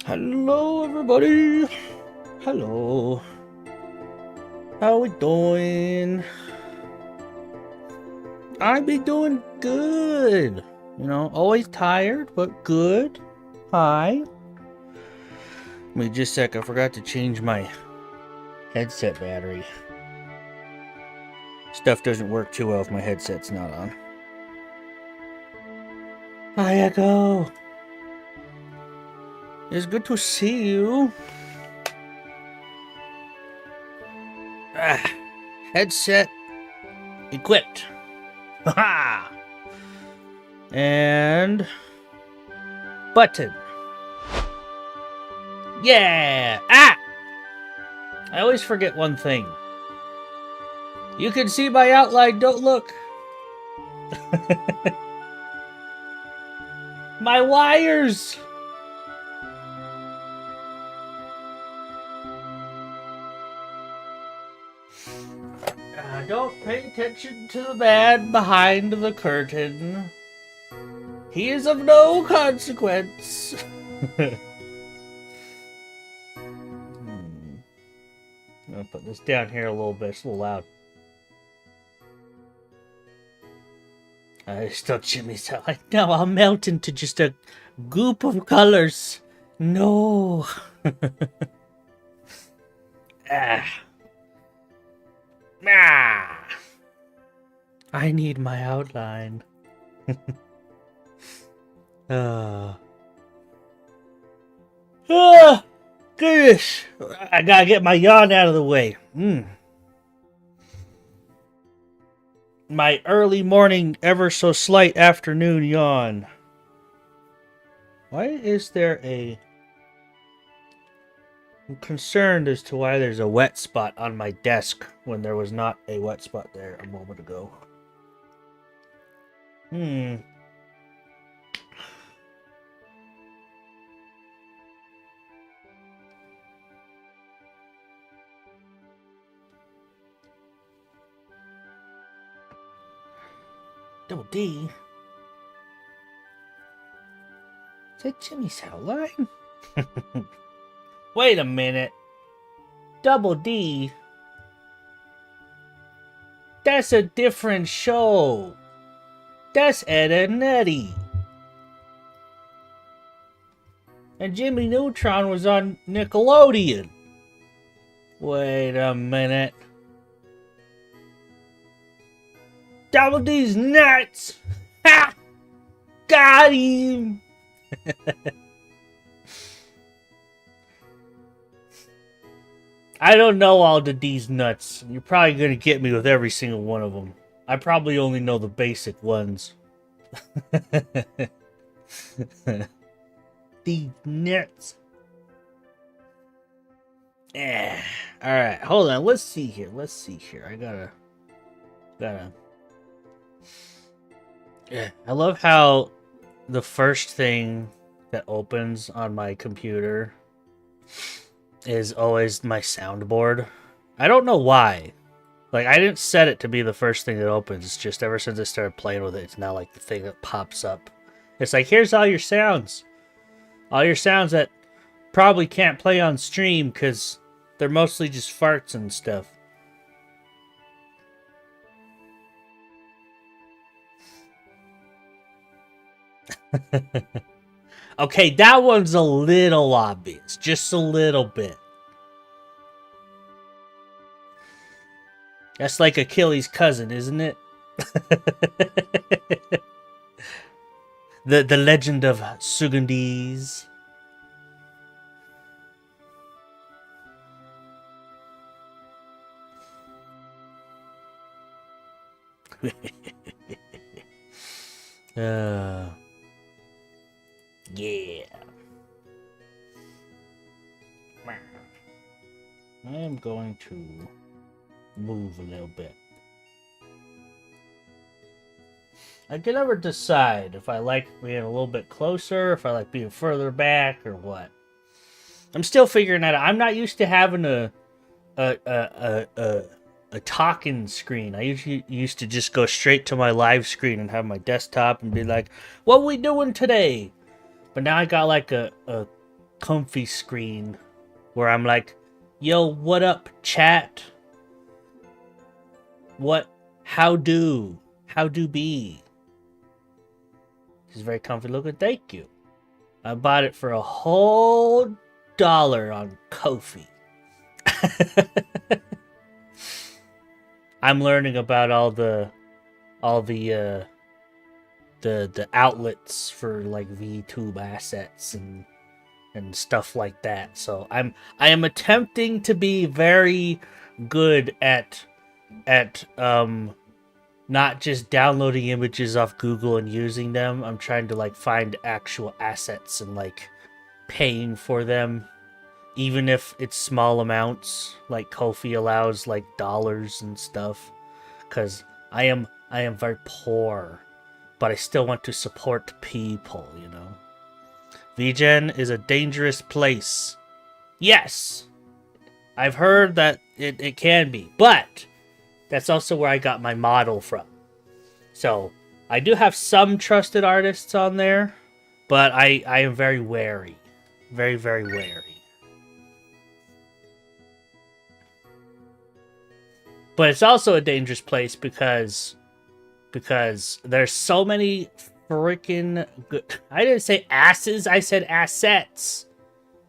Hello, everybody. Hello. How we doing? I be doing good. You know, always tired, but good. Hi. Let me just a sec. I forgot to change my headset battery. Stuff doesn't work too well if my headset's not on. Hi, Echo. It's good to see you. Headset equipped. Haha. And button. Yeah! Ah! I always forget one thing. You can see my outline, don't look. My wires! Don't pay attention to the man behind the curtain. He is of no consequence. I'm gonna put this down here a little bit. It's a little loud. I still Jimmy sound like now I'll melt into just a goop of colors. No. Ah. Ah. I need my outline. Goodness. I gotta get my yawn out of the way. My early morning, ever so slight afternoon yawn. Why is there a... I'm concerned as to why there's a wet spot on my desk when there was not a wet spot there a moment ago. Double D? Is that Jimmy's outline? Wait a minute. Double D? That's a different show. That's Ed and Eddie. And Jimmy Neutron was on Nickelodeon. Wait a minute. Double D's nuts! Ha! Got him! I don't know all the D's nuts. You're probably gonna get me with every single one of them. I probably only know the basic ones. These nuts. Alright, hold on. Let's see here. I gotta... Yeah, I love how the first thing that opens on my computer is always my soundboard. I don't know why. Like, I didn't set it to be the first thing that opens. It's just ever since I started playing with it, it's now like the thing that pops up. It's like, here's all your sounds. All your sounds that probably can't play on stream because they're mostly just farts and stuff. Okay, that one's a little obvious. Just a little bit. That's like Achilles' cousin, isn't it? the legend of Sugandis. Yeah. I am going to move a little bit. I can never decide if I like being a little bit closer, if I like being further back, or what. I'm still figuring that out. I'm not used to having a talking screen. I usually used to just go straight to my live screen and have my desktop and be like, "What we doing today?" But now I got like a comfy screen where I'm like, yo, what up, chat? How do be? It's very comfy looking, thank you. I bought it for a whole $1 on Ko-fi. I'm learning about all the outlets for like VTube assets and stuff like that. So I am attempting to be very good at not just downloading images off Google and using them. I'm trying to like find actual assets and like paying for them, even if it's small amounts. Like Ko-fi allows like dollars and stuff, because I am very poor, but I still want to support people, you know. VGen is a dangerous place. Yes, I've heard that it can be, but that's also where I got my model from. So I do have some trusted artists on there, but I am very wary. Very, very wary. But it's also a dangerous place because there's so many freaking good... I didn't say asses, I said assets.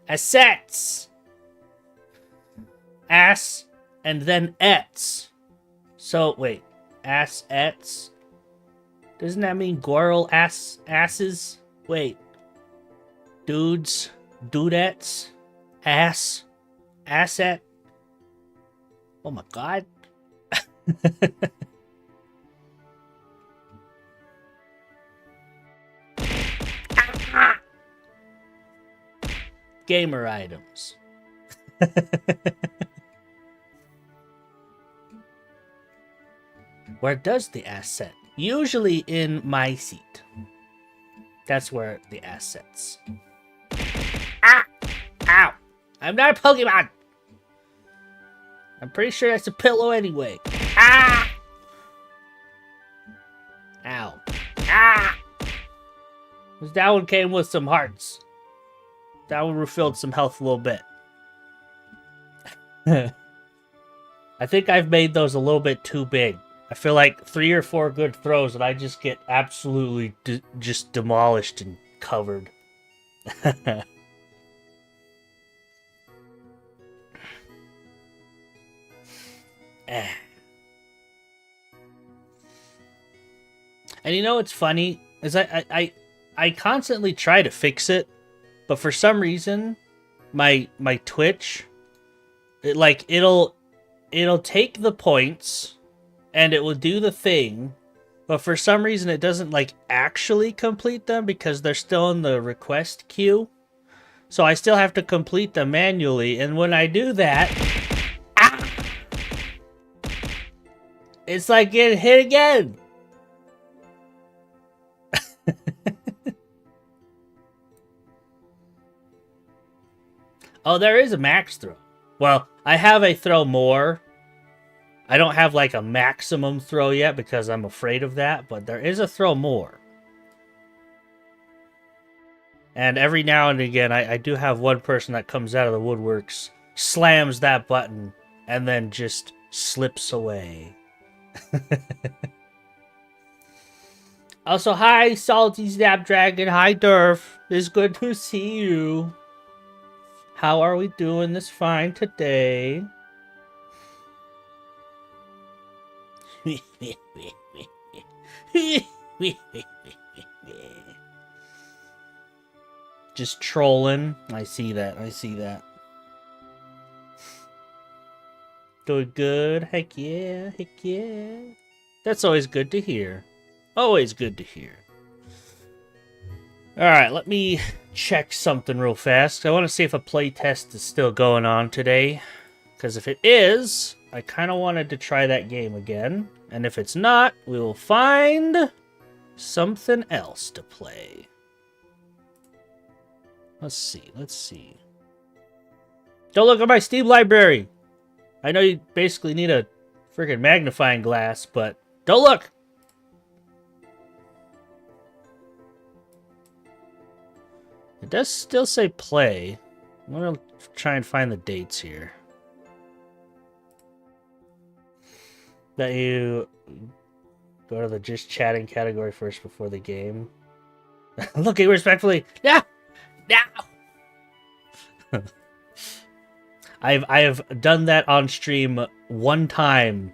Assets. Ass and then ets. So, wait. Ass-ets? Doesn't that mean girl asses? Wait. Dudes? Dudettes? Ass? Asset? Oh my god. Gamer items. Where does the asset? Usually in my seat. That's where the assets. Ah! Ow! I'm not a Pokemon! I'm pretty sure that's a pillow anyway. Ah! Ow. Ah! That one came with some hearts. That one refilled some health a little bit. I think I've made those a little bit too big. I feel like 3 or 4 good throws and I just get absolutely just demolished and covered. And you know what's funny is I constantly try to fix it, but for some reason my Twitch, it'll take the points and it will do the thing, but for some reason it doesn't like actually complete them because they're still in the request queue. So I still have to complete them manually, and when I do that, it's like getting hit again. Oh, there is a max throw. Well, I have a throw more. I don't have like a maximum throw yet because I'm afraid of that, but there is a throw more. And every now and again, I do have one person that comes out of the woodworks, slams that button, and then just slips away. Also, hi, Salty Snapdragon. Hi, Durf. It's good to see you. How are we doing this fine today? Just trolling. I see that. I see that. Doing good. Heck yeah. Heck yeah. That's always good to hear. Always good to hear. Alright, let me check something real fast. I want to see if a playtest is still going on today. Because if it is, I kind of wanted to try that game again. And if it's not, we will find something else to play. Let's see, let's see. Don't look at my Steam library! I know you basically need a freaking magnifying glass, but don't look! It does still say play. I'm gonna try and find the dates here. That you go to the just chatting category first before the game. Looking respectfully. Yeah! No! I have done that on stream one time,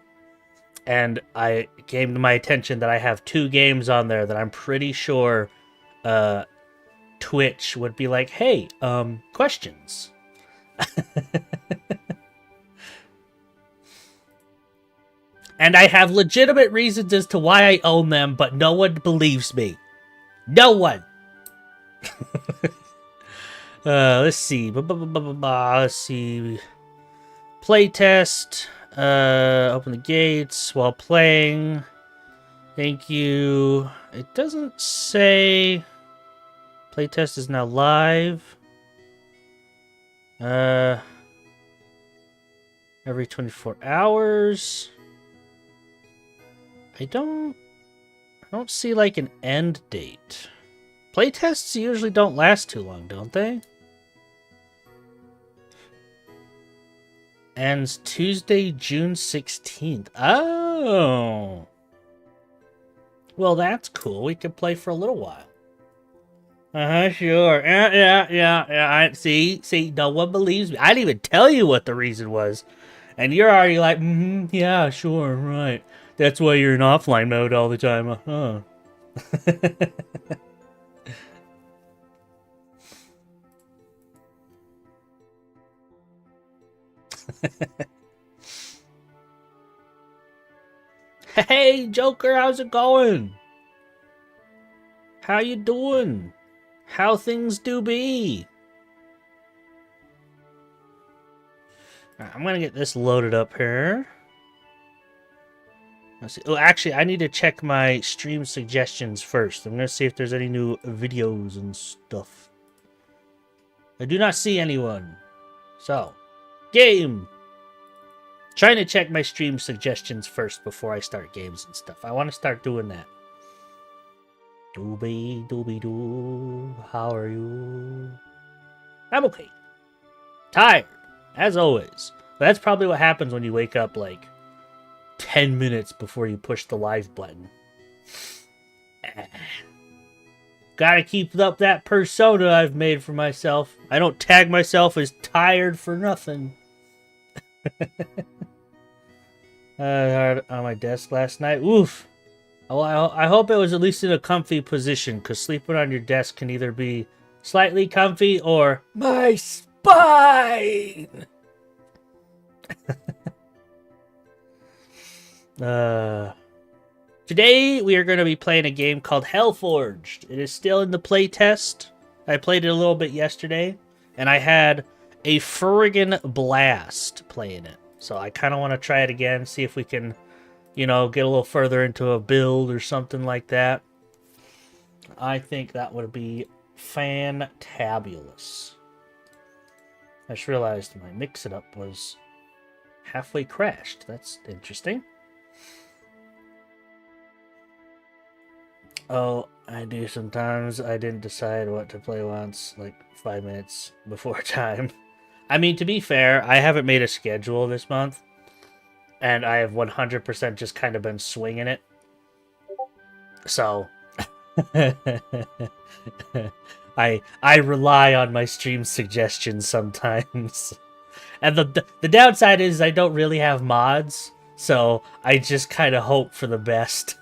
and I came to my attention that I have 2 games on there that I'm pretty sure Twitch would be like, hey, questions. And I have legitimate reasons as to why I own them, but no one believes me. No one! Let's see. Let's see. Playtest. Open the gates while playing. Thank you. It doesn't say... Playtest is now live. Every 24 hours. I don't see like an end date. Playtests usually don't last too long, don't they? Ends Tuesday, June 16th. Oh. Well, that's cool. We could play for a little while. Sure. Yeah. I see, no one believes me. I didn't even tell you what the reason was. And you're already like, yeah, sure, right. That's why you're in offline mode all the time. Huh. Hey, Joker, how's it going? How you doing? How things do be? Right, I'm gonna get this loaded up here. Let's see. Oh, actually, I need to check my stream suggestions first. I'm gonna see if there's any new videos and stuff. I do not see anyone. So, game! Trying to check my stream suggestions first before I start games and stuff. I want to start doing that. Doobie-doo, how are you? I'm okay. Tired, as always. But that's probably what happens when you wake up like 10 minutes before you push the live button. Gotta keep up that persona I've made for myself. I don't tag myself as tired for nothing. Hard on my desk last night. Oof. Oh, I hope it was at least in a comfy position, because sleeping on your desk can either be slightly comfy or my spine. Today we are going to be playing a game called Hellforged. It is still in the playtest. I played it a little bit yesterday, and I had a friggin' blast playing it. So I kind of want to try it again, see if we can, you know, get a little further into a build or something like that. I think that would be fantabulous. I just realized my mix-it-up was halfway crashed. That's interesting. Oh, I do sometimes. I didn't decide what to play once, like 5 minutes before time. I mean, to be fair, I haven't made a schedule this month, and I have 100% just kind of been swinging it. So, I rely on my stream suggestions sometimes. And the downside is I don't really have mods, so I just kind of hope for the best.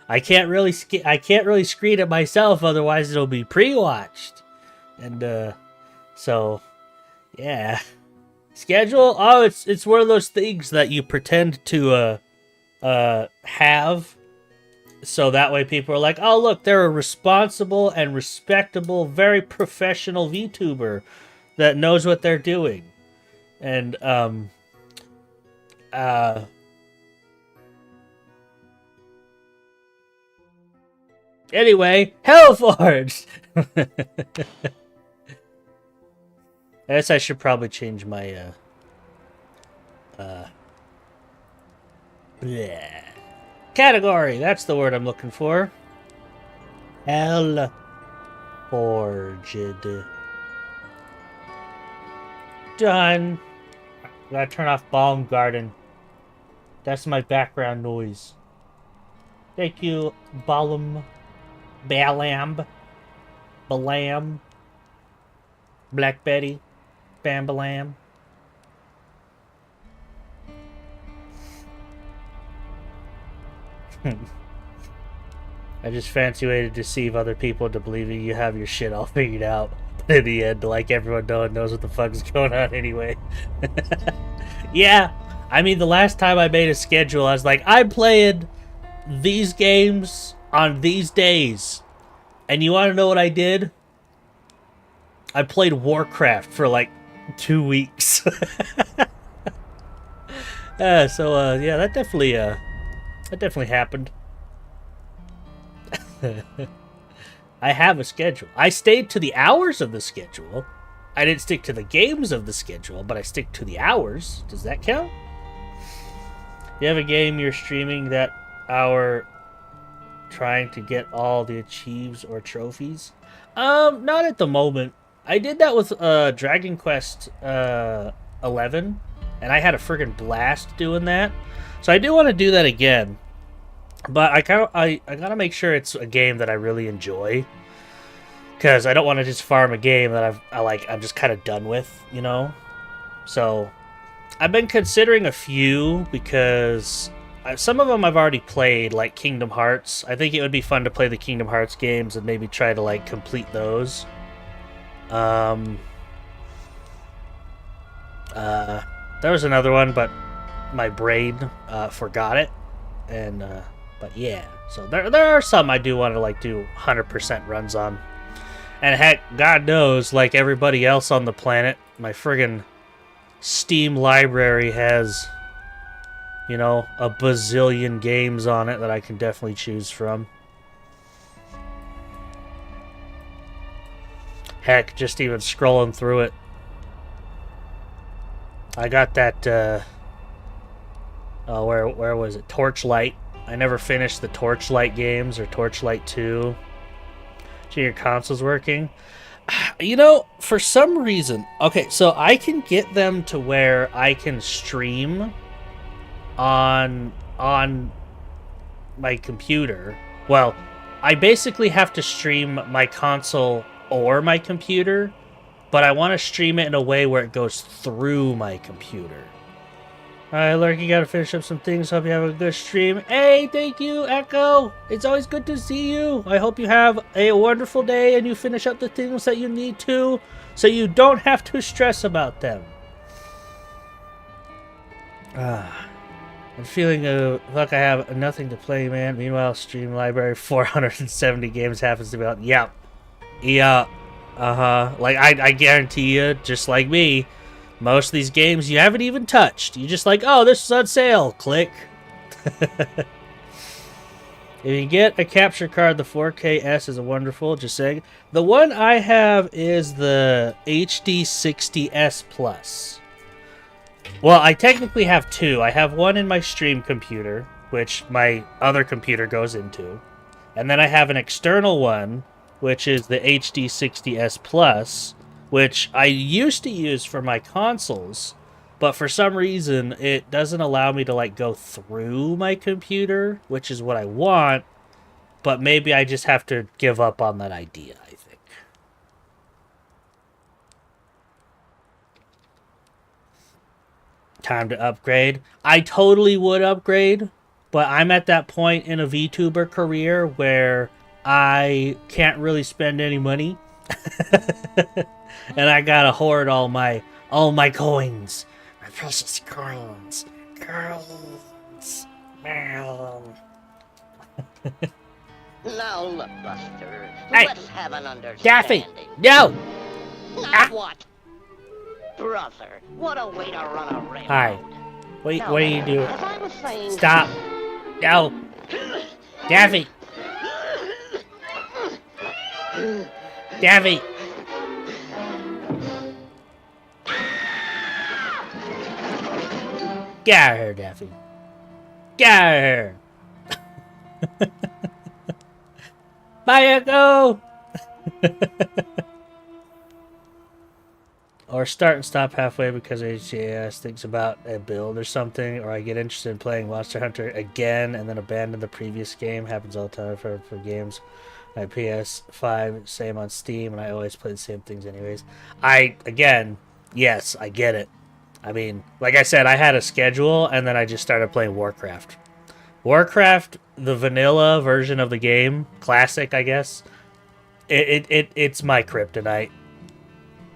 I can't really screen it myself, otherwise it'll be pre-watched. And so yeah. Schedule? Oh, it's one of those things that you pretend to have, so that way people are like, oh look, they're a responsible and respectable, very professional VTuber that knows what they're doing. And anyway, Hellforged! I guess I should probably change my, category! That's the word I'm looking for. Hellforged. done. I gotta turn off Baumgarten. That's my background noise. Thank you, Balam, Balam, Black Betty, Bambalam. I just fancy way to deceive other people to believing you have your shit all figured out. But in the end, like everyone knows what the fuck is going on anyway. Yeah, I mean, the last time I made a schedule, I was like, I'm playing these games on these days. And you want to know what I did? I played Warcraft for like 2 weeks. Yeah, that definitely happened. I have a schedule. I stayed to the hours of the schedule. I didn't stick to the games of the schedule, but I stick to the hours. Does that count? You have a game you're streaming that hour trying to get all the achieves or trophies? Not at the moment. I did that with Dragon Quest 11, and I had a friggin' blast doing that. So I do want to do that again. But I gotta make sure it's a game that I really enjoy, because I don't want to just farm a game that I'm just kind of done with, you know. So I've been considering a few, because some of them I've already played, like Kingdom Hearts. I think it would be fun to play the Kingdom Hearts games and maybe try to like complete those. There was another one, but my brain forgot it, and. But yeah, so there are some I do want to like do 100% runs on. And heck, God knows, like everybody else on the planet, my friggin' Steam library has, you know, a bazillion games on it that I can definitely choose from. Heck, just even scrolling through it. I got that, where was it? Torchlight. I never finished the Torchlight games, or Torchlight 2. So your console's working? You know, for some reason... Okay, so I can get them to where I can stream on my computer. Well, I basically have to stream my console or my computer, but I want to stream it in a way where it goes through my computer. Alright, Lurky, gotta finish up some things. Hope you have a good stream. Hey, thank you, Echo. It's always good to see you. I hope you have a wonderful day and you finish up the things that you need to, so you don't have to stress about them. I'm feeling like I have nothing to play, man. Meanwhile, stream library 470 games happens to be out. Yeah. Like, I guarantee you, just like me, most of these games you haven't even touched. You're just like, oh, this is on sale. Click. If you get a capture card, the 4KS is wonderful. Just saying. The one I have is the HD60S Plus. Well, I technically have two. I have one in my stream computer, which my other computer goes into. And then I have an external one, which is the HD60S Plus, which I used to use for my consoles, but for some reason it doesn't allow me to like go through my computer, which is what I want, but maybe I just have to give up on that idea, I think. Time to upgrade. I totally would upgrade, but I'm at that point in a VTuber career where I can't really spend any money. And I gotta hoard all my coins. My precious coins. Now look, Buster. Hey, let's have an understanding. Daffy! No! Now what? Brother, what a way to run a railroad. Hi. What are you doing? As I was saying... Stop! No! Daffy! Daffy! Get out of here, Daffy. Get out of here. Bye, Echo! Or start and stop halfway because HJS thinks about a build or something, or I get interested in playing Monster Hunter again and then abandon the previous game. Happens all the time for games. My PS5, same on Steam, and I always play the same things anyways. Yes, I get it. I mean, like I said, I had a schedule, and then I just started playing Warcraft. Warcraft, the vanilla version of the game, classic, I guess, it's my kryptonite.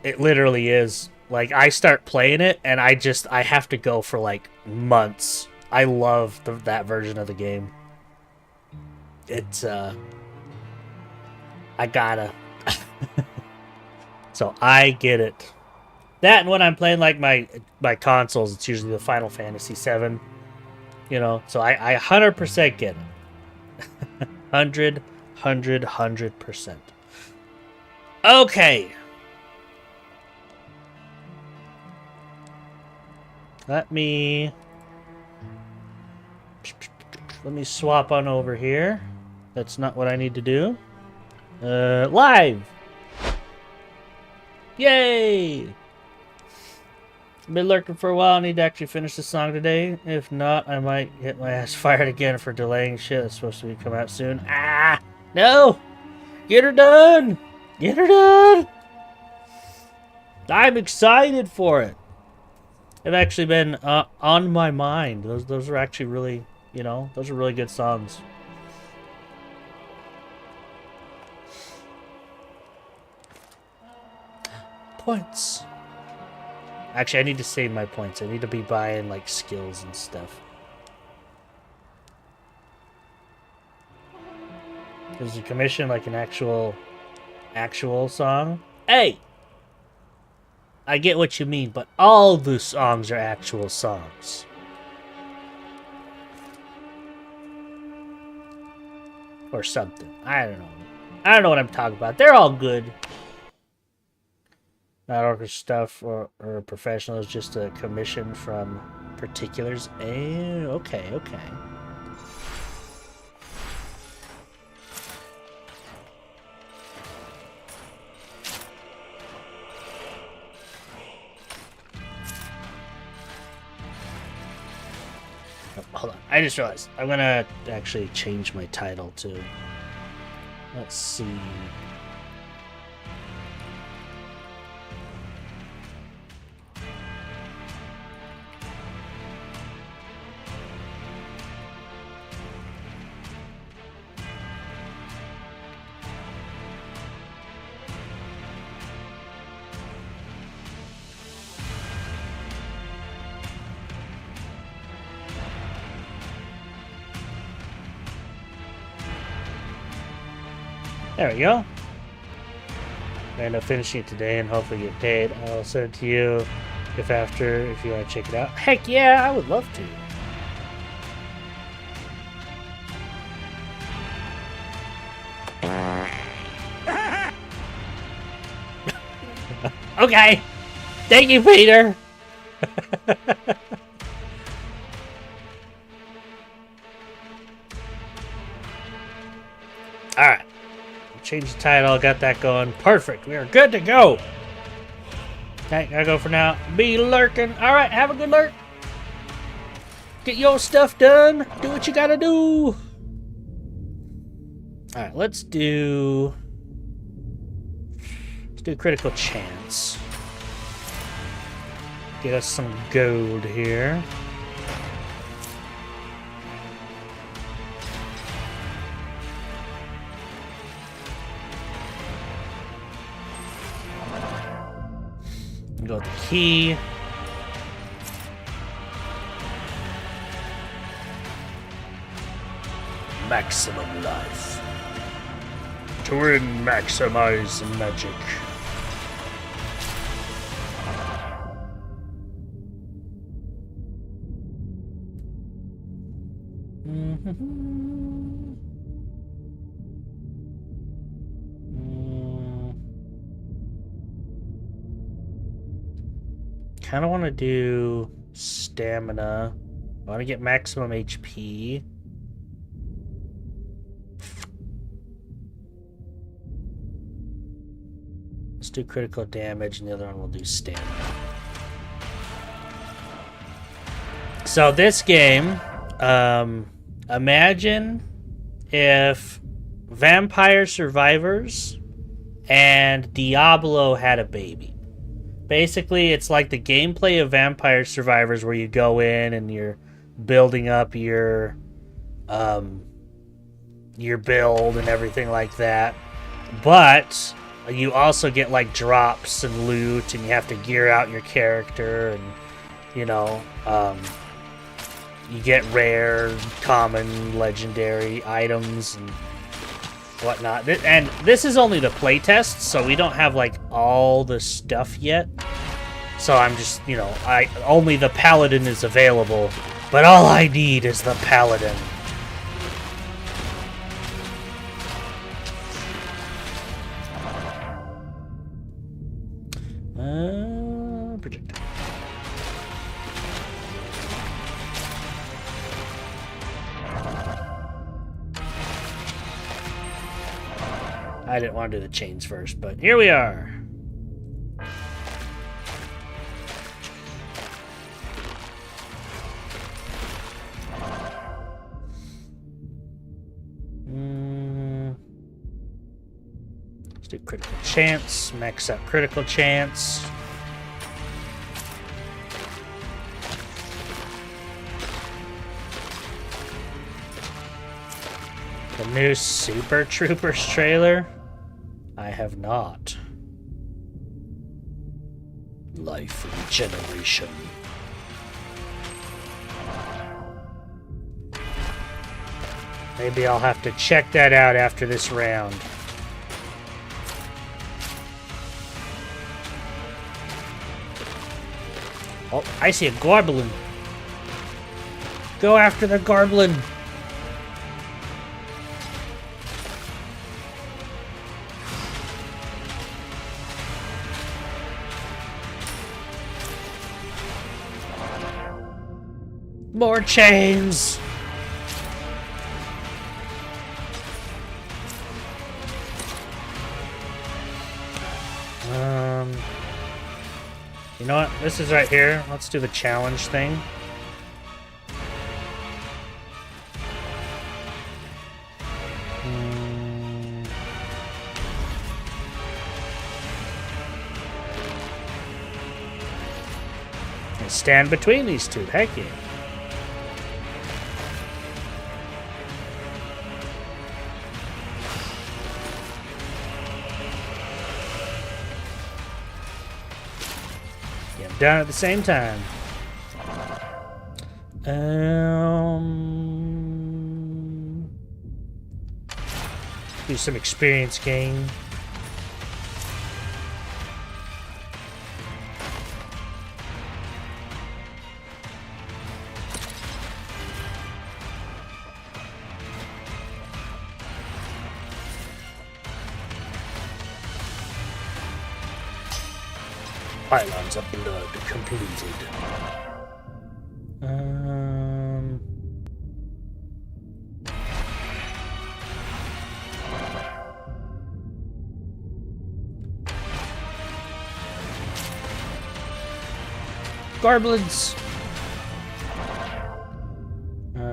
It literally is. Like, I start playing it, and I have to go for, like, months. I love that version of the game. It's, I gotta. So, I get it. That, and when I'm playing, like, my consoles, it's usually the Final Fantasy VII. You know, so I 100% get it. 100%. Okay. Let me swap on over here. That's not what I need to do. Live! Yay! Been lurking for a while. I need to actually finish the song today. If not, I might get my ass fired again for delaying shit that's supposed to come out soon. Ah! No! Get her done! Get her done! I'm excited for it. They've actually been on my mind. Those are actually really, you know, those are really good songs. Points. Actually, I need to save my points. I need to be buying, like, skills and stuff. Does you commission, like, an actual song? Hey! I get what you mean, but all the songs are actual songs. Or something. I don't know. I don't know what I'm talking about. They're all good. Not orchestra stuff or professional. It's just a commission from particulars. Okay. Hold on. I just realized I'm gonna actually change my title to. Let's see. There we go. I end up finishing it today and hopefully get paid. I'll send it to you if you want to check it out. Heck yeah, I would love to. Okay. Thank you, Peter. Alright. Change the title, got that going. Perfect. We are good to go. Okay, gotta go for now. Be lurking. Alright, have a good lurk. Get your stuff done. Do what you gotta do. Alright, let's do critical chance. Get us some gold here. Go with the key. Maximum life. To win, maximize magic. Kind of want to do stamina. I want to get maximum HP. Let's do critical damage, and the other one will do stamina. So this game, imagine if Vampire Survivors and Diablo had a baby. Basically, it's like the gameplay of Vampire Survivors, where you go in and you're building up your build and everything like that. But you also get like drops and loot, and you have to gear out your character, and you know, you get rare, common, legendary items and whatnot. And this is only the playtest, so we don't have like all the stuff yet. So I'm just, you know, only the paladin is available, but all I need is the paladin. Projectile. I didn't want to do the chains first, but here we are. Let's do critical chance, max out critical chance. The new Super Troopers trailer? I have not. Life regeneration. Maybe I'll have to check that out after this round. Oh, I see a Goblin. Go after the Goblin. More chains. You know what? This is right here. Let's do the challenge thing. And stand between these two. Heck yeah. Done at the same time. Do some experience gain. Pylons of blood completed. Goblins.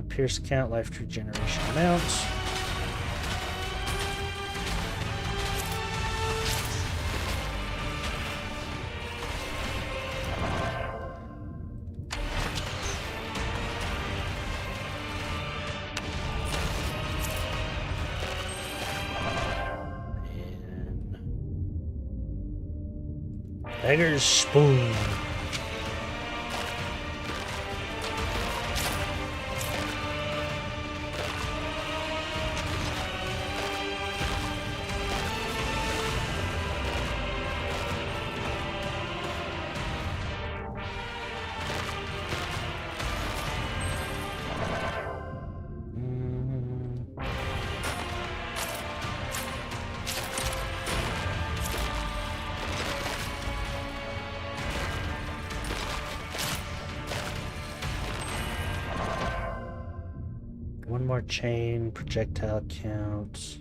Pierce count, life regeneration amount. Beggar's Spoon. One more chain, projectile count.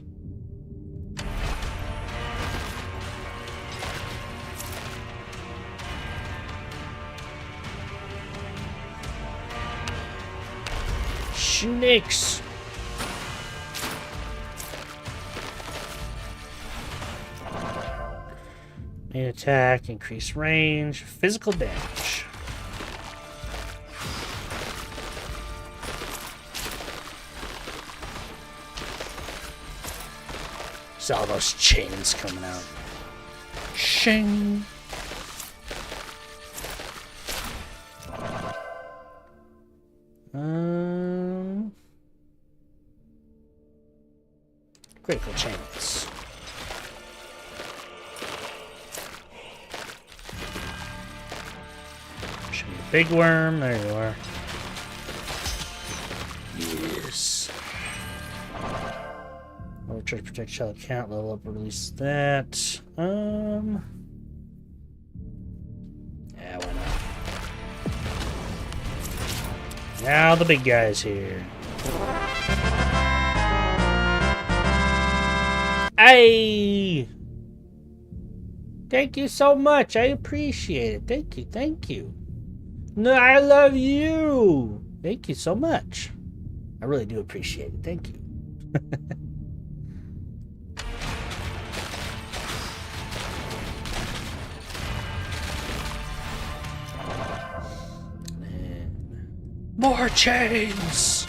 Snakes. Main attack, increase range, physical damage. See all those chains coming out. Shing. Critical chains. Should be a big worm. There you are. Yes. Overcharge protect shell account. Level up or release that. Yeah, why not? Now the big guy's here. Hey! Thank you so much. I appreciate it. Thank you. Thank you. No, I love you. Thank you so much. I really do appreciate it. Thank you. More chains!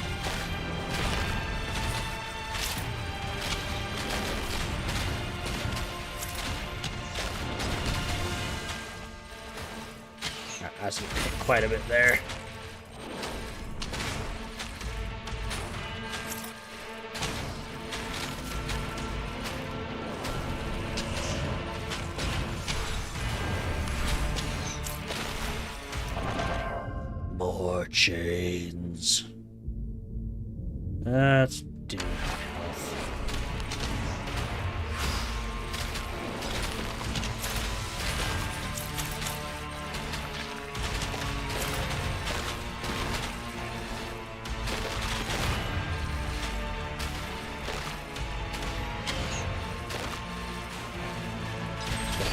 I see quite a bit there. More chains. Let's do health.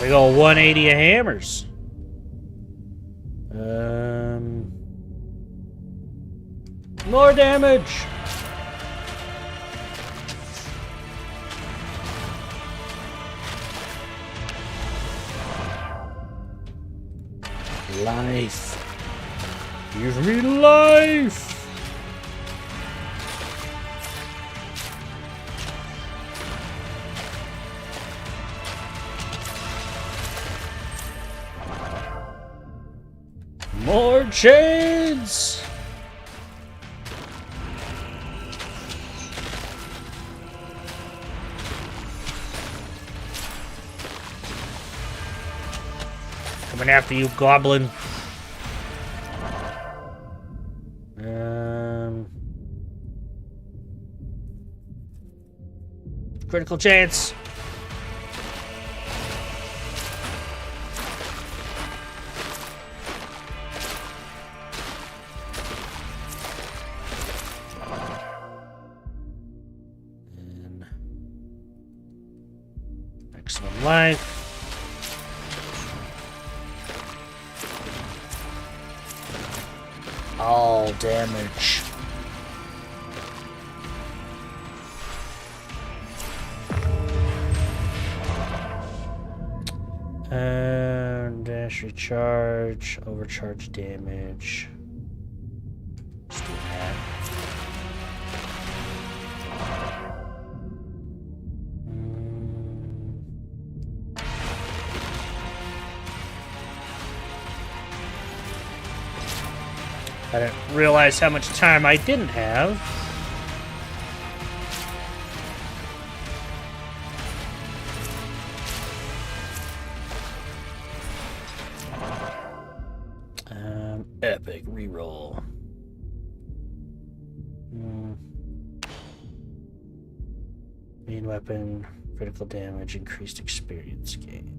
We got 180 of hammers. More damage. Life. Give me life. More chains! Coming after you, goblin. Critical chance. Maximum life. All damage. And dash recharge, overcharge damage. Let's do that. I didn't realize how much time I didn't have. Epic reroll. Main weapon, critical damage, increased experience gain.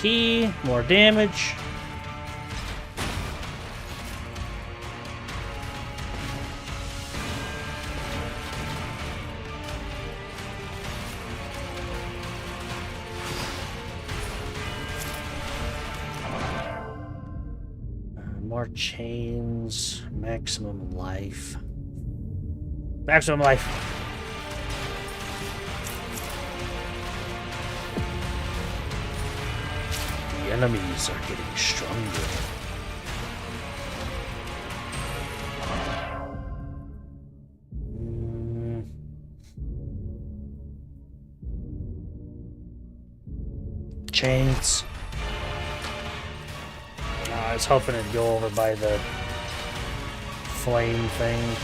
key, more damage. More chains, maximum life. Maximum life. The enemies are getting stronger. Chains. I was hoping it'd go over by the flame thing.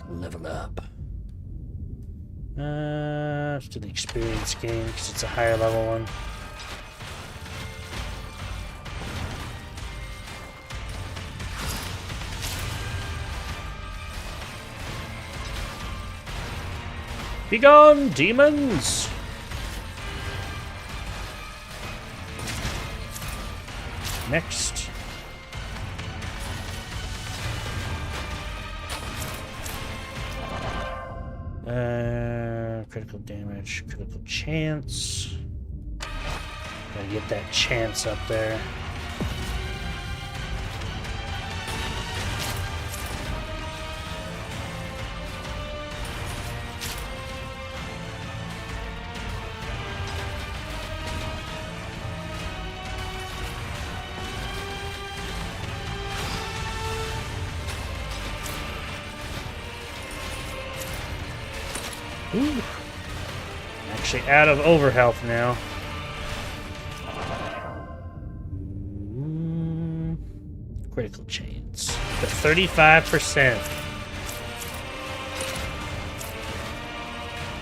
Level up. Let's do the experience game because it's a higher level one. Begone, demons! Next. Critical damage, critical chance. Gotta get that chance up there. Ooh. Actually out of overhealth now. Critical chains. The 35%.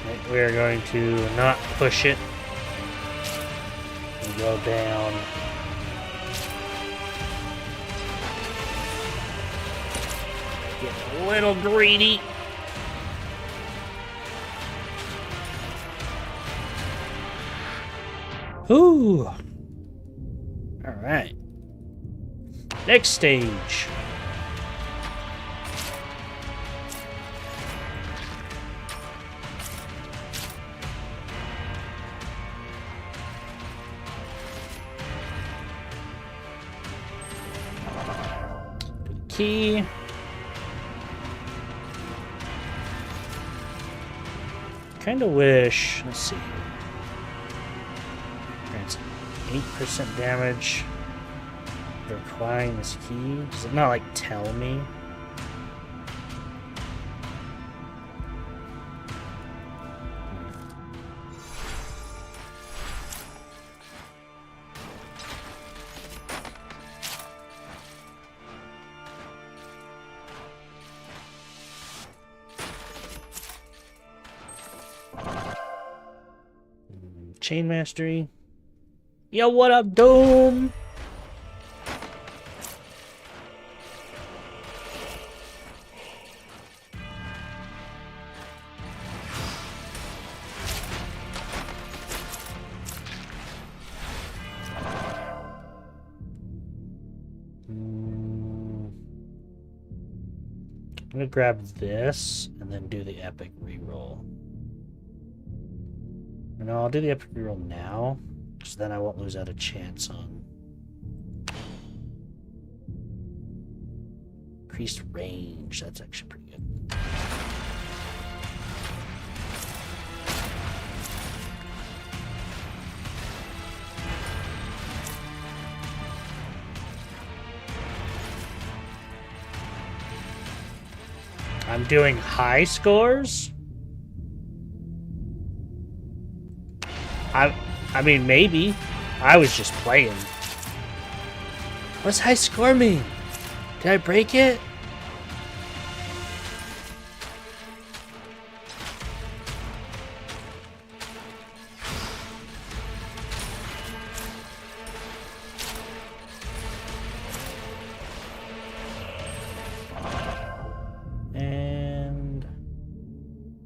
Right, we are going to not push it. And go down. Get a little greedy. Ooh. All right. Next stage. Key. Kind of wish. Let's see. It's 8% damage. Requiring this key. Does it not like tell me? Chain mastery. Yo, what up, Doom? I'm gonna grab this and then do the epic reroll. No, I'll do the epic reroll now, because then I won't lose out a chance on increased range. That's actually pretty good. I'm doing high scores? I mean, maybe. I was just playing. What's high score mean? Did I break it?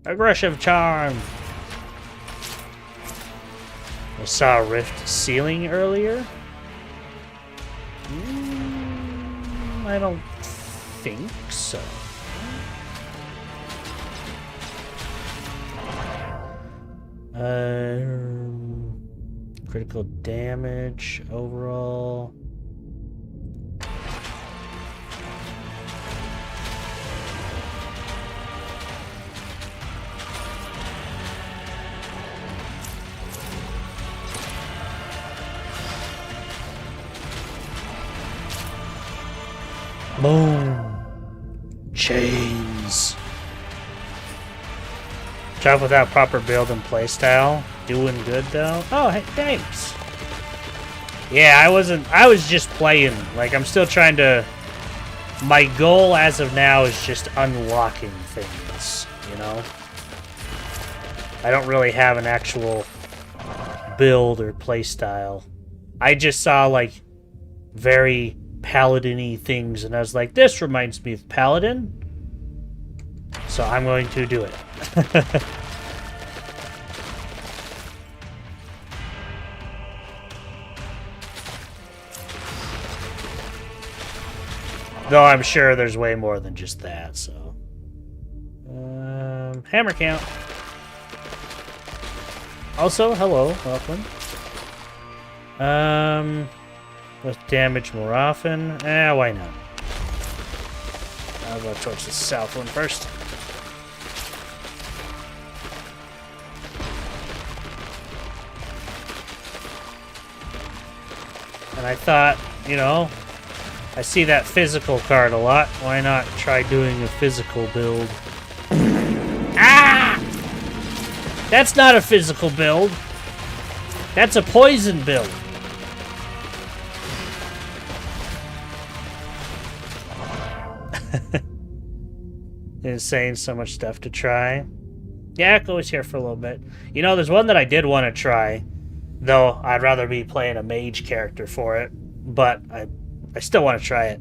Aggressive charm. I saw a rift ceiling earlier. I don't think so. Critical damage overall. Boom. Chains. Job without proper build and playstyle. Doing good though. Oh, hey, thanks. Yeah, I was just playing. Like, I'm still trying to... My goal as of now is just unlocking things, you know? I don't really have an actual build or playstyle. I just saw, like, very paladin-y things, and I was like, this reminds me of Paladin. So I'm going to do it. Though I'm sure there's way more than just that, so. Hammer count. Also, hello, welcome. Let's damage more often. Why not? I'll go towards the south one first. And I thought, you know, I see that physical card a lot. Why not try doing a physical build? Ah! That's not a physical build. That's a poison build. Insane, so much stuff to try. Yeah, Echo was here for a little bit. You know, there's one that I did want to try, though I'd rather be playing a mage character for it, but I still want to try it.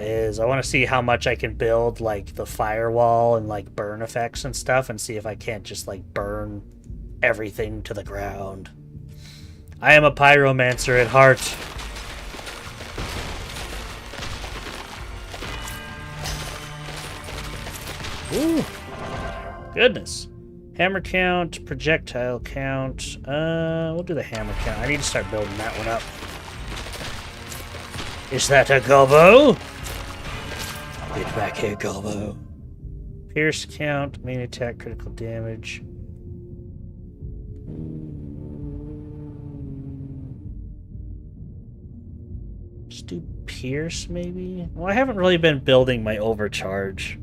Is I want to see how much I can build, like, the firewall and, like, burn effects and stuff, and see if I can't just, like, burn everything to the ground. I am a pyromancer at heart. Ooh, goodness. Hammer count, projectile count. We'll do the hammer count. I need to start building that one up. Is that a gobbo? Get back here, gobbo. Pierce count, main attack, critical damage. Let's do pierce, maybe? Well, I haven't really been building my overcharge.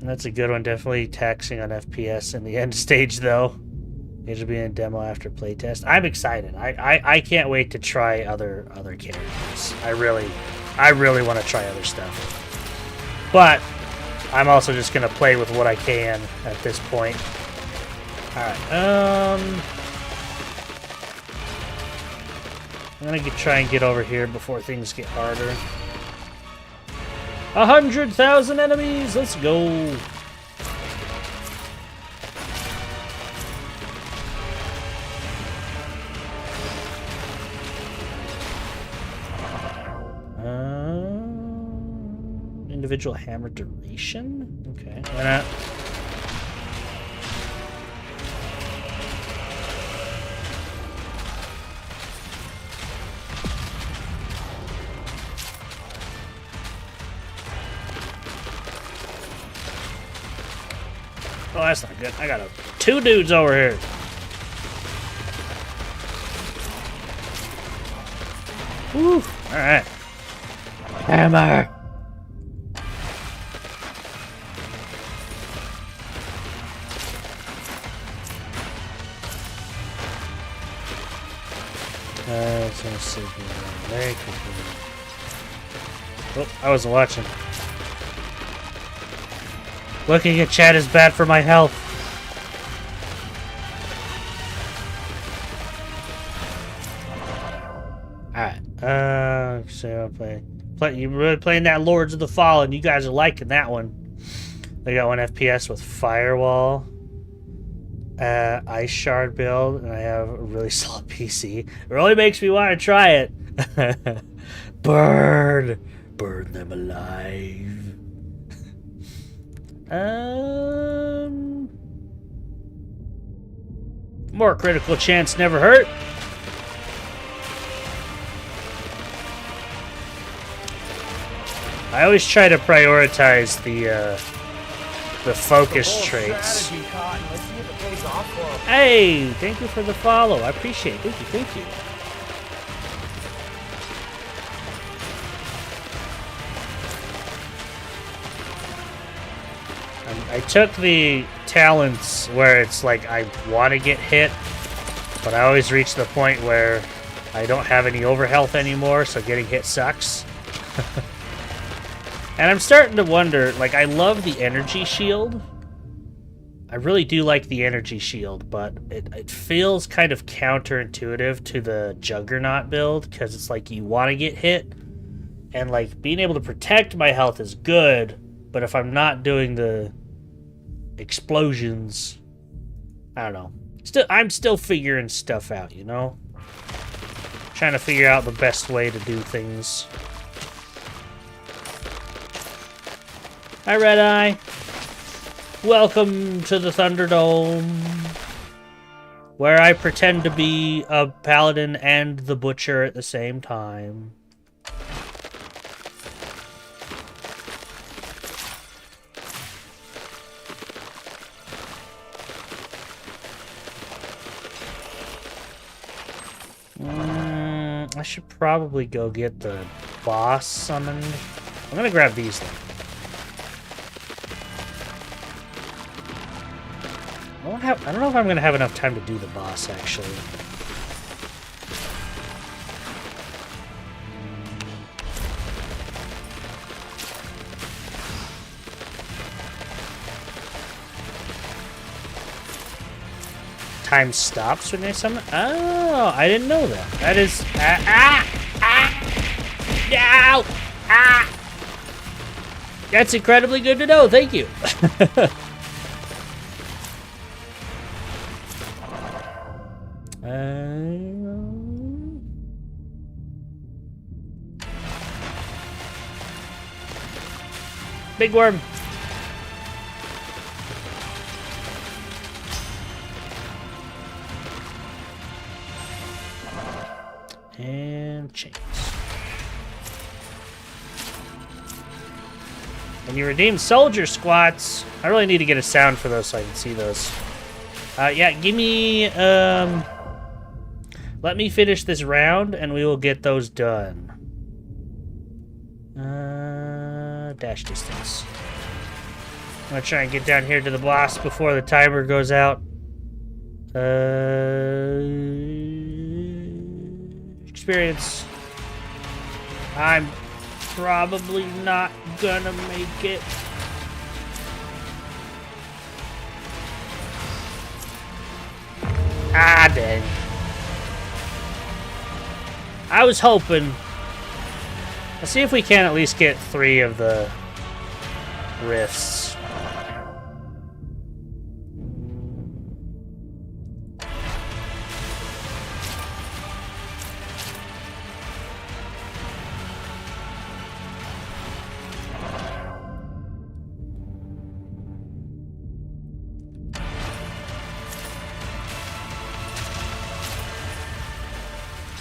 That's a good one. Definitely taxing on FPS in the end stage, though. It'll be in demo after playtest. I'm excited. I can't wait to try other characters. I really want to try other stuff. But I'm also just gonna play with what I can at this point. All right. I'm gonna try and get over here before things get harder. 100,000 enemies! Let's go! Individual hammer duration? Okay, why not? Oh, that's not good. I got two dudes over here. Woo! Alright. Hammer! Let's see here. Very quickly. Oh, I wasn't watching. Looking at chat is bad for my health. Alright. So I'll play You're really playing that Lords of the Fallen. You guys are liking that one. I got 1 FPS with Firewall, Ice Shard build, and I have a really solid PC. It really makes me want to try it. Burn them alive. More critical chance never hurt. I always try to prioritize the focus traits. Hey, thank you for the follow. I appreciate it. Thank you. I took the talents where it's like I want to get hit, but I always reach the point where I don't have any overhealth anymore, so getting hit sucks. And I'm starting to wonder, like, I love the energy shield. I really do like the energy shield, but it feels kind of counterintuitive to the Juggernaut build, because it's like you want to get hit, and like being able to protect my health is good, but if I'm not doing the explosions, I don't know. I'm still figuring stuff out, you know? Trying to figure out the best way to do things. Hi, Red Eye. Welcome to the Thunderdome, where I pretend to be a paladin and the butcher at the same time. I should probably go get the boss summoned. I'm gonna grab these then. I don't know if I'm gonna have enough time to do the boss, actually. Time stops when they summon. Oh, I didn't know that. That is no! That's incredibly good to know. Thank you. Big worm. And chains. And you redeem soldier squats. I really need to get a sound for those so I can see those. Yeah, give me, let me finish this round and we will get those done. Dash distance. I'm gonna try and get down here to the boss before the timer goes out. Experience. I'm probably not gonna make it. Ah, dang. I was hoping. Let's see if we can at least get 3 of the rifts.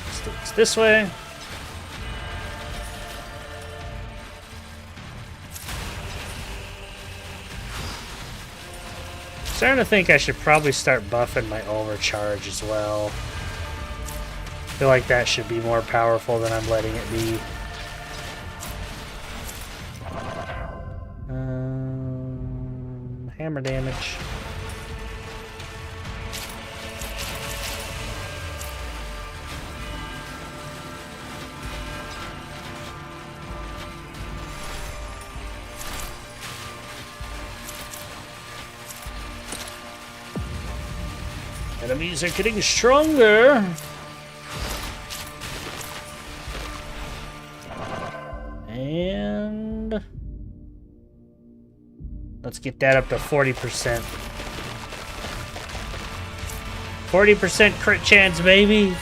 Let's do this this way. Starting to think I should probably start buffing my overcharge as well. I feel like that should be more powerful than I'm letting it be. Hammer damage. Enemies are getting stronger. round. Let's get that up to 40%. 40% crit chance, baby.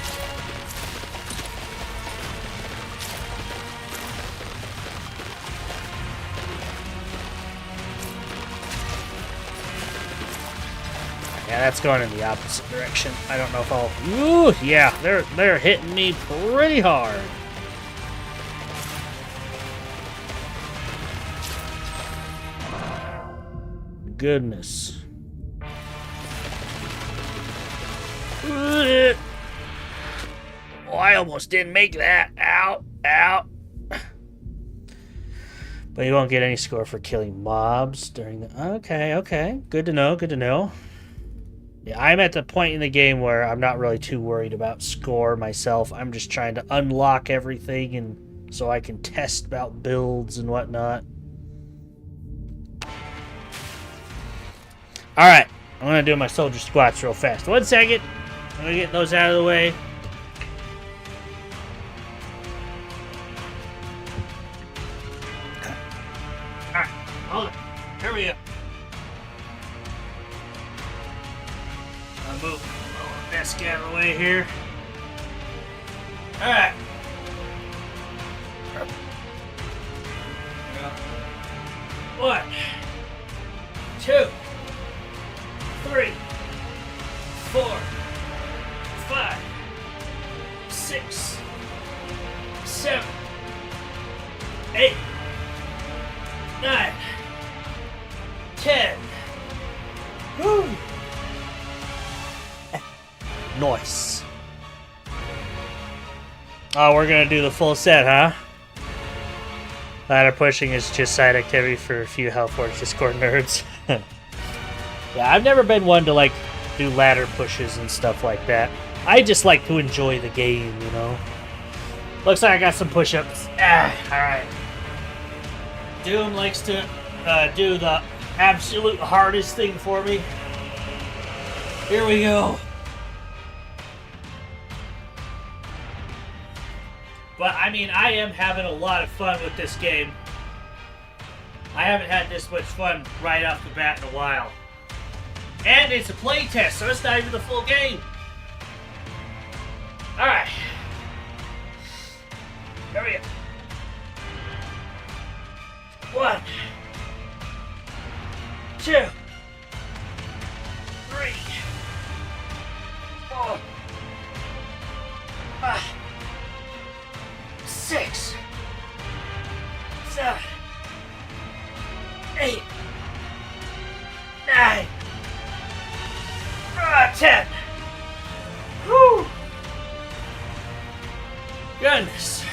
Yeah, that's going in the opposite direction. I don't know if I'll... Ooh, yeah, they're hitting me pretty hard. Goodness. Oh, I almost didn't make that. Ow, ow. But you won't get any score for killing mobs during the... Okay, okay. Good to know, good to know. Yeah, I'm at the point in the game where I'm not really too worried about score myself. I'm just trying to unlock everything and so I can test about builds and whatnot. Alright, I'm going to do my soldier squats real fast. 1 second. I'm going to get those out of the way. Alright, hold it. Here we go. I'll move the desk out of the way here. Alright. 1, 2, 3, 4, 5, 6, 7, 8, 9, 10. Woo! Nice. Oh, we're gonna do the full set, huh? Ladder pushing is just side activity for a few Health Forge Discord nerds. Yeah, I've never been one to, like, do ladder pushes and stuff like that. I just like to enjoy the game, you know? Looks like I got some push-ups. Alright. Doom likes to do the absolute hardest thing for me. Here we go. But, I mean, I am having a lot of fun with this game. I haven't had this much fun right off the bat in a while. And it's a playtest, so it's not even the full game. Alright. Here we go. 1, 2, 3, 4, 5, 6, 7, 8, 9, 10. Whew. Goodness.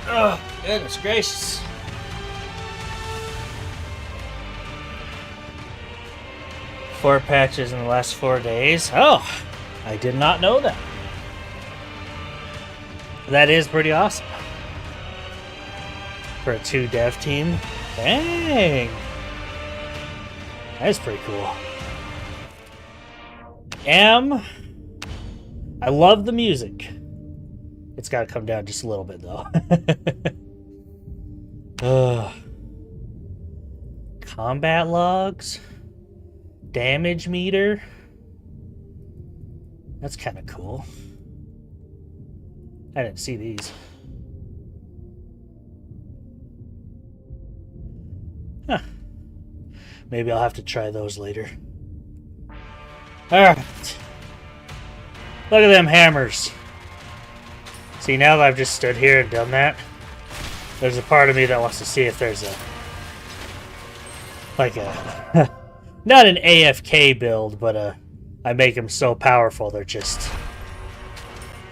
Oh, goodness gracious. Four patches in the last 4 days. Oh, I did not know that. That is pretty awesome. For a 2 dev team. Dang. That's pretty cool. I love the music. It's got to come down just a little bit, though. Combat logs. Damage meter. That's kind of cool. I didn't see these. Huh. Maybe I'll have to try those later. Alright. Look at them hammers. See, now that I've just stood here and done that, there's a part of me that wants to see if there's a... like a... not an AFK build, but I make them so powerful they're just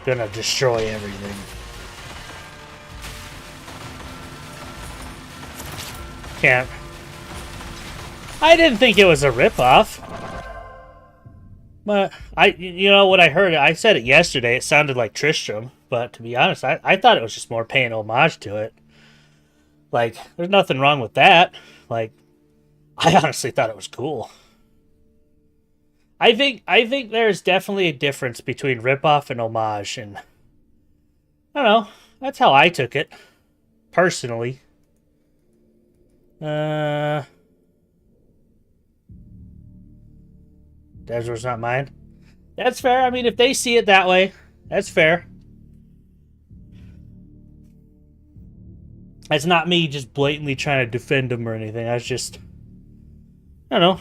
gonna destroy everything. Can't... I didn't think it was a ripoff. But you know what I heard? I said it yesterday. It sounded like Tristram, but to be honest, I thought it was just more paying homage to it. Like, there's nothing wrong with that. Like, I honestly thought it was cool. I think there's definitely a difference between ripoff and homage, and I don't know. That's how I took it. Personally. Desert's not mine. That's fair. I mean, if they see it that way, that's fair. It's not me just blatantly trying to defend them or anything. I was just... I don't know.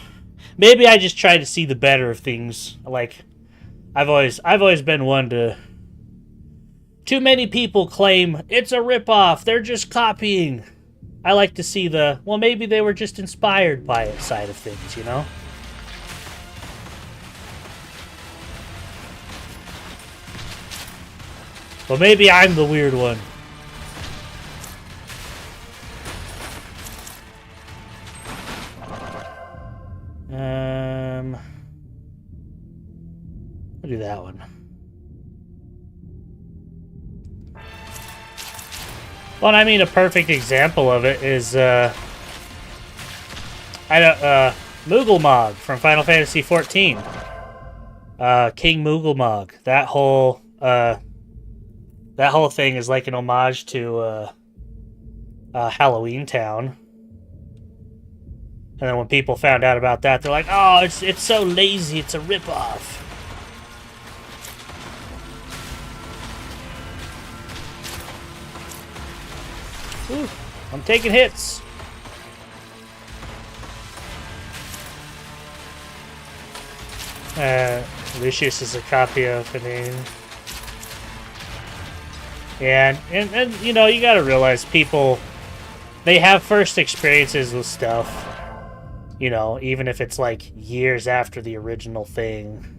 Maybe I just try to see the better of things. Like, I've always been one to... Too many people claim it's a ripoff. They're just copying. I like to see the, well, maybe they were just inspired by it side of things, you know? Well, maybe I'm the weird one. I'll do that one. Well, I mean, a perfect example of it is, Moogle from Final Fantasy XIV. King Moogle. That whole thing is like an homage to, Halloween Town. And then when people found out about that, they're like, oh, it's so lazy, it's a ripoff. Ooh, I'm taking hits. Lucius is a copy of an name. Yeah, and you know, you gotta realize people, they have first experiences with stuff. You know, even if it's like years after the original thing.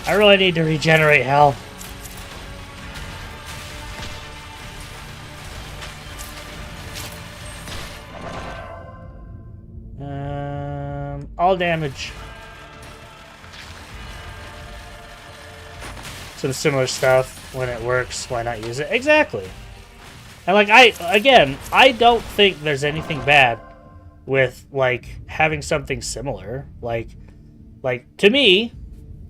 I really need to regenerate health. All damage. Some similar stuff. When it works, why not use it? Exactly. And like, I don't think there's anything bad with like having something similar. Like to me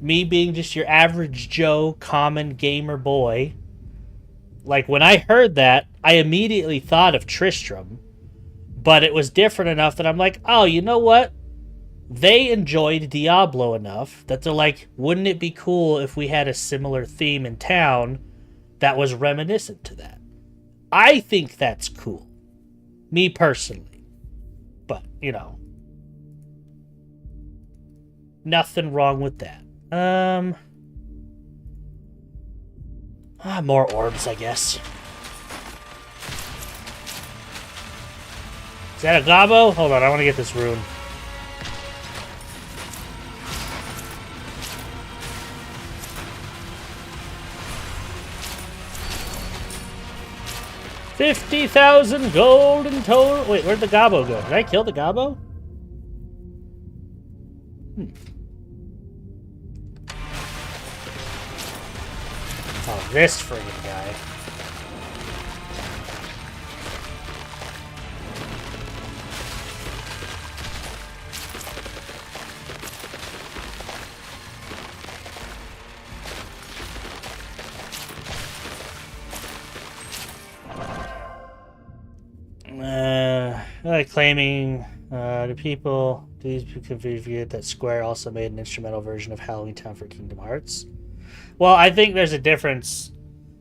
being just your average Joe, common gamer boy, like when I heard that, I immediately thought of Tristram, but it was different enough that I'm like, oh, you know what? They enjoyed Diablo enough that they're like, wouldn't it be cool if we had a similar theme in town that was reminiscent to that? I think that's cool. Me personally. But, you know. Nothing wrong with that. More orbs, I guess. Is that a gobbo? Hold on, I want to get this rune. $50,000 gold in total. Wait, where'd the gobbo go? Did I kill the gobbo? Oh, this friggin' guy. Claiming these people forget that Square also made an instrumental version of Halloween Town for Kingdom Hearts. Well, I think there's a difference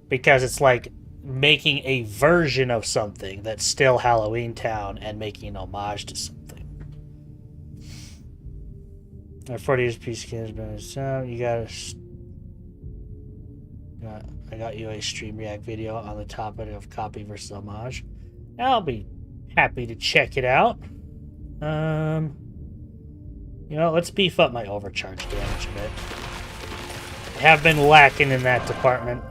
because it's like making a version of something that's still Halloween Town and making an homage to something. Our 40 years piece has been sound. You gotta. I got you a Stream React video on the topic of copy versus homage. I'll be happy to check it out. You know, let's beef up my overcharge damage a bit. I have been lacking in that department.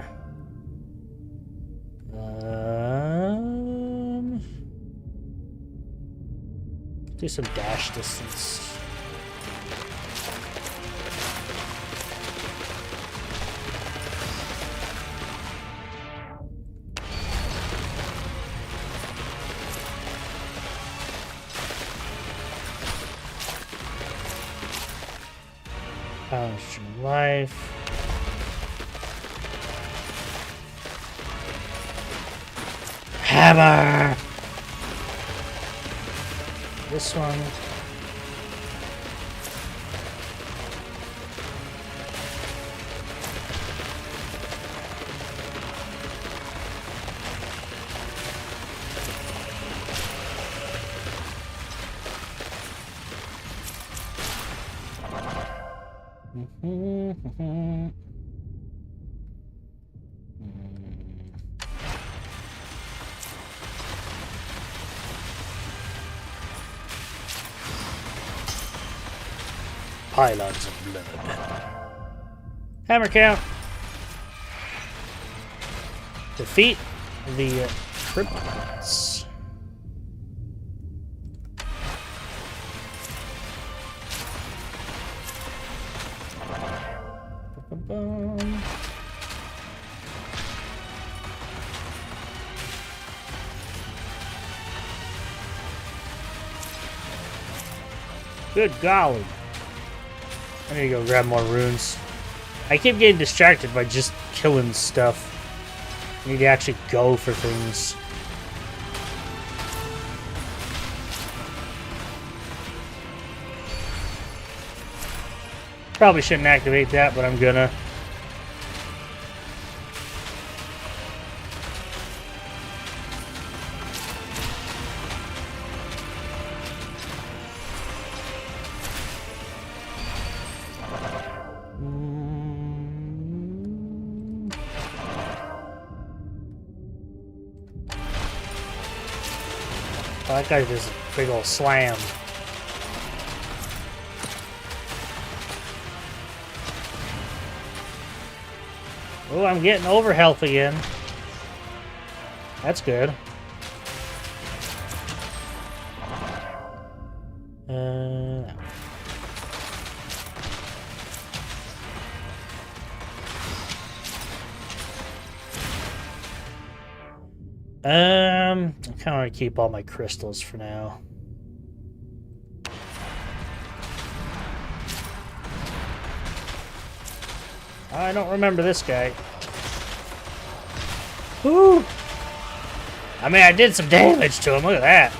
Do some dash distance. Pound life. Hammer! This one. Pylons of blood. Hammer count. Defeat the crypts. Good golly. I need to go grab more runes. I keep getting distracted by just killing stuff. I need to actually go for things. Probably shouldn't activate that, but I'm gonna. Oh, that guy does a big old slam. Oh, I'm getting over health again. That's good. I kind of want to keep all my crystals for now. I don't remember this guy. Woo! I mean, I did some damage to him. Look at that.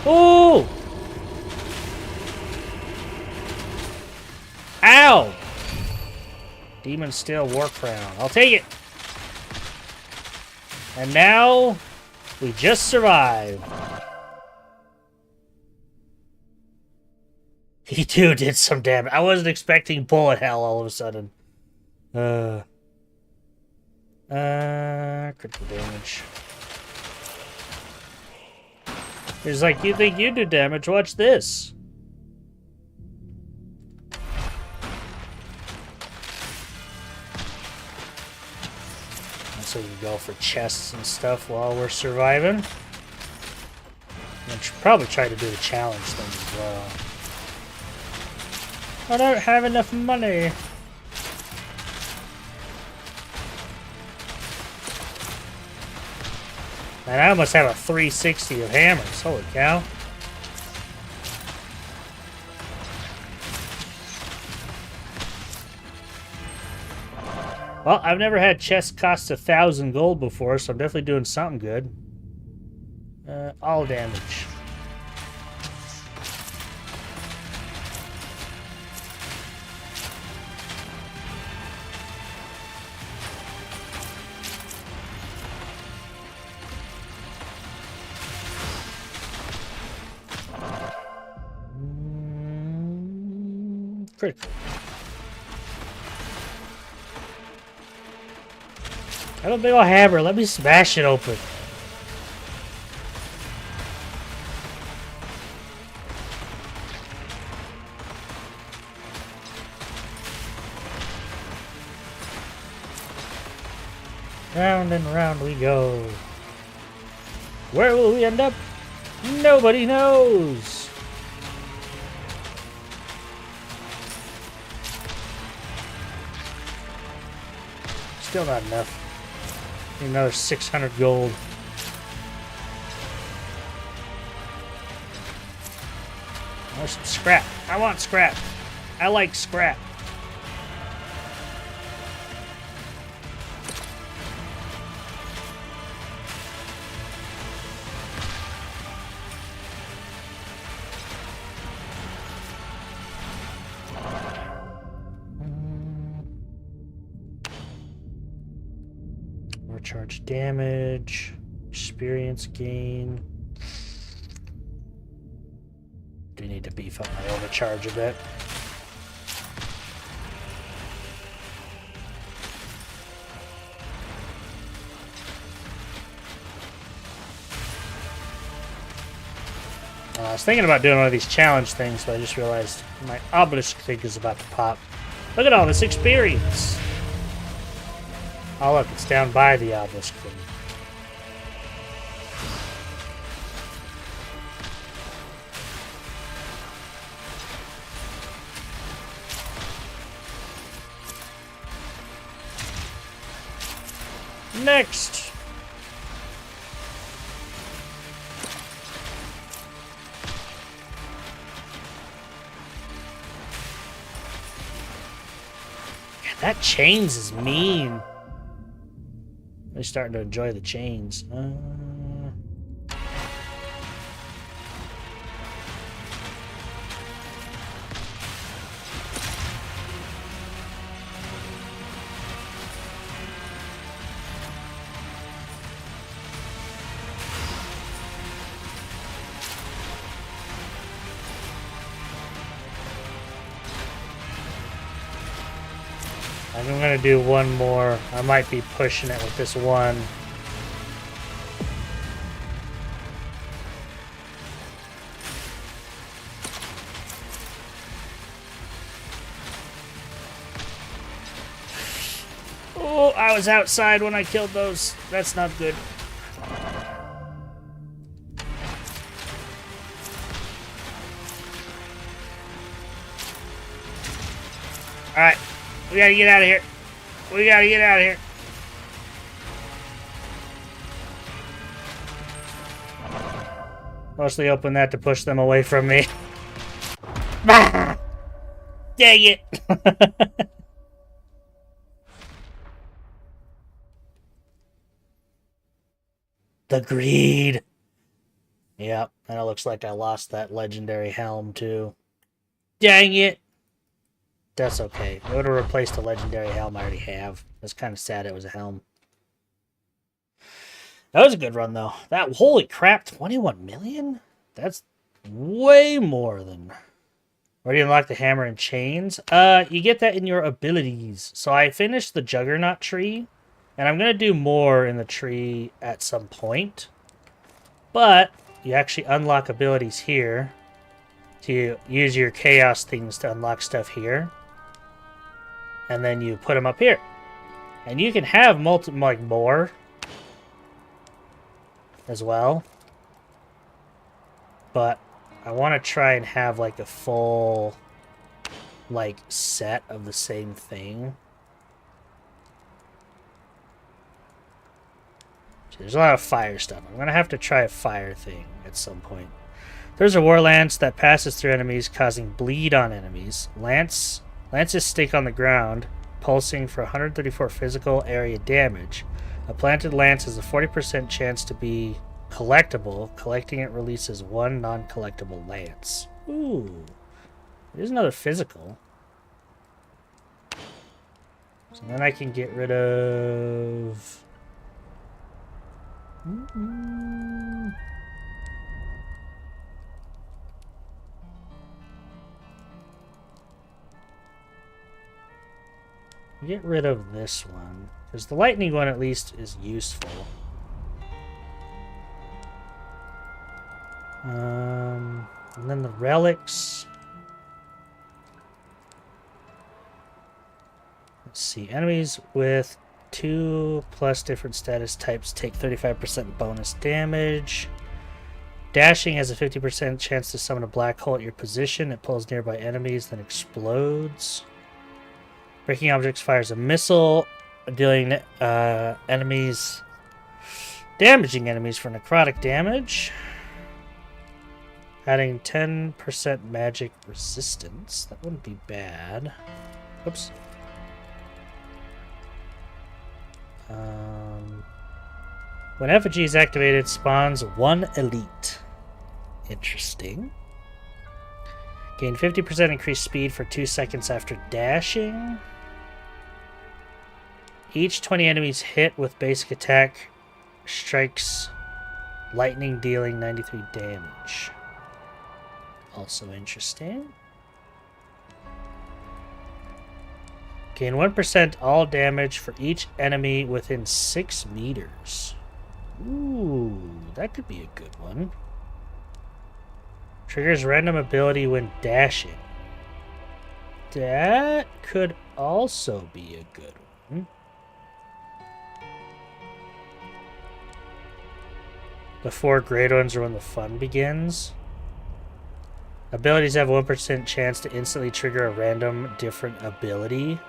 Ooh! Ow! Demon Steel War Crown. I'll take it. And now, we just survived. He too did some damage. I wasn't expecting bullet hell all of a sudden. Critical damage. He's like, you think you do damage? Watch this. So we can go for chests and stuff while we're surviving. I should probably try to do the challenge thing as well. I don't have enough money. And I almost have a 360 of hammers. Holy cow. Well, I've never had chests cost 1,000 gold before, so I'm definitely doing something good. All damage. Critical. I don't think I'll have her. Let me smash it open. Round and round we go. Where will we end up? Nobody knows. Still not enough. Need another 600 gold. There's some scrap. I want scrap. I like scrap. Recharge damage. Experience gain. Do need to beef up my overcharge a bit. I was thinking about doing one of these challenge things, but I just realized my obelisk thing is about to pop. Look at all this experience! Oh look, it's down by the obelisk thing. Next! That chains is mean. They're starting to enjoy the chains. I'm gonna do one more. I might be pushing it with this one. Oh, I was outside when I killed those. That's not good. Alright. We gotta get out of here. We gotta get out of here. Mostly open that to push them away from me. Dang it! The greed. Yep, and it looks like I lost that legendary helm too. Dang it! That's okay. It would have replaced the legendary helm I already have. That's kind of sad it was a helm. That was a good run, though. That, holy crap, 21 million? That's way more than... Where do you unlock the hammer and chains? You get that in your abilities. So I finished the Juggernaut tree, and I'm going to do more in the tree at some point. But you actually unlock abilities here to use your chaos things to unlock stuff here. And then you put them up here. And you can have more as well. But I want to try and have like a full set of the same thing. So there's a lot of fire stuff. I'm going to have to try a fire thing at some point. There's a war lance that passes through enemies, causing bleed on enemies. Lances stick on the ground, pulsing for 134 physical area damage. A planted lance has a 40% chance to be collectible. Collecting it releases one non-collectible lance. Ooh. There's another physical. So then I can get rid of... Get rid of this one, because the lightning one at least is useful. And then the relics. Let's see. Enemies with 2+ different status types take 35% bonus damage. Dashing has a 50% chance to summon a black hole at your position. It pulls nearby enemies, then explodes. Breaking objects fires a missile, dealing damaging enemies for necrotic damage. Adding 10% magic resistance. That wouldn't be bad. Oops. When effigy is activated, spawns 1 elite. Interesting. Gain 50% increased speed for 2 seconds after dashing. Each 20 enemies hit with basic attack strikes lightning, dealing 93 damage. Also interesting. Gain 1% all damage for each enemy within 6 meters. Ooh, that could be a good one. Triggers random ability when dashing. That could also be a good one. Before Great Ones or when the fun begins. Abilities have 1% chance to instantly trigger a random different ability.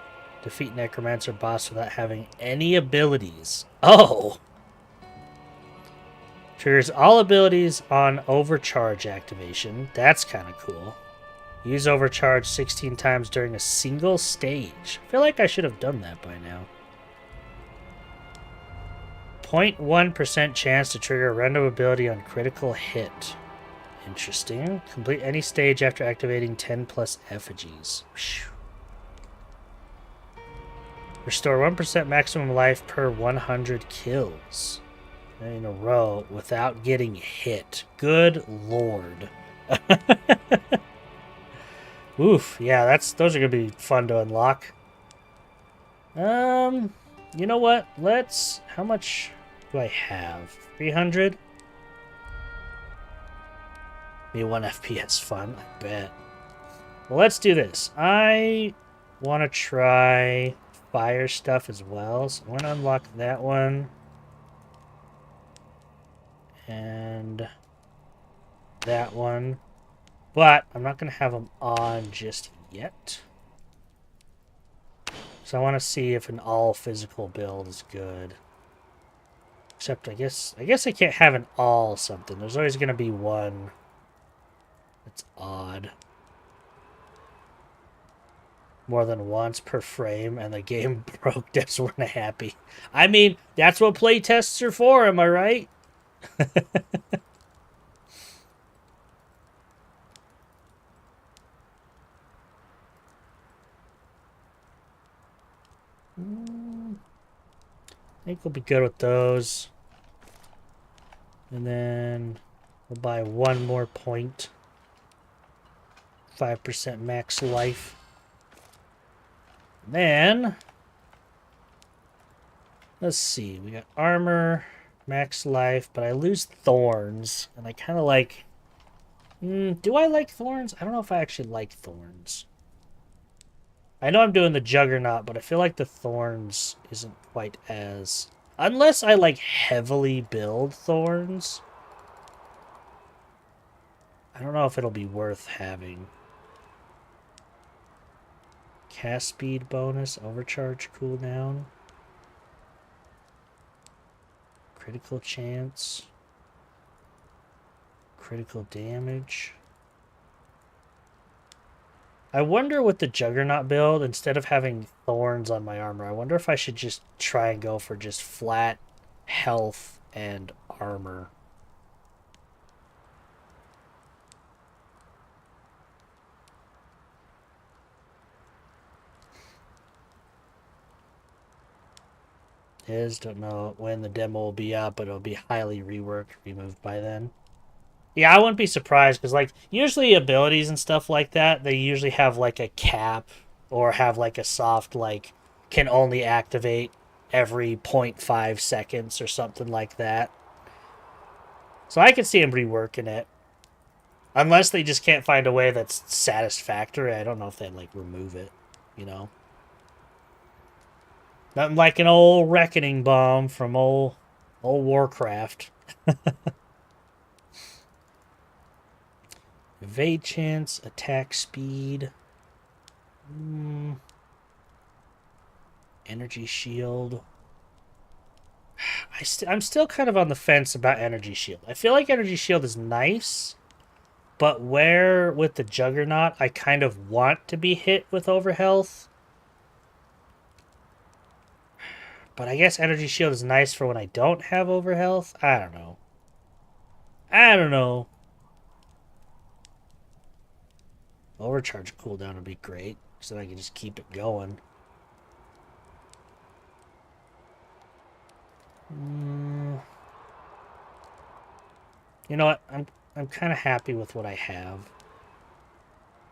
Defeat Necromancer boss without having any abilities. Oh! Triggers all abilities on overcharge activation. That's kind of cool. Use overcharge 16 times during a single stage. I feel like I should have done that by now. 0.1% chance to trigger a random ability on critical hit. Interesting. Complete any stage after activating 10 plus effigies. Whew. Restore 1% maximum life per 100 kills in a row without getting hit. Good lord. Oof, yeah, those are gonna be fun to unlock. You know what? How much do I have? 300? Maybe 1 FPS fun, I bet. Well, let's do this. I want to try fire stuff as well, so I want to unlock that one. And that one. But I'm not going to have them on just yet. So I want to see if an all physical build is good. Except I guess I can't have an all something. There's always going to be one that's odd. More than once per frame, and the game broke. Devs weren't happy. I mean, that's what playtests are for, am I right? I think we'll be good with those. And then we'll buy one more point. 5% max life. Then, let's see. We got armor, max life, but I lose thorns. And I kind of like... do I like thorns? I don't know if I actually like thorns. I know I'm doing the Juggernaut, but I feel like the thorns isn't quite as... Unless I like heavily build thorns. I don't know if it'll be worth having. Cast speed bonus, overcharge cooldown. Critical chance. Critical damage. I wonder with the Juggernaut build, instead of having thorns on my armor, I wonder if I should just try and go for just flat health and armor. Don't know when the demo will be up, but it'll be highly reworked, removed by then. Yeah, I wouldn't be surprised, because, like, usually abilities and stuff like that, they usually have, like, a cap, or have, like, a soft, like, can only activate every 0.5 seconds or something like that. So I could see them reworking it. Unless they just can't find a way that's satisfactory, I don't know if they'd, like, remove it, you know? Nothing like an old Reckoning Bomb from old Warcraft. Evade chance, attack speed. Energy shield. I'm still kind of on the fence about energy shield. I feel like energy shield is nice, But where with the Juggernaut, I kind of want to be hit with overhealth. But I guess Energy Shield is nice for when I don't have overhealth. I don't know. I don't know. Overcharge cooldown would be great, so I can just keep it going. You know what? I'm kind of happy with what I have.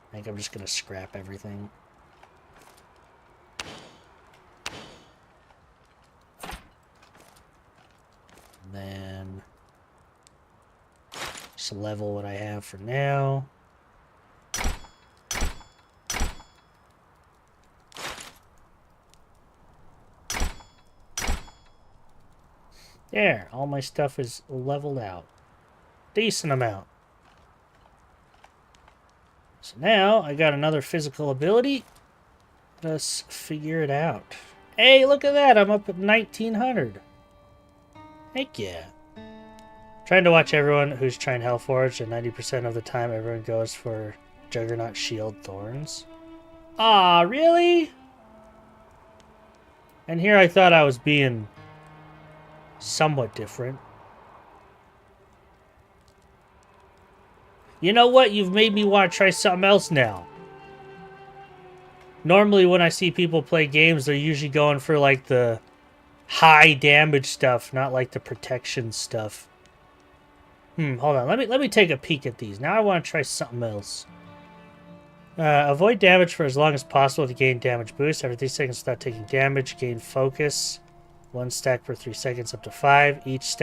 I think I'm just gonna scrap everything. And then just level what I have for now. There, all my stuff is leveled out. Decent amount. So now I got another physical ability. Let's figure it out. Hey, look at that! I'm up at 1900. Heck yeah. Trying to watch everyone who's trying Hellforge, and 90% of the time everyone goes for Juggernaut Shield Thorns. Ah, really? And here I thought I was being somewhat different. You know what? You've made me want to try something else now. Normally when I see people play games, they're usually going for like the high damage stuff, not like the protection stuff. Hold on. Let me take a peek at these. Now I want to try something else. Avoid damage for as long as possible to gain damage boost. Every 3 seconds without taking damage, gain focus. 1 stack per 3 seconds up to 5. Each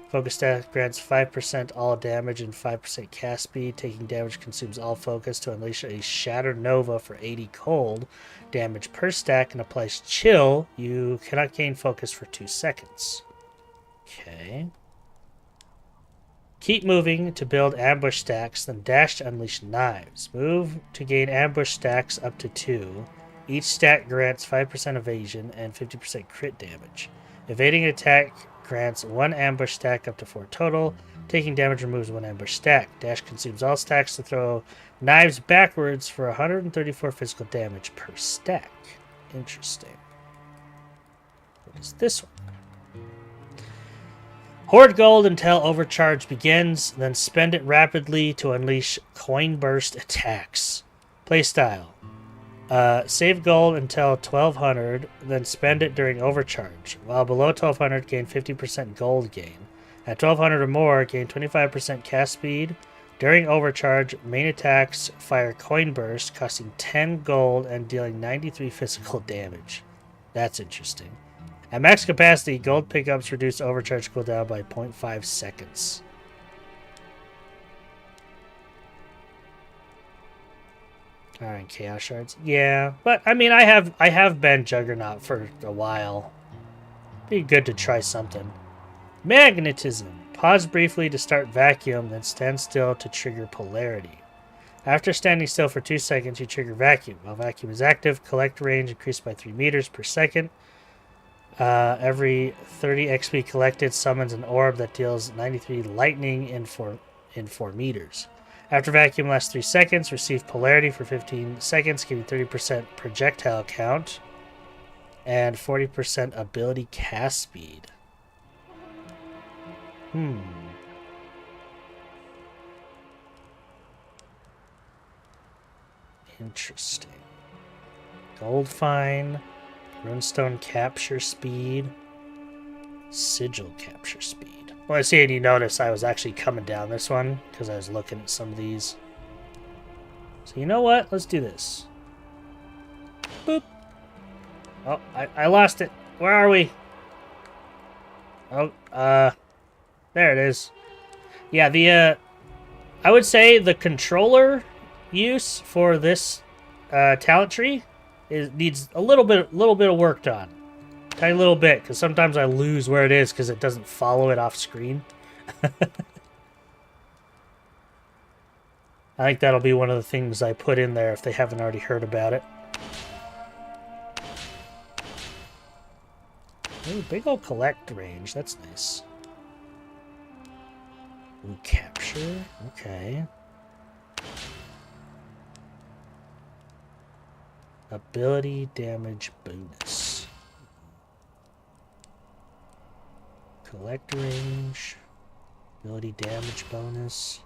focus stack grants 5% all damage and 5% cast speed. Taking damage consumes all focus to unleash a Shatter Nova for 80 cold damage per stack and applies chill. You cannot gain focus for 2 seconds. Okay. Keep moving to build ambush stacks, then dash to unleash knives. Move to gain ambush stacks up to 2. Each stack grants 5% evasion and 50% crit damage. Evading an attack grants 1 ambush stack up to 4 total. Taking damage removes 1 ambush stack. Dash consumes all stacks to throw knives backwards for 134 physical damage per stack. Interesting. What is this one? Hoard gold until overcharge begins, then spend it rapidly to unleash coin burst attacks. Playstyle. Save gold until 1200, then spend it during overcharge. While below 1200, gain 50% gold gain. At 1200 or more, gain 25% cast speed. During overcharge, main attacks fire coin burst, costing 10 gold and dealing 93 physical damage. That's interesting. At max capacity, gold pickups reduce overcharge cooldown by 0.5 seconds. Alright, Chaos Shards. Yeah, but I mean I have been Juggernaut for a while. Be good to try something. Magnetism. Pause briefly to start vacuum, then stand still to trigger polarity. After standing still for 2 seconds, you trigger vacuum. While vacuum is active, collect range increased by 3 meters per second. Every 30 XP collected summons an orb that deals 93 lightning in 4 meters. After vacuum lasts 3 seconds, receive polarity for 15 seconds, giving 30% projectile count and 40% ability cast speed. Interesting. Gold Fine. Runestone capture speed. Sigil capture speed. Well, I see, and you notice I was actually coming down this one because I was looking at some of these. So you know what? Let's do this. Boop. Oh, I lost it. Where are we? Oh, there it is. Yeah, I would say the controller use for this talent tree needs a little bit of work done. Tiny little bit, because sometimes I lose where it is because it doesn't follow it off screen. I think that'll be one of the things I put in there if they haven't already heard about it. Ooh, big old collect range. That's nice. Ooh, capture. Okay. Ability damage bonus. Collect range. Ability damage bonus.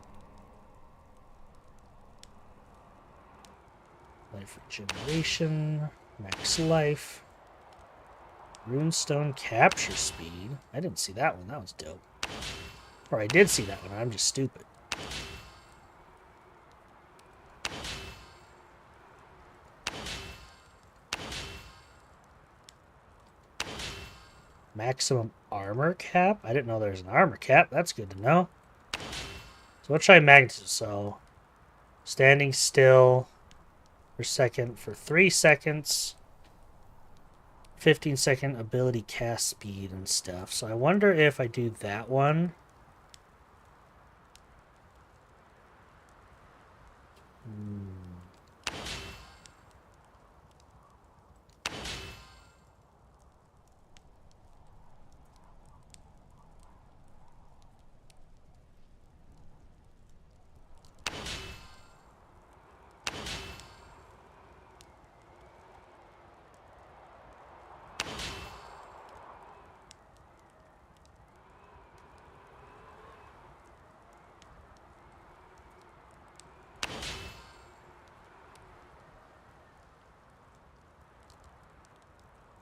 Life regeneration. Max life. Runestone capture speed. I didn't see that one. That was dope. Or I did see that one. I'm just stupid. Maximum armor cap? I didn't know there was an armor cap. That's good to know. So let's try magnetism. So, standing still per second for 3 seconds. 15-second ability cast speed and stuff. So I wonder if I do that one.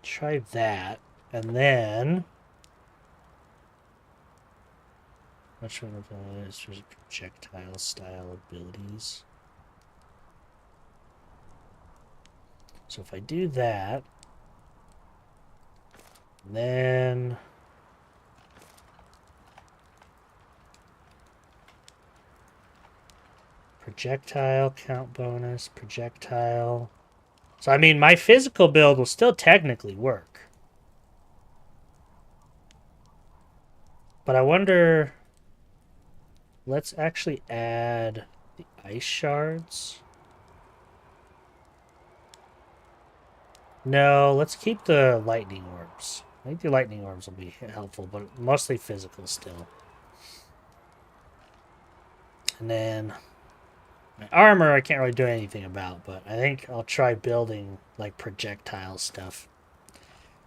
Try that, and then which one of those is projectile style abilities? So if I do that, then projectile count bonus, projectile. So, I mean, my physical build will still technically work. But I wonder... Let's actually add the ice shards. No, let's keep the lightning orbs. I think the lightning orbs will be helpful, but mostly physical still. And then... my armor, I can't really do anything about, but I think I'll try building, like, projectile stuff.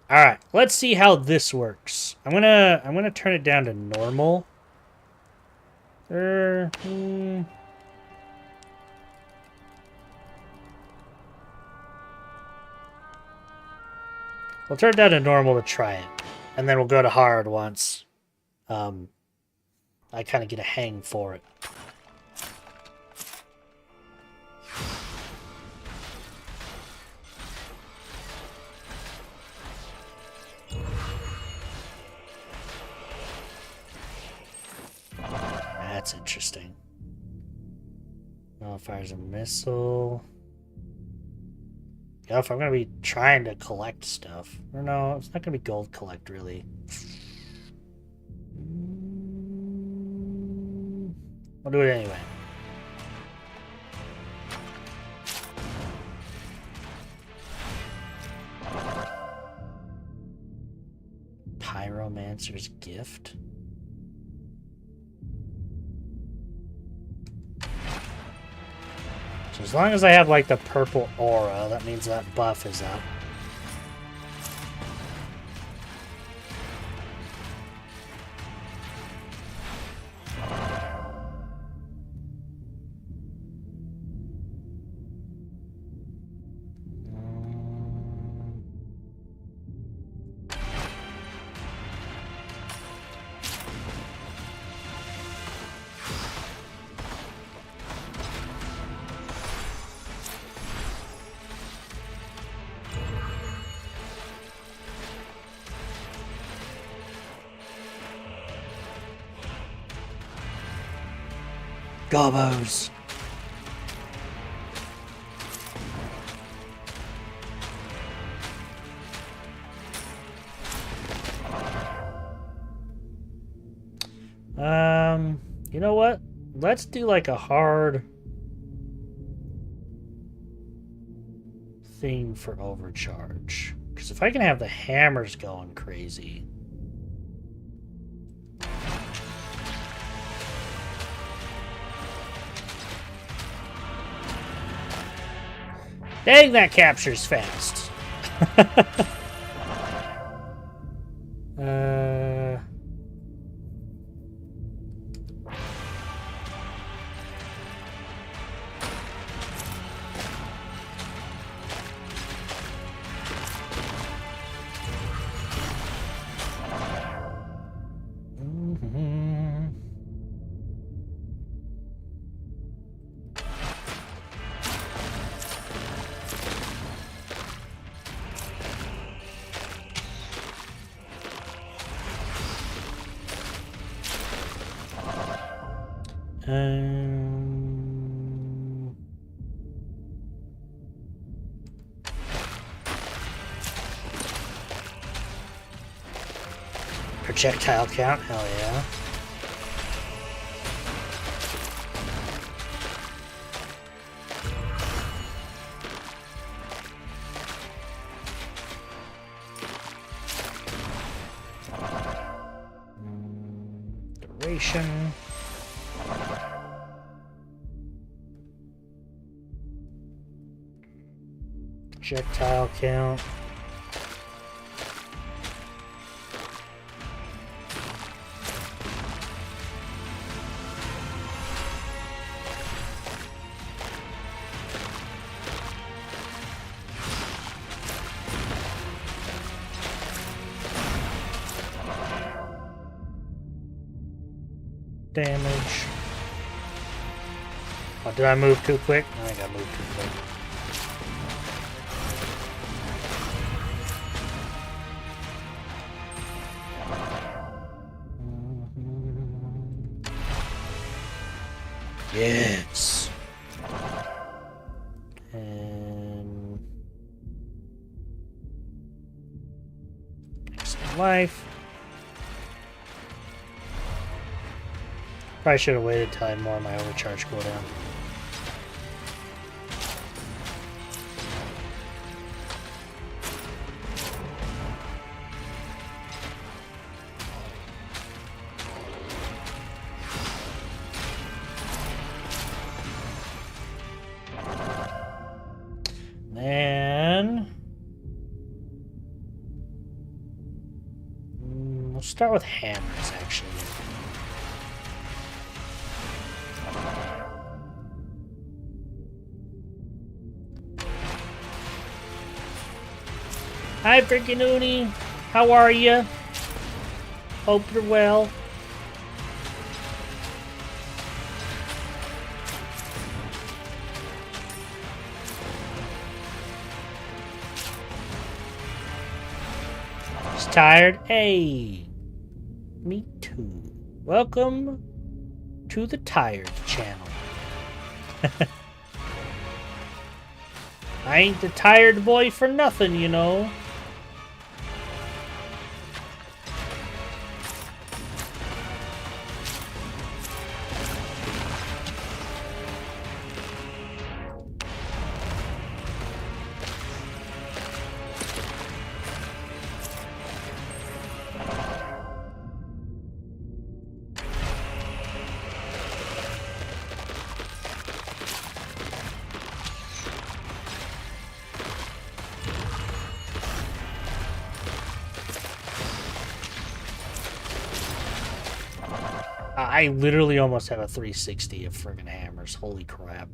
Alright, let's see how this works. I'm gonna turn it down to normal. We'll turn it down to normal to try it. And then we'll go to hard once I kind of get a hang for it. That's interesting. Oh, fires a missile. Yeah, if I'm gonna be trying to collect stuff. Or no, it's not gonna be gold collect really. I'll do it anyway. Pyromancer's gift. So as long as I have, like, the purple aura, that means that buff is up. Gobos. You know what? Let's do like a hard thing for overcharge. Because if I can have the hammers going crazy. Dang, that captures fast. uh... Projectile count, hell yeah. Duration. Projectile count. Damage. Oh, did I move too quick? I think I moved too quick. Yes. And extra life. Probably should have waited till I had more of my overcharge go down. Then we'll start with hammers, actually. Hi, freaking Uni. How are you? Hope you're well. Just tired? Hey. Me too. Welcome to the Tired channel. I ain't the tired boy for nothing, you know. I literally almost have a 360 of friggin' hammers. Holy crap.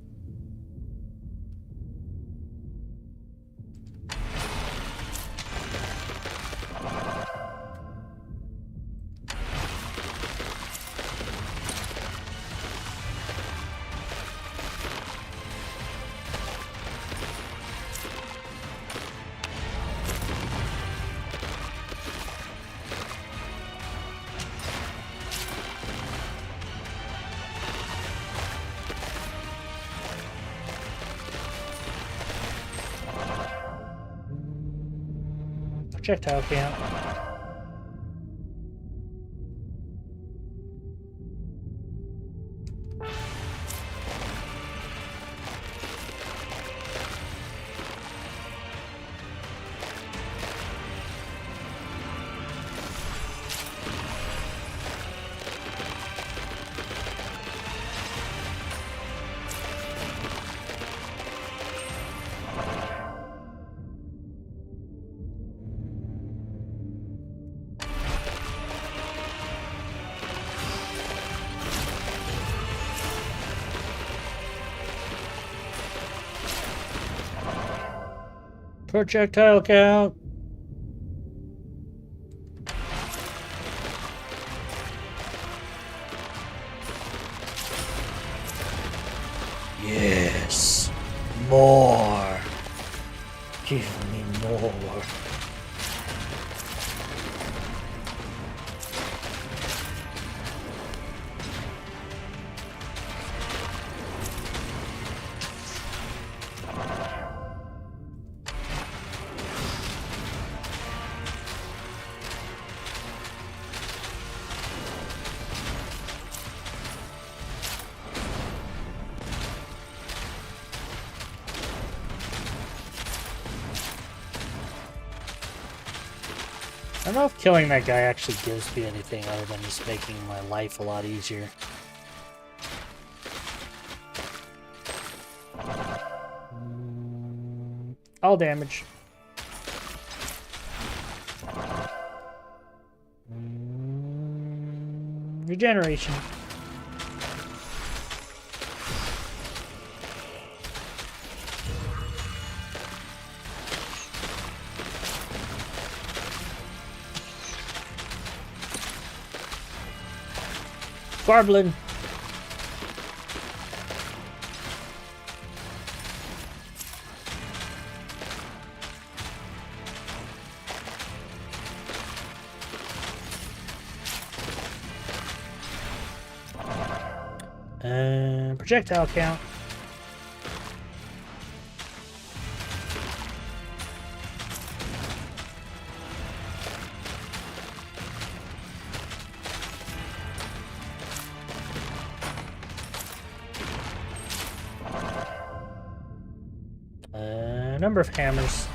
Projectile count. Projectile count. Yes. More. Give me more. I don't know if killing that guy actually gives me anything other than just making my life a lot easier. All damage. Regeneration. Barblin. Projectile count. Number of hammers.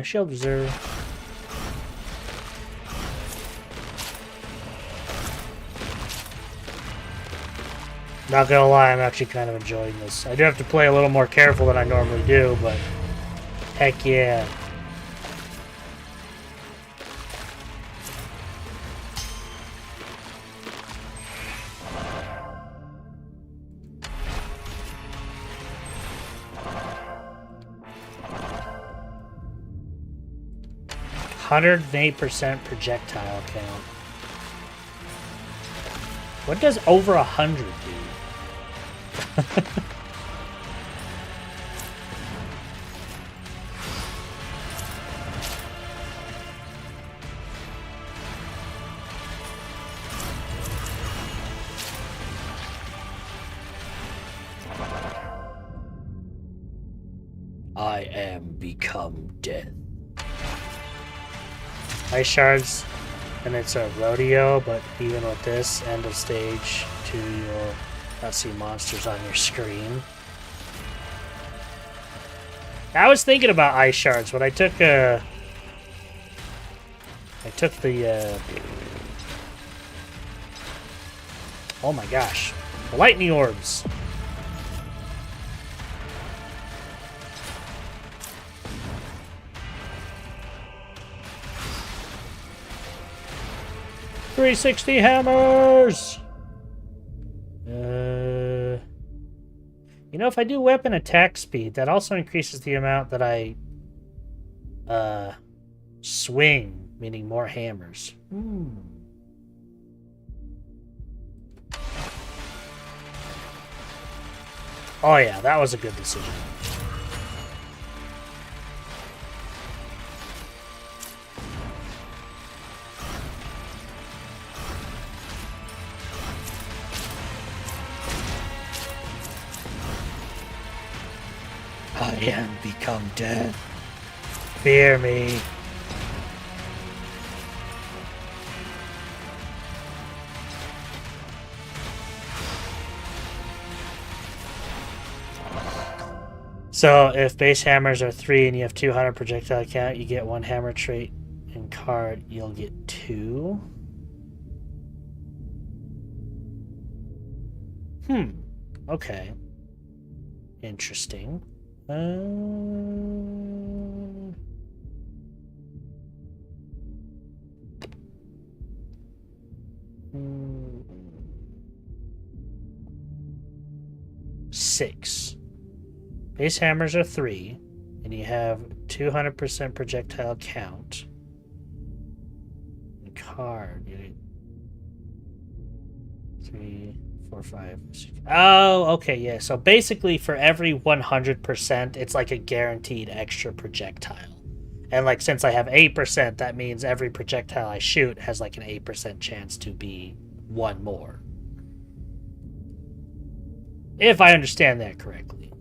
Shield reserve. Not gonna lie, I'm actually kind of enjoying this. I do have to play a little more careful than I normally do, but heck yeah. %108% projectile count. What does over 100 do? I am become death. Ice shards, and it's a rodeo, but even with this end of stage 2, you'll not see monsters on your screen. I was thinking about ice shards, but I took the oh my gosh, the lightning orbs. .360 hammers! You know, if I do weapon attack speed, that also increases the amount that I swing, meaning more hammers. Oh yeah, that was a good decision. I am become death. Fear me. So if base hammers are 3 and you have 200 projectile count, you get 1 hammer trait and card, you'll get 2. Okay. Interesting. Six. Base hammers are 3, and you have 200% projectile count. And card, you need 3, 4, 5, 6. Oh, okay, yeah. So basically, for every 100%, it's like a guaranteed extra projectile. And like, since I have 8%, that means every projectile I shoot has like an 8% chance to be one more. If I understand that correctly.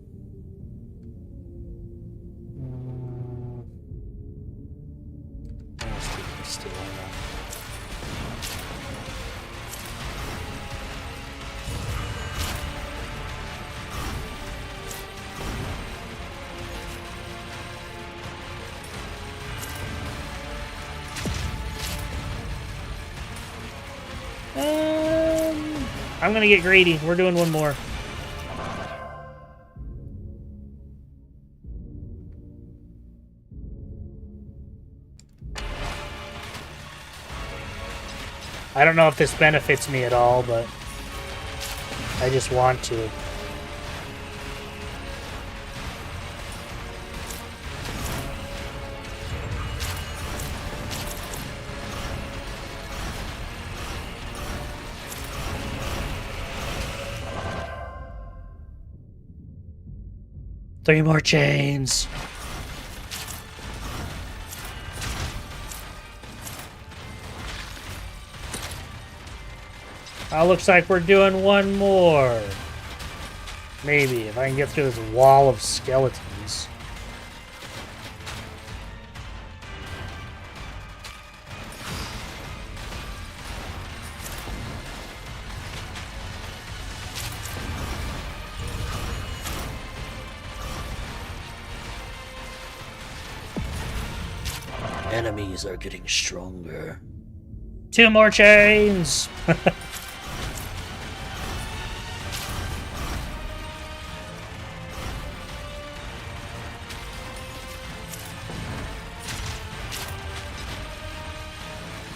Let's keep this still I'm gonna get greedy. We're doing one more. I don't know if this benefits me at all, but I just want to. Three more chains. Looks like we're doing one more. Maybe, if I can get through this wall of skeletons. Enemies are getting stronger. 2 more chains!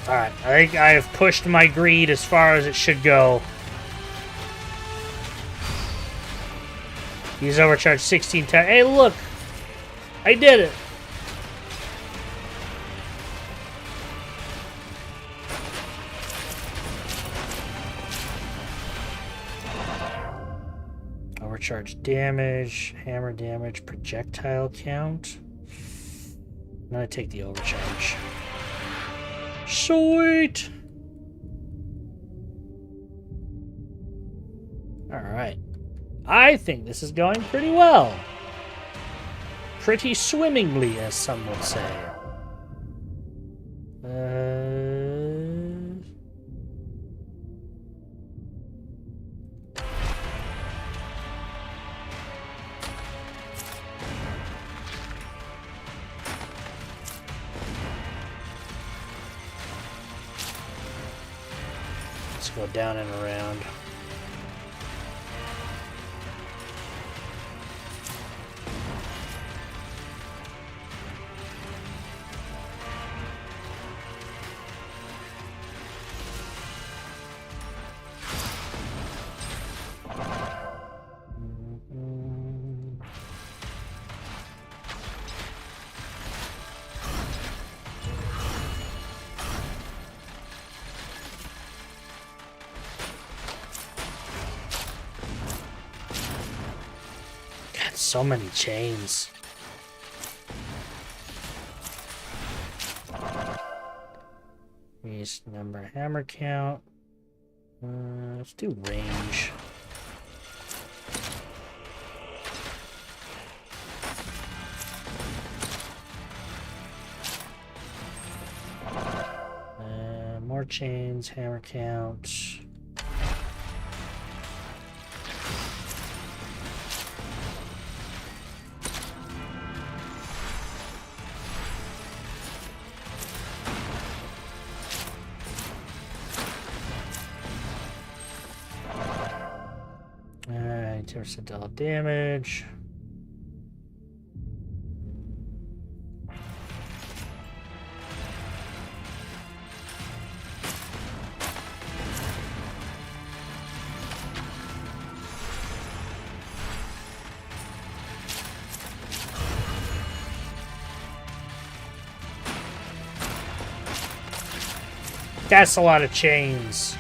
Alright, I think I have pushed my greed as far as it should go. He's overcharged 16 times. Hey, look! I did it! Overcharge damage, hammer damage, projectile count. I'm gonna take the overcharge. Sweet! Alright. I think this is going pretty well. Pretty swimmingly, as some would say. Let's go down and around. So many chains. Use number hammer count. Let's do range. More chains, hammer count. 10% all damage. That's a lot of chains.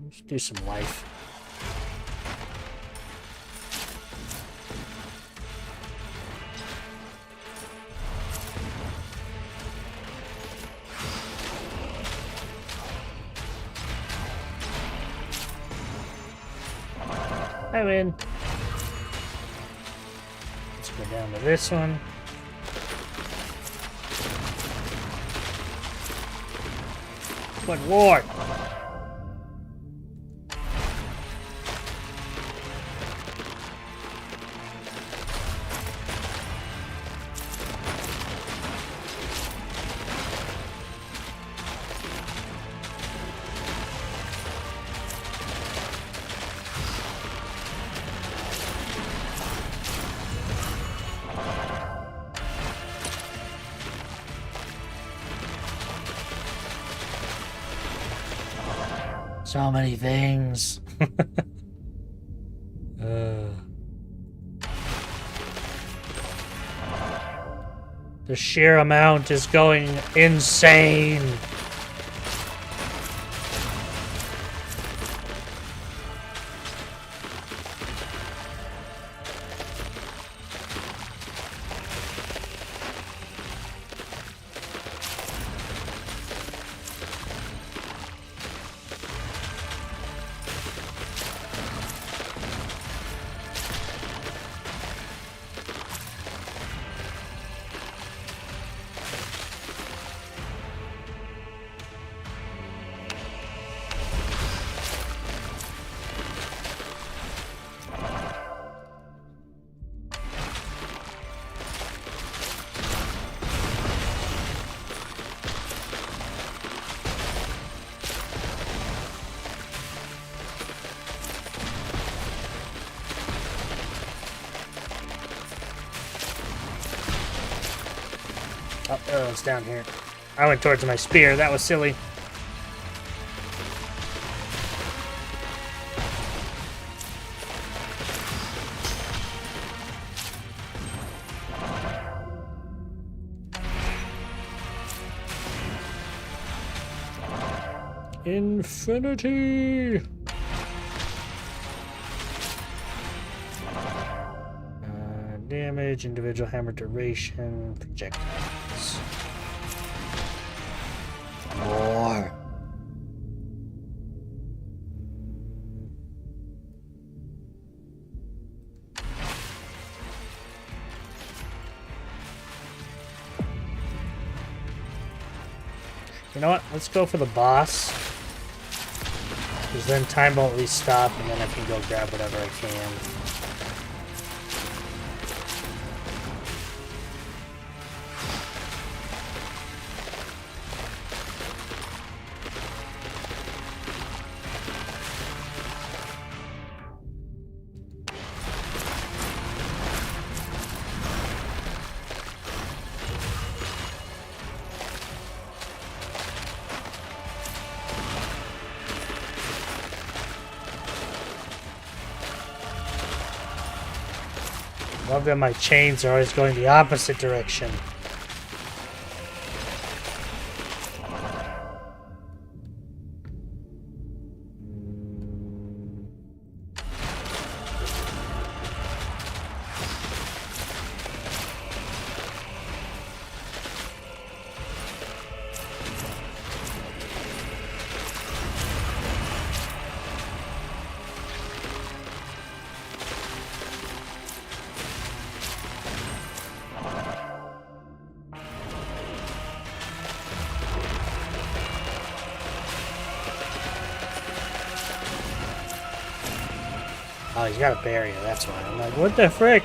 Let's do some life. I win. Let's go down to this one. Good lord. So many things. The sheer amount is going insane. Oh, it's down here. I went towards my spear. That was silly. Infinity! Damage, individual hammer duration, projectiles. More. You know what? Let's go for the boss. Because then time will at least stop, and then I can go grab whatever I can. Love that my chains are always going the opposite direction. Oh, he's got a barrier, that's why. I'm like, what the frick?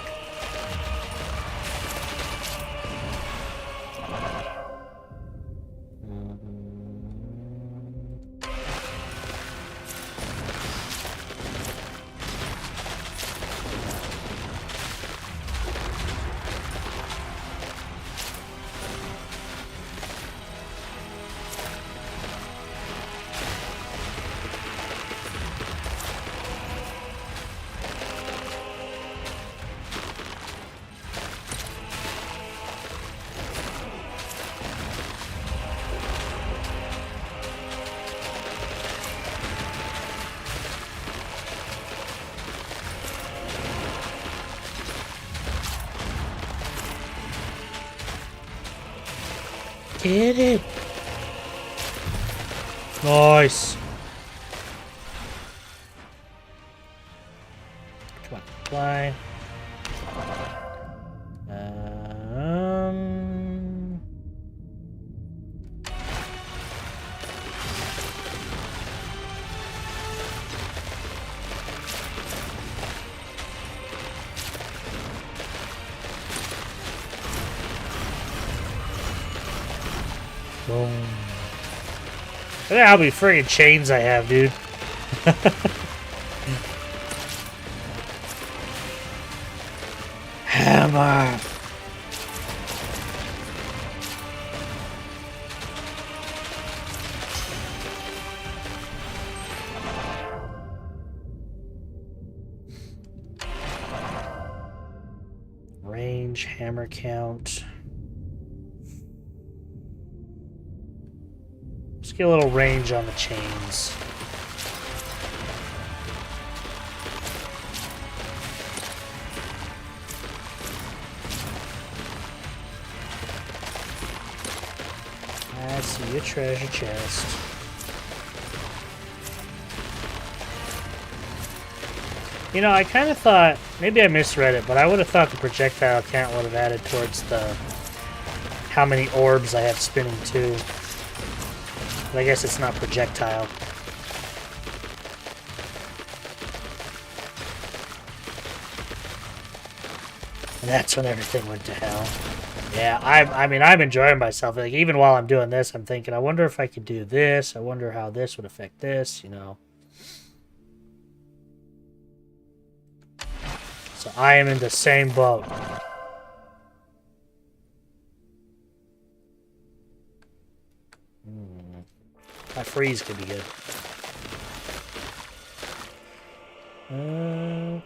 Get it! Nice! Come on, fly. Boom. Look at how many friggin' chains I have, dude. Hammer! Range, hammer count. Let's get a little range on the chains. I see a treasure chest. You know, I kind of thought, maybe I misread it, but I would have thought the projectile count would have added towards the how many orbs I have spinning too. But I guess it's not projectile. And that's when everything went to hell. Yeah, I mean, I'm enjoying myself. Like, even while I'm doing this, I'm thinking, I wonder if I could do this. I wonder how this would affect this, you know. So I am in the same boat. My freeze could be good.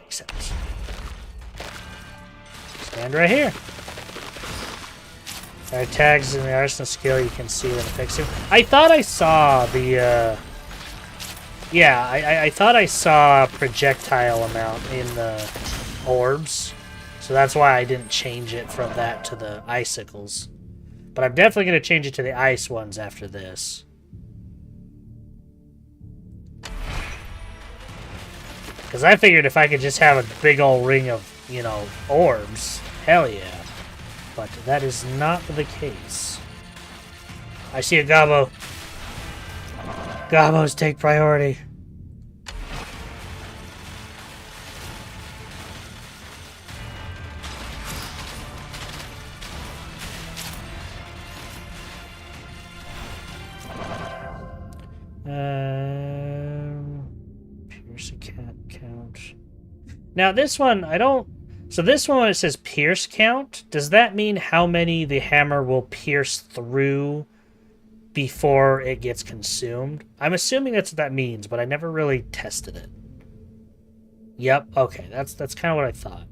Accept. Stand right here. Alright, tags in the arsenal skill, you can see what affects him. I thought I saw the, yeah, I thought I saw a projectile amount in the orbs. So that's why I didn't change it from that to the icicles. But I'm definitely going to change it to the ice ones after this. Because I figured if I could just have a big old ring of, you know, orbs, hell yeah. But that is not the case. I see a gobbo. Gobbos take priority. Pierce a cat count. Now this one, I don't... So this one, when it says pierce count, does that mean how many the hammer will pierce through before it gets consumed? I'm assuming that's what that means, but I never really tested it. Yep, okay, that's kind of what I thought.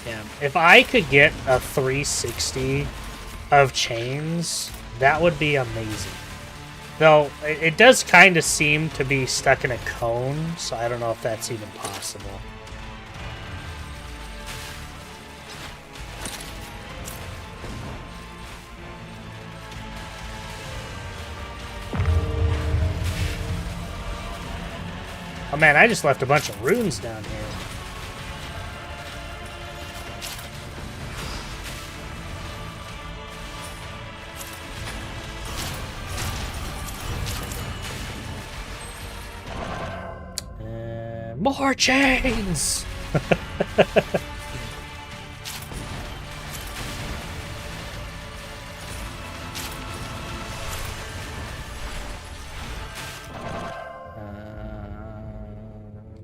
Yeah, if I could get a 360 of chains, that would be amazing. Though, it does kind of seem to be stuck in a cone, so I don't know if that's even possible. Oh man, I just left a bunch of runes down here. More chains!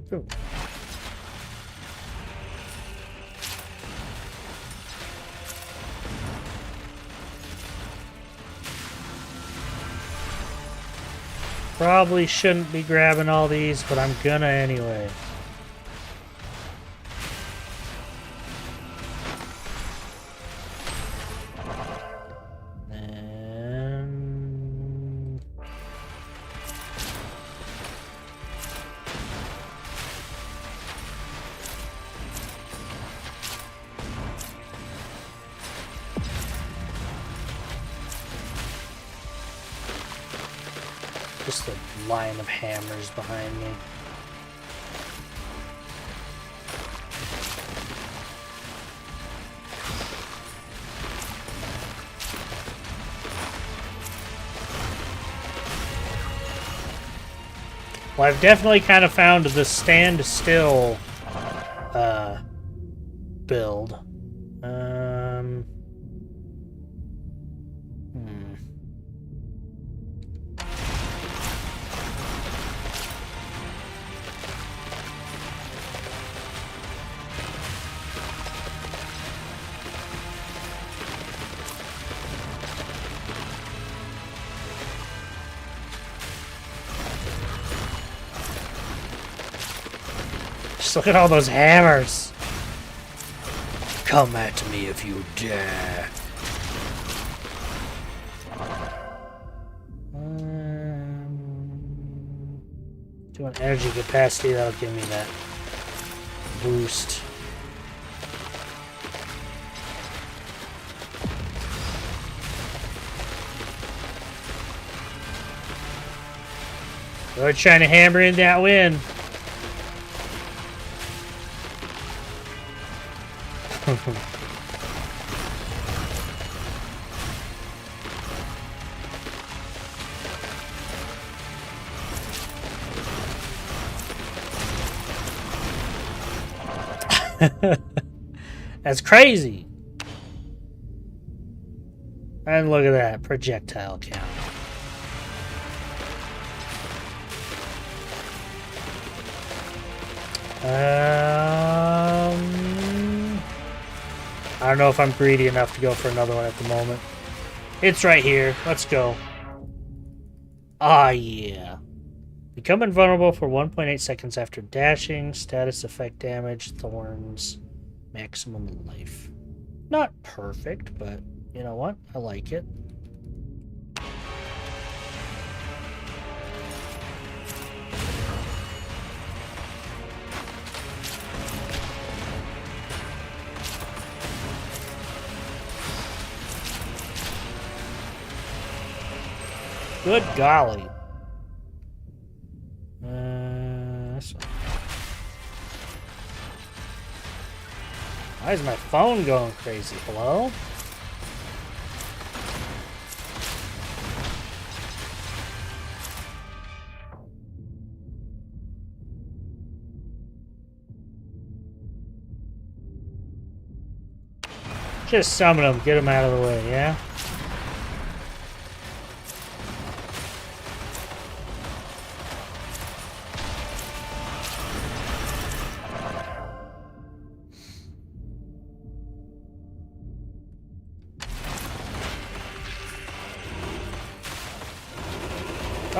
Boom. Probably shouldn't be grabbing all these, but I'm gonna anyway. Just a line of hammers behind me. Well, I've definitely kind of found the stand still build. Just look at all those hammers. Come at me if you dare. Doing energy capacity, that'll give me that boost. We're trying to hammer in that win. That's crazy. And look at that projectile count. I don't know if I'm greedy enough to go for another one at the moment. It's right here. Let's go. Ah, yeah. Become invulnerable for 1.8 seconds after dashing. Status effect damage. Thorns. Maximum life. Not perfect, but you know what? I like it. Good golly. This one. Why is my phone going crazy? Hello? Just summon them, get them out of the way, yeah?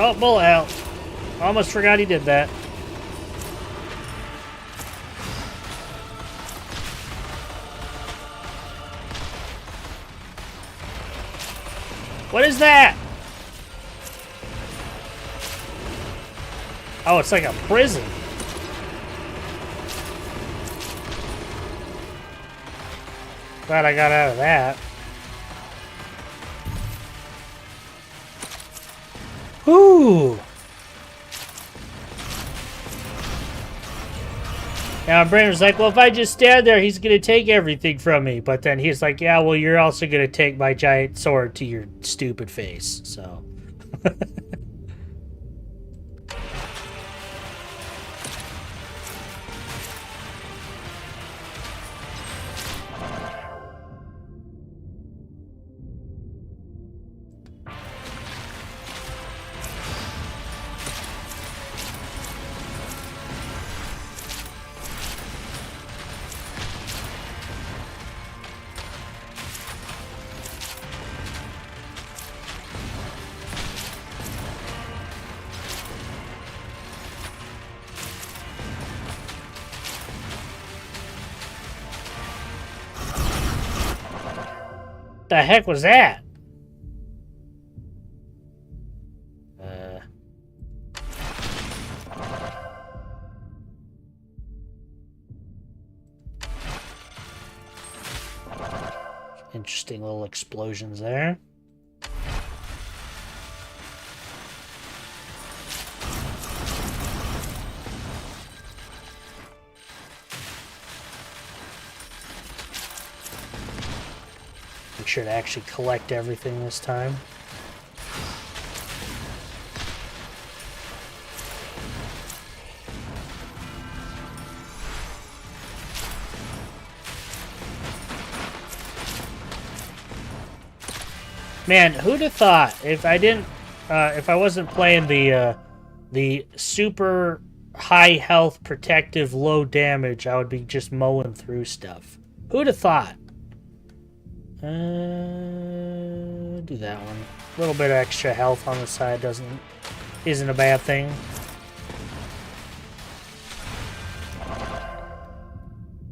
Oh, bullet out. Almost forgot he did that. What is that? Oh, it's like a prison. Glad I got out of that. Ooh. Now Brandon was like, well, if I just stand there, he's going to take everything from me. But then he's like, yeah, well, you're also going to take my giant sword to your stupid face. So. The heck was that? Interesting little explosions there. make sure to actually collect everything this time. Man, who'd have thought if I wasn't playing the super high health, protective, low damage, I would be just mowing through stuff. Who'd have thought? Do that one. A little bit of extra health on the side isn't a bad thing.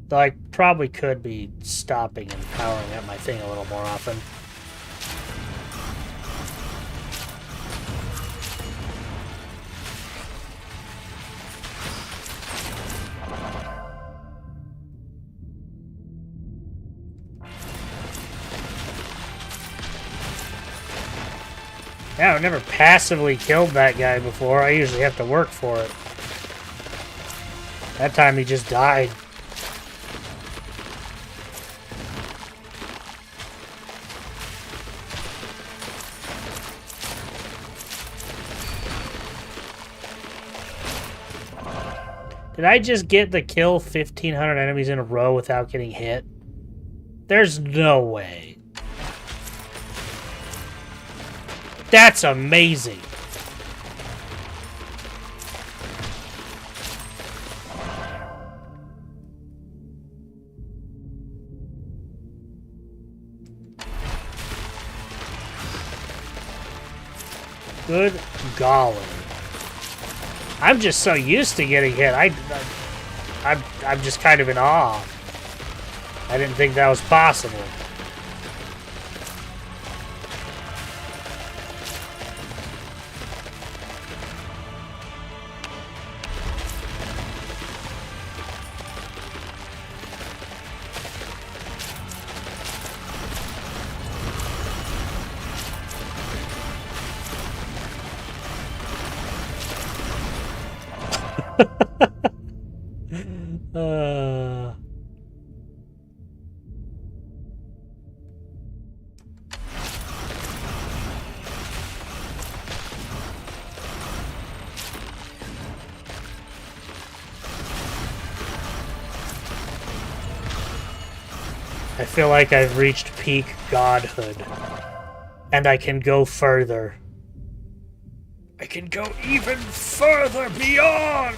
Though I probably could be stopping and powering up my thing a little more often. Yeah, I've never passively killed that guy before. I usually have to work for it. That time he just died. Did I just get the kill 1,500 enemies in a row without getting hit? There's no way. That's amazing. Good golly. I'm just so used to getting hit. I'm just kind of in awe. I didn't think that was possible. I feel like I've reached peak godhood, and I can go further. I can go even further beyond!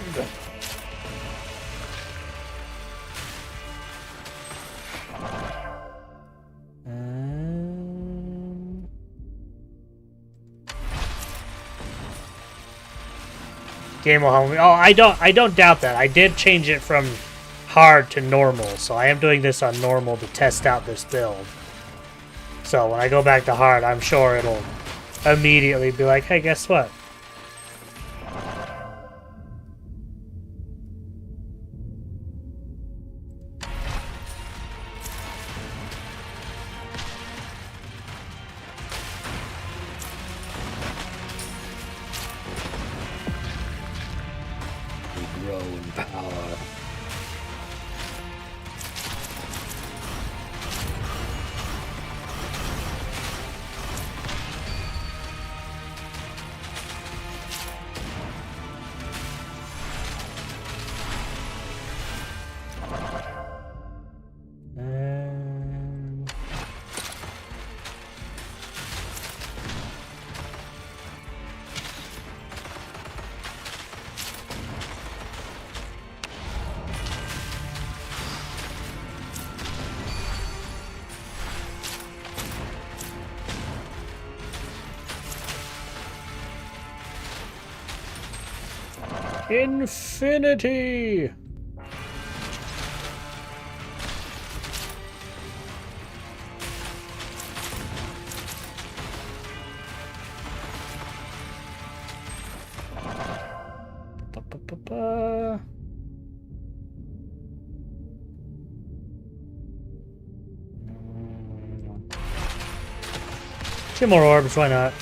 Game will help me. Oh, I don't doubt that. I did change it from hard to normal, so I am doing this on normal to test out this build. So when I go back to hard, I'm sure it'll immediately be like, hey, guess what? We grow in power. Infinity! Ba-ba-ba-ba. 2 more orbs, why not?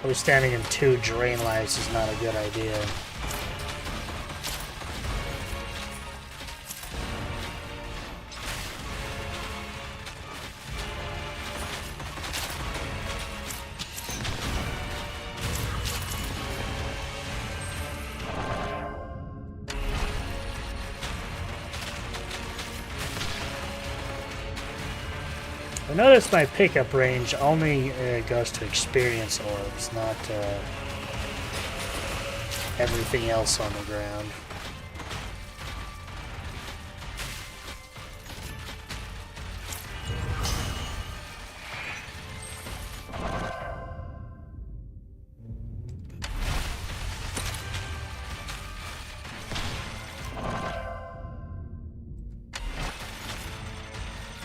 Probably standing in 2 drain lives is not a good idea. I noticed my pickup range only goes to experience orbs, not everything else on the ground.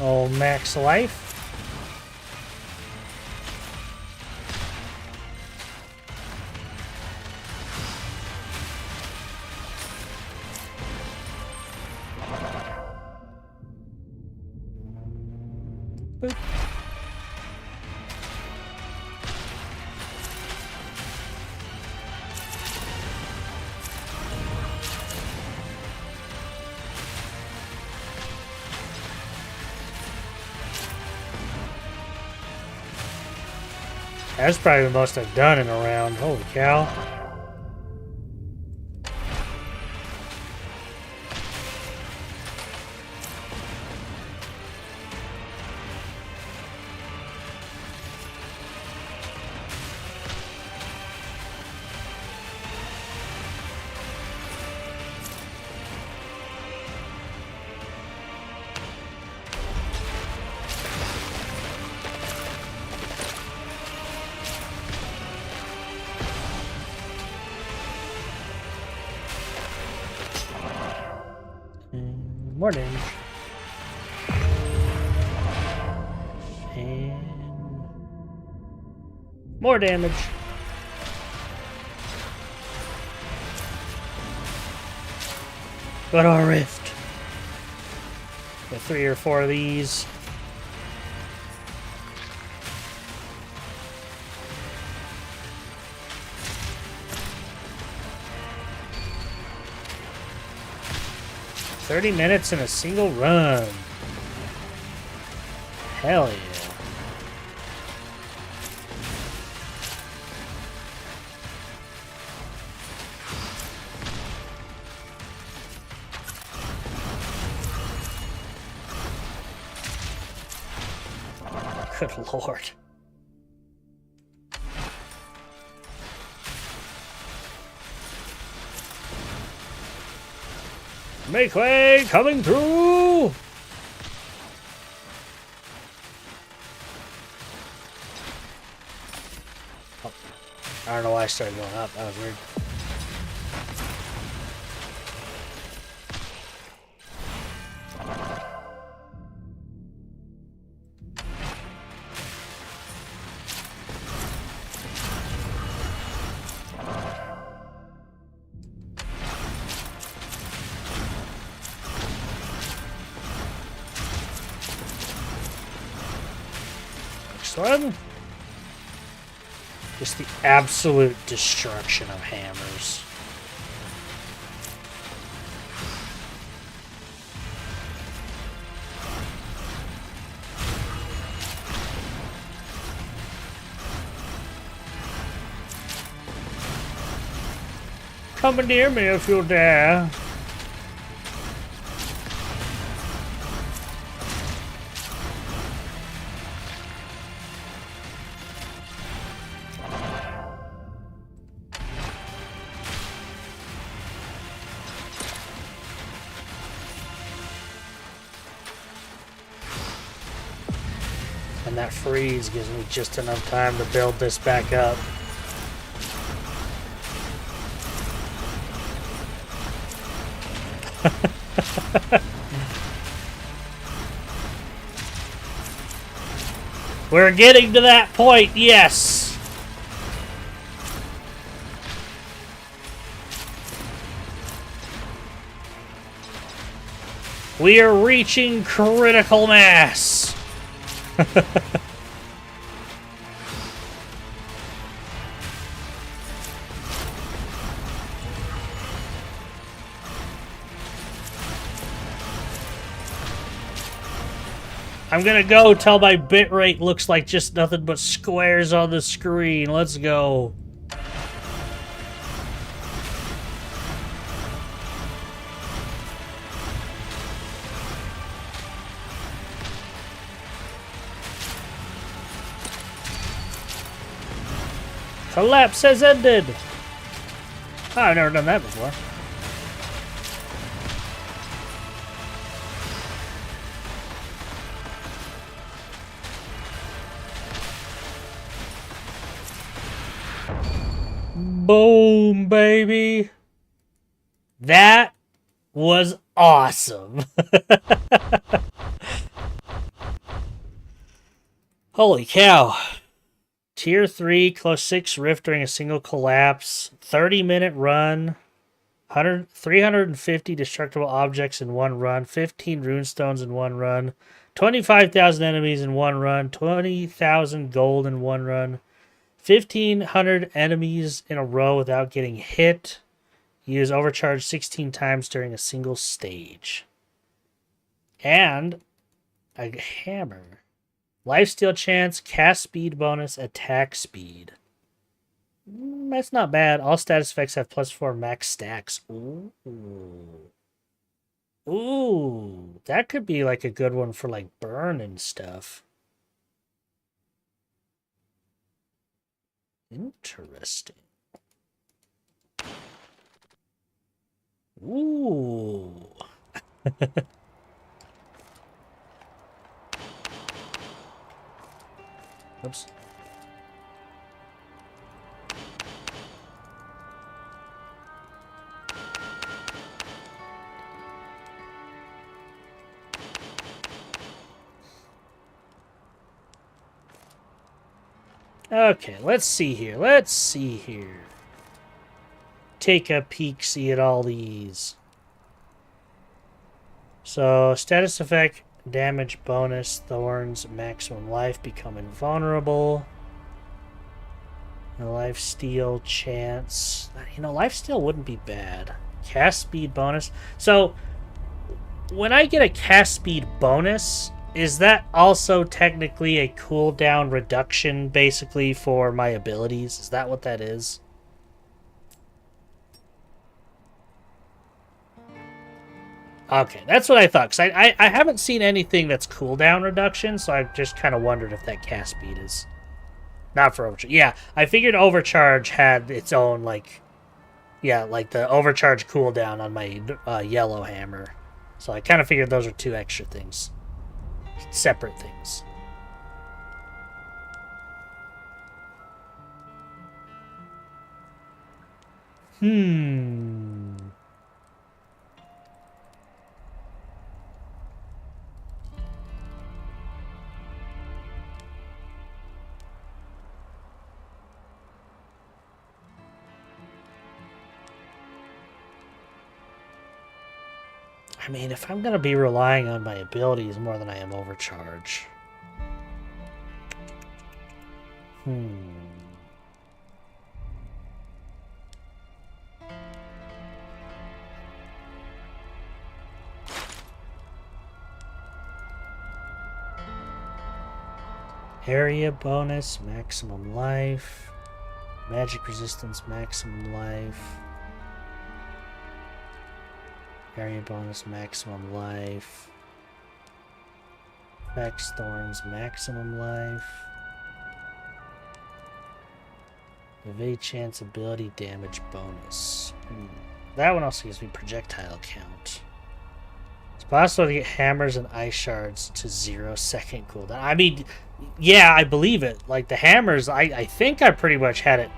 Oh, max life. Boop. That's probably the most I've done in a round. Holy cow. More damage. And more damage. Go to a rift. Get 3 or 4 of these. $30 minutes in a single run. Hell yeah. Good lord. Make way, coming through! Oh, I don't know why I started going up. That was weird. One. Just the absolute destruction of hammers. Come near me if you dare. And that freeze gives me just enough time to build this back up. We're getting to that point, yes! We are reaching critical mass! I'm gonna go till my bitrate looks like just nothing but squares on the screen. Let's go. Collapse has ended! Oh, I've never done that before. Boom, baby! That was awesome! Holy cow. Tier 3, close 6 rift during a single collapse, 30-minute run, 350 destructible objects in one run, 15 runestones in one run, 25,000 enemies in one run, 20,000 gold in one run, 1,500 enemies in a row without getting hit. Use overcharge 16 times during a single stage. And a hammer. Lifesteal chance, cast speed bonus, attack speed. That's not bad. All status effects have +4 max stacks. Ooh. Ooh. That could be like a good one for like burn and stuff. Interesting. Ooh. Oops. Okay, let's see here. Let's see here. Take a peek-see at all these. So, status effect, damage bonus, thorns, maximum life, become invulnerable. Lifesteal chance. You know, lifesteal wouldn't be bad. Cast speed bonus. So, when I get a cast speed bonus, is that also technically a cooldown reduction, basically, for my abilities? Is that what that is? Okay, that's what I thought, because I haven't seen anything that's cooldown reduction, so I just kind of wondered if that cast speed is... Not for overcharge. Yeah, I figured overcharge had its own, like... Yeah, like the overcharge cooldown on my yellow hammer. So I kind of figured those are two extra things. Separate things. I mean, if I'm going to be relying on my abilities more than I am overcharge. Area bonus, maximum life. Magic resistance, maximum life. Area bonus, maximum life. Vex thorns, maximum life. Evade chance, ability damage bonus. That one also gives me projectile count. It's possible to get hammers and ice shards to 0-second cooldown. I mean, yeah, I believe it. Like the hammers, I think I pretty much had it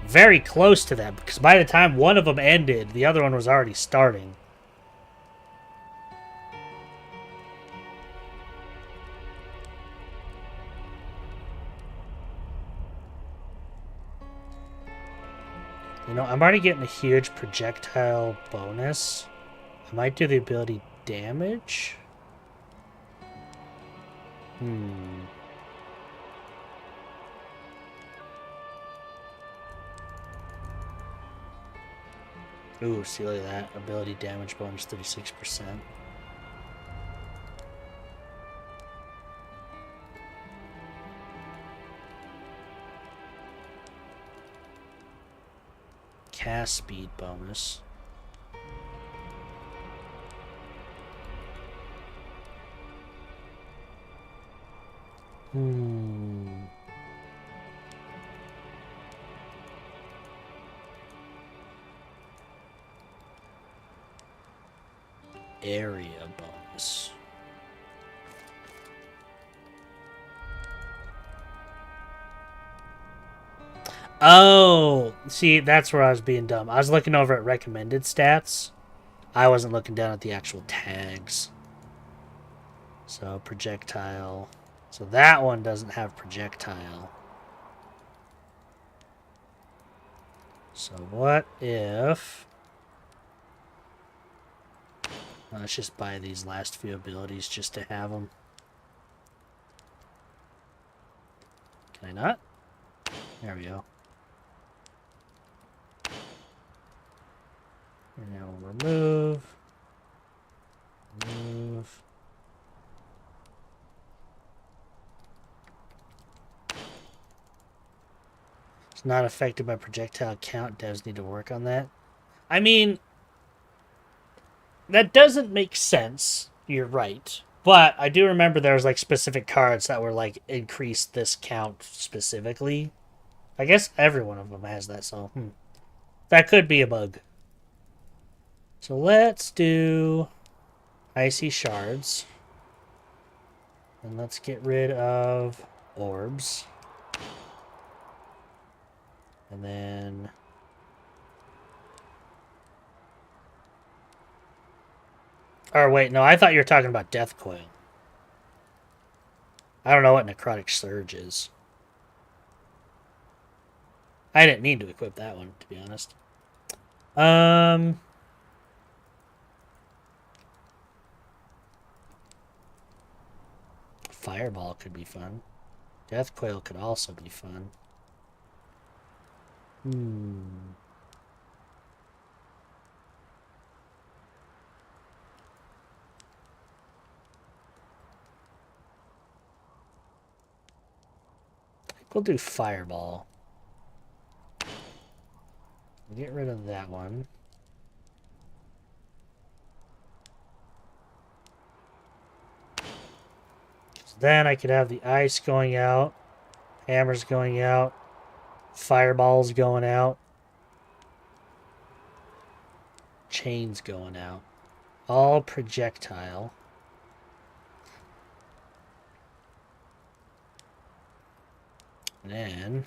very close to that, because by the time one of them ended, the other one was already starting. You know, I'm already getting a huge projectile bonus. I might do the ability damage. Ooh, see, look at that. Ability damage bonus 36%. cast speed bonus. Area bonus. Oh, see, that's where I was being dumb. I was looking over at recommended stats. I wasn't looking down at the actual tags. So, projectile. So that one doesn't have projectile. So what if... let's just buy these last few abilities just to have them. Can I not? There we go. And now remove. Remove. It's not affected by projectile count. Devs need to work on that. I mean, that doesn't make sense. You're right. But I do remember there was like specific cards that were like increased this count specifically. I guess every one of them has that, so that could be a bug. So let's do icy shards. And let's get rid of orbs. And then... or wait, no, I thought you were talking about Death Coil. I don't know what Necrotic Surge is. I didn't need to equip that one, to be honest. Fireball could be fun. Death Coil could also be fun. We'll do Fireball. Get rid of that one. So then I could have the ice going out, hammers going out, fireballs going out, chains going out. All projectile. And then,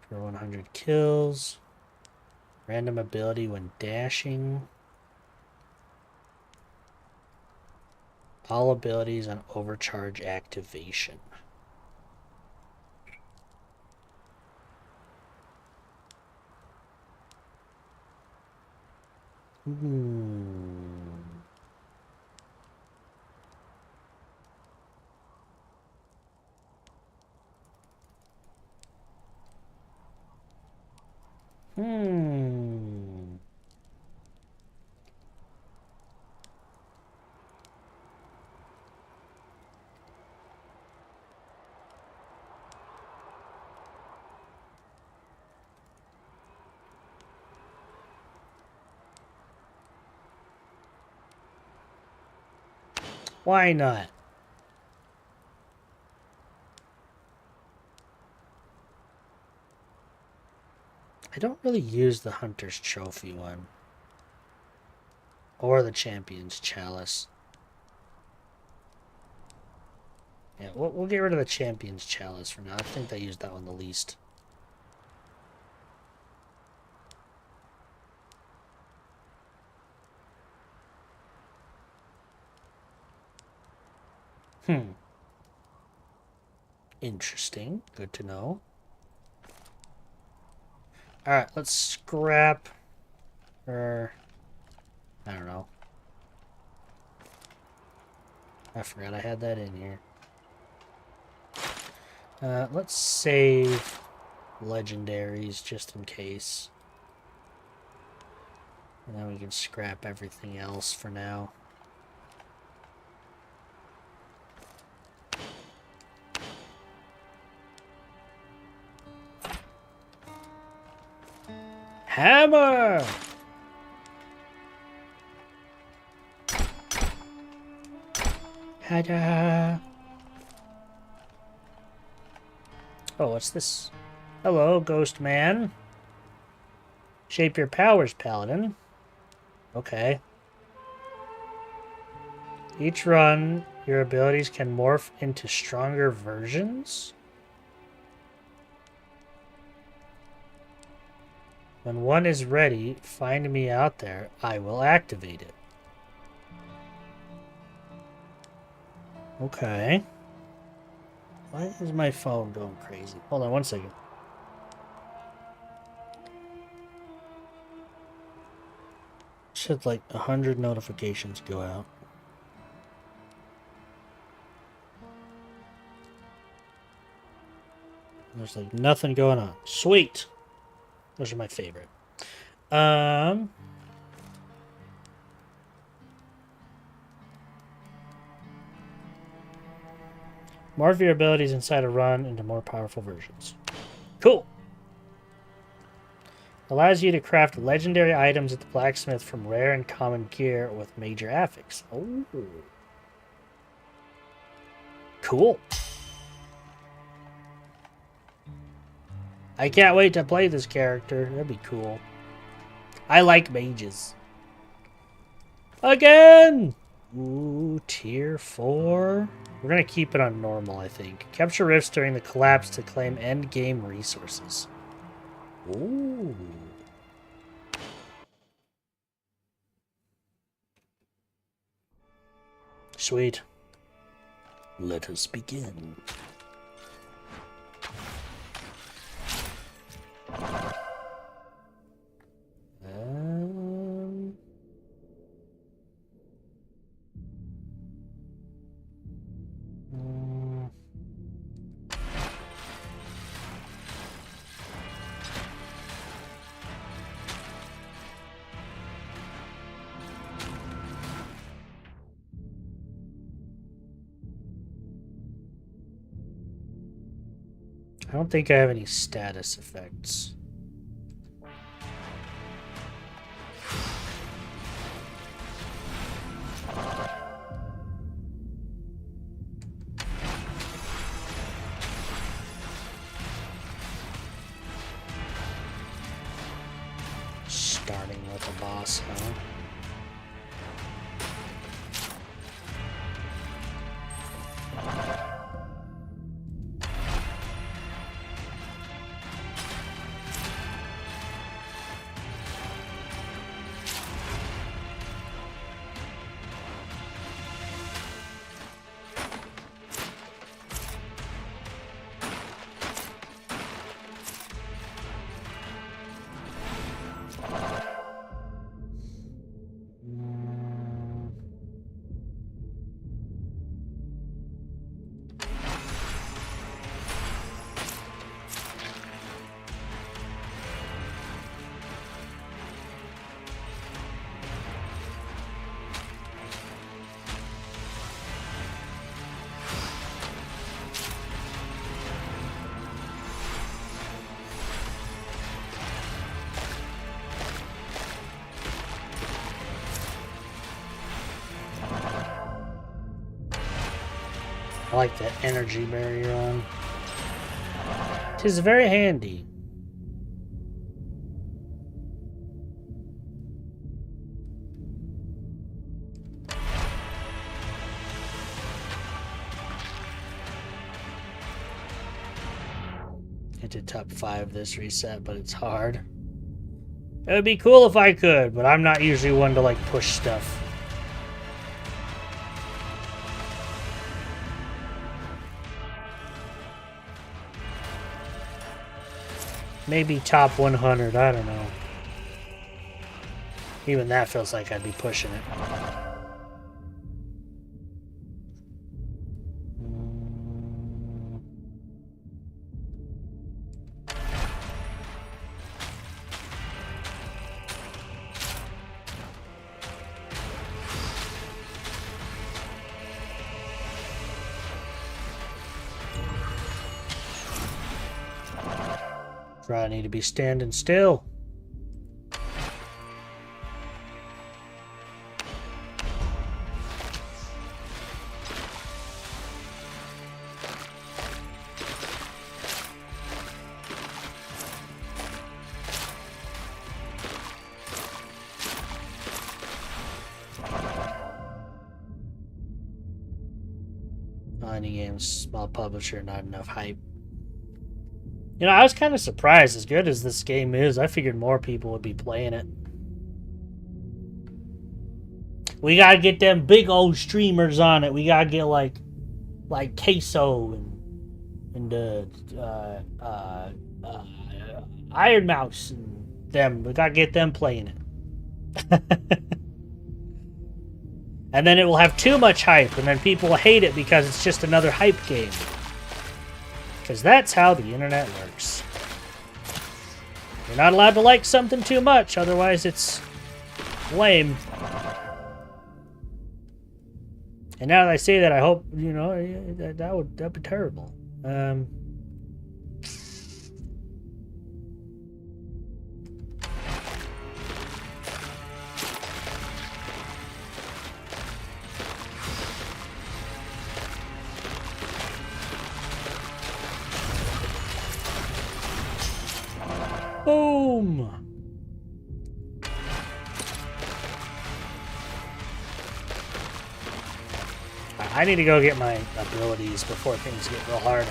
for 100 kills, random ability when dashing. All abilities on overcharge activation. Why not? I don't really use the Hunter's Trophy one. Or the Champion's Chalice. Yeah, we'll get rid of the Champion's Chalice for now. I think they used that one the least. Interesting. Good to know. Alright, let's scrap her. I don't know. I forgot I had that in here. Let's save legendaries just in case. And then we can scrap everything else for now. Hammer! Ta-da! Oh, what's this? Hello, ghost man. Shape your powers, paladin. Okay. Each run, your abilities can morph into stronger versions. When one is ready, find me out there. I will activate it. Okay. Why is my phone going crazy? Hold on one second. Should like 100 notifications go out. There's like nothing going on. Sweet. Those are my favorite. Morph your abilities inside a run into more powerful versions. Cool. Allows you to craft legendary items at the blacksmith from rare and common gear with major affix. Oh. Cool. I can't wait to play this character. That'd be cool. I like mages. Again! Ooh, tier 4. We're going to keep it on normal, I think. Capture rifts during the collapse to claim end-game resources. Ooh. Sweet. Let us begin. I don't think I have any status effects. Starting with a boss, huh? I like that energy barrier on. 'Tis very handy. I did top 5 this reset, but it's hard. It would be cool if I could, but I'm not usually one to like push stuff. Maybe top 100, I don't know. Even that feels like I'd be pushing it. I need to be standing still. Tiny games, small publisher, not enough hype. You know, I was kind of surprised. As good as this game is, I figured more people would be playing it. We gotta get them big old streamers on it. We gotta get like Queso and Iron Mouse and them. We gotta get them playing it. And then it will have too much hype, and then people will hate it because it's just another hype game. Because that's how the internet works. You're not allowed to like something too much, otherwise it's lame. And now that I say that, I hope, you know, that'd be terrible. Boom! I need to go get my abilities before things get real hard.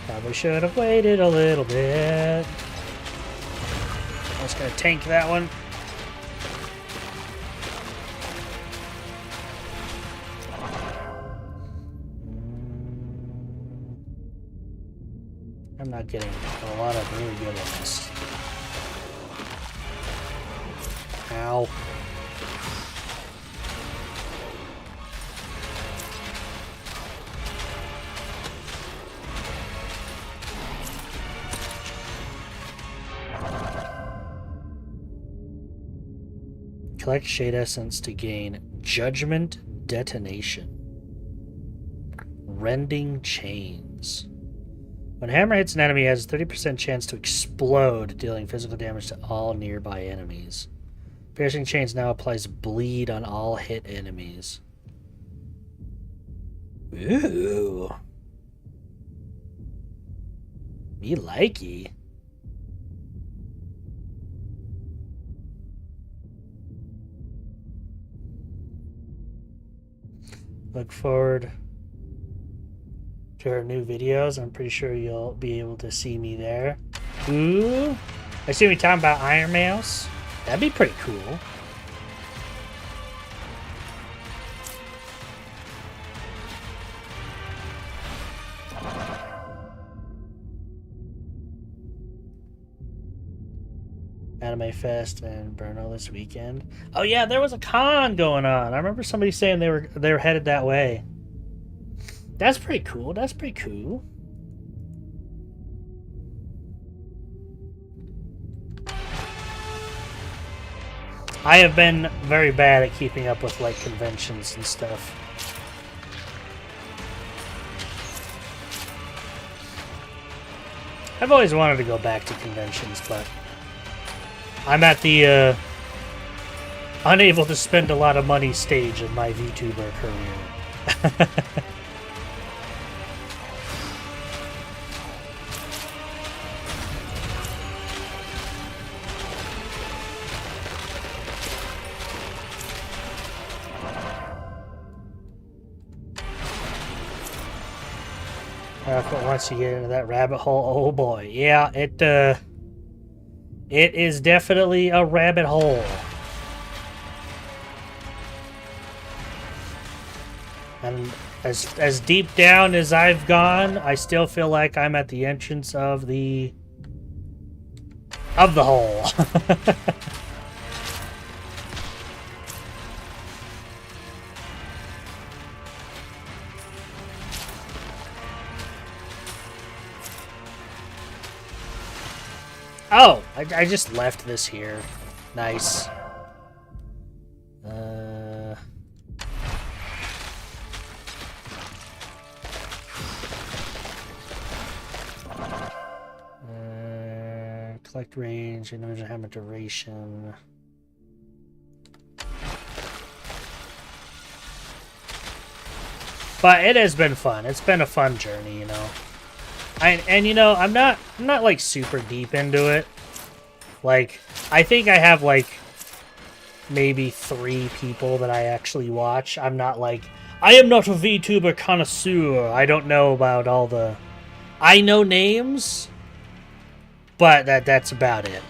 Probably should have waited a little bit. I'm just gonna tank that one. I'm not getting a lot of really good ones. Ow. Collect Shade Essence to gain Judgment Detonation. Rending Chains. When hammer hits an enemy, it has a 30% chance to explode, dealing physical damage to all nearby enemies. Piercing Chains now applies bleed on all hit enemies. Ooh. Me likey. Look forward to her new videos. I'm pretty sure you'll be able to see me there. Ooh. I see me talking about Iron Mouse. That'd be pretty cool. Anime Fest and Brno this weekend. Oh yeah, there was a con going on. I remember somebody saying they were headed that way. That's pretty cool. That's pretty cool. I have been very bad at keeping up with like conventions and stuff. I've always wanted to go back to conventions, but I'm at the unable to spend a lot of money stage in my VTuber career. But once you get into that rabbit hole, oh boy, yeah, it is definitely a rabbit hole. And as deep down as I've gone, I still feel like I'm at the entrance of the hole. Oh, I just left this here. Nice. Collect range, individual hammer duration. But it has been fun. It's been a fun journey, you know. And you know, I'm not like super deep into it. Like, I think I have like maybe 3 people that I actually watch. I'm not like, I am not a VTuber connoisseur. I don't know about all the... I know names, but that's about it.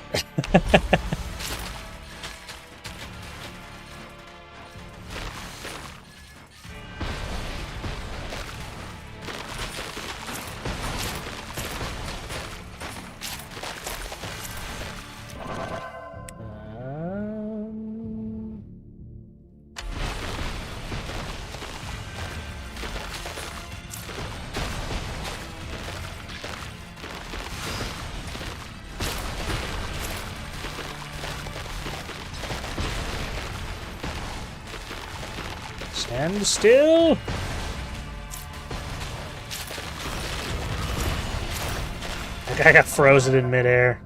Stand still. That guy got frozen in midair.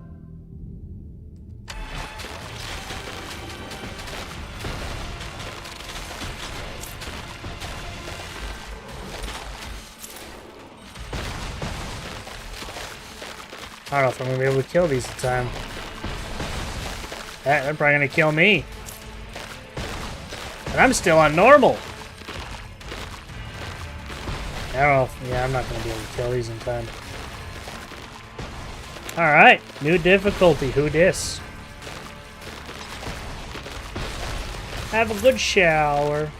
I don't know if I'm gonna be able to kill these in time. They're probably gonna kill me. And I'm still on normal. I don't know if, yeah, I'm not gonna be able to kill these in time. Alright, new difficulty. Who dis? Have a good shower.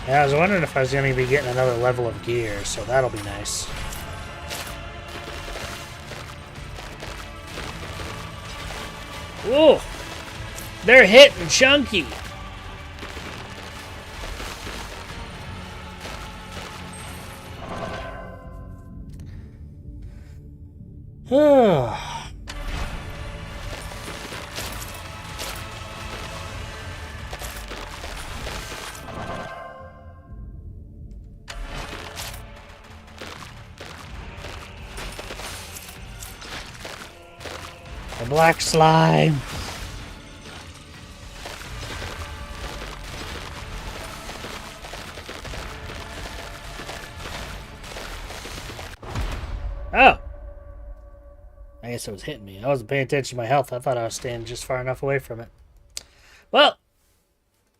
Yeah, I was wondering if I was going to be getting another level of gear, so that'll be nice. Ooh! They're hitting chunky! The black slime. Oh! I guess it was hitting me. I wasn't paying attention to my health. I thought I was staying just far enough away from it. Well,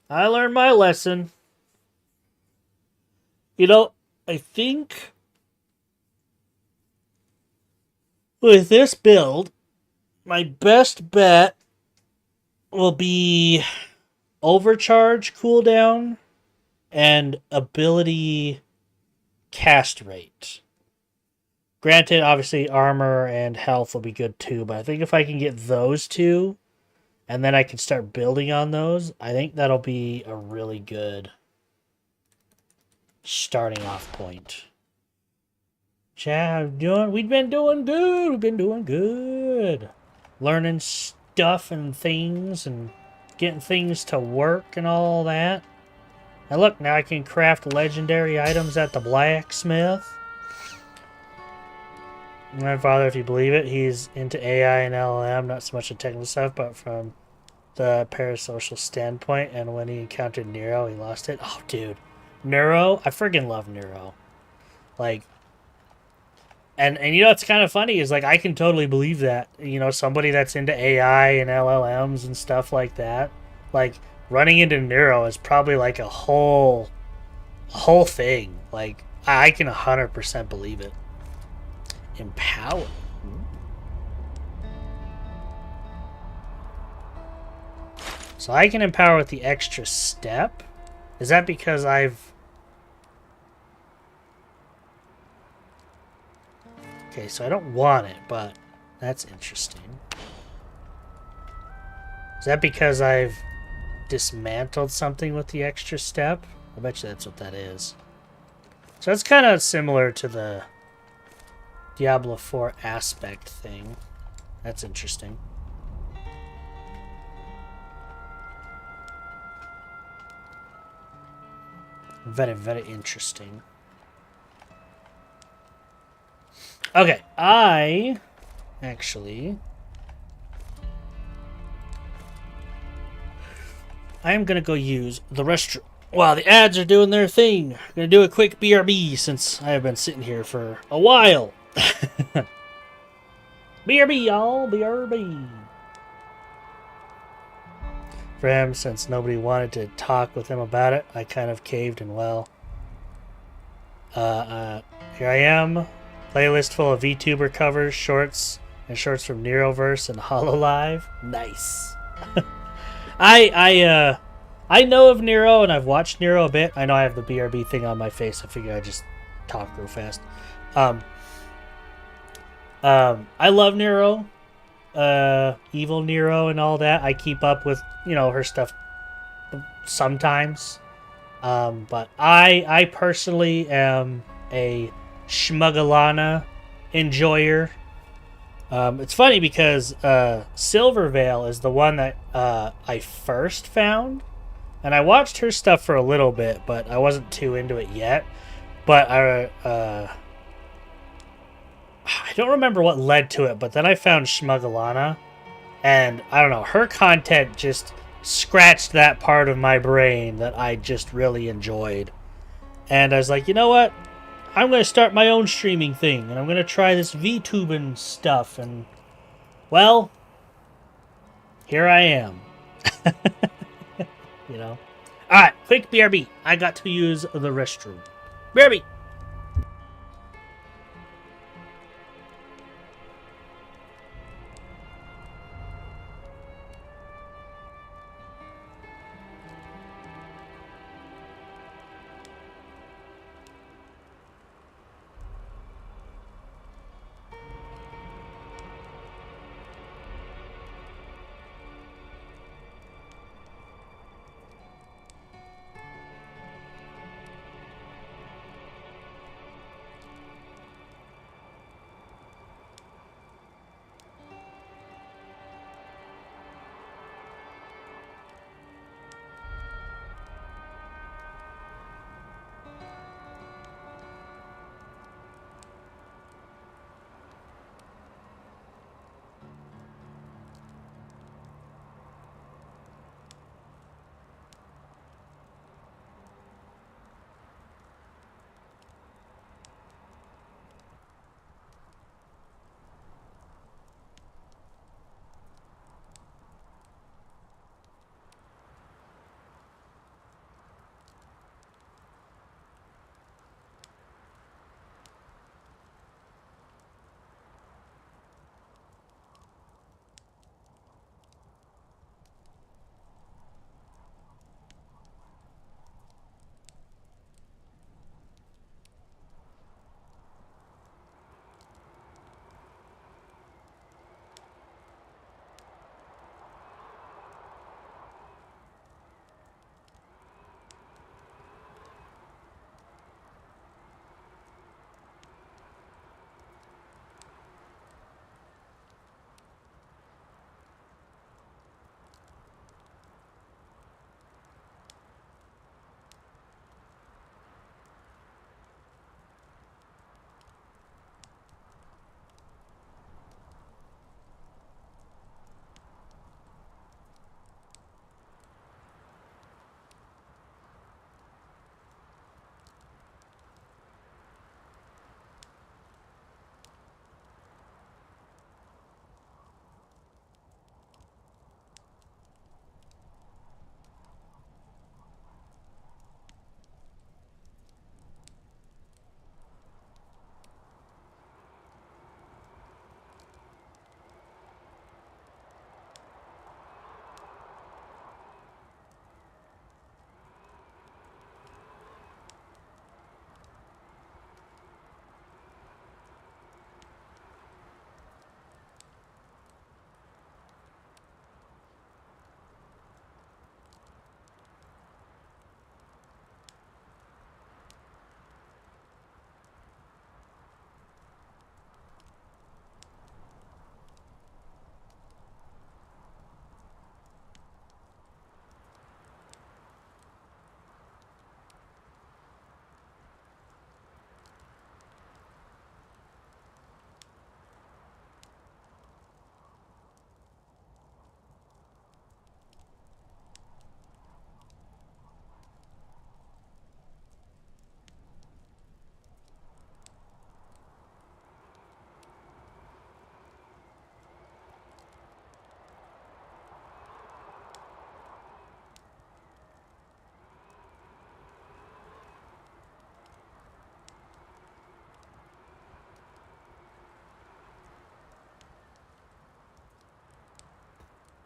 I learned my lesson. You know, I think with this build, my best bet will be overcharge cooldown and ability cast rate. Granted, obviously armor and health will be good too, but I think if I can get those two and then I can start building on those, I think that'll be a really good starting off point. Chad, we've been doing good. We've been doing good. Learning stuff and things and getting things to work and all that. And look, now I can craft legendary items at the blacksmith. My father, if you believe it, he's into AI and LLM, not so much the technical stuff, but from the parasocial standpoint. And when he encountered Nero, he lost it. Oh, dude. Neuro? I friggin' love Neuro. Like, and you know what's kind of funny is, like, I can totally believe that. You know, somebody that's into AI and LLMs and stuff like that, like, running into Neuro is probably like a whole thing. Like, I can 100% believe it. Empower. So I can empower with the extra step. Is that because I've... Okay, so I don't want it, but that's interesting. Is that because I've dismantled something with the extra step? I bet you that's what that is. So it's kind of similar to the Diablo 4 aspect thing. That's interesting. Very, very interesting. Okay, I am gonna go use the restroom while the ads are doing their thing. I'm gonna do a quick BRB since I have been sitting here for a while. BRB, y'all, BRB. For him, since nobody wanted to talk with him about it, I kind of caved and well. Here I am. Playlist full of VTuber covers, shorts, and shorts from Neroverse and HoloLive. Nice. I know of Nero and I've watched Nero a bit. I know I have the BRB thing on my face. I figure I just talk real fast. I love Nero. Evil Nero and all that. I keep up with, her stuff sometimes. But I personally am a Schmuggalana enjoyer. It's funny because Silvervale is the one that I first found. And I watched her stuff for a little bit, but I wasn't too into it yet. But I don't remember what led to it, but then I found Schmuggalana. And I don't know, her content just scratched that part of my brain that I just really enjoyed. And I was like, you know what? I'm going to start my own streaming thing, and I'm going to try this VTubing stuff, and, well, here I am. Alright, quick BRB. I got to use the restroom. BRB!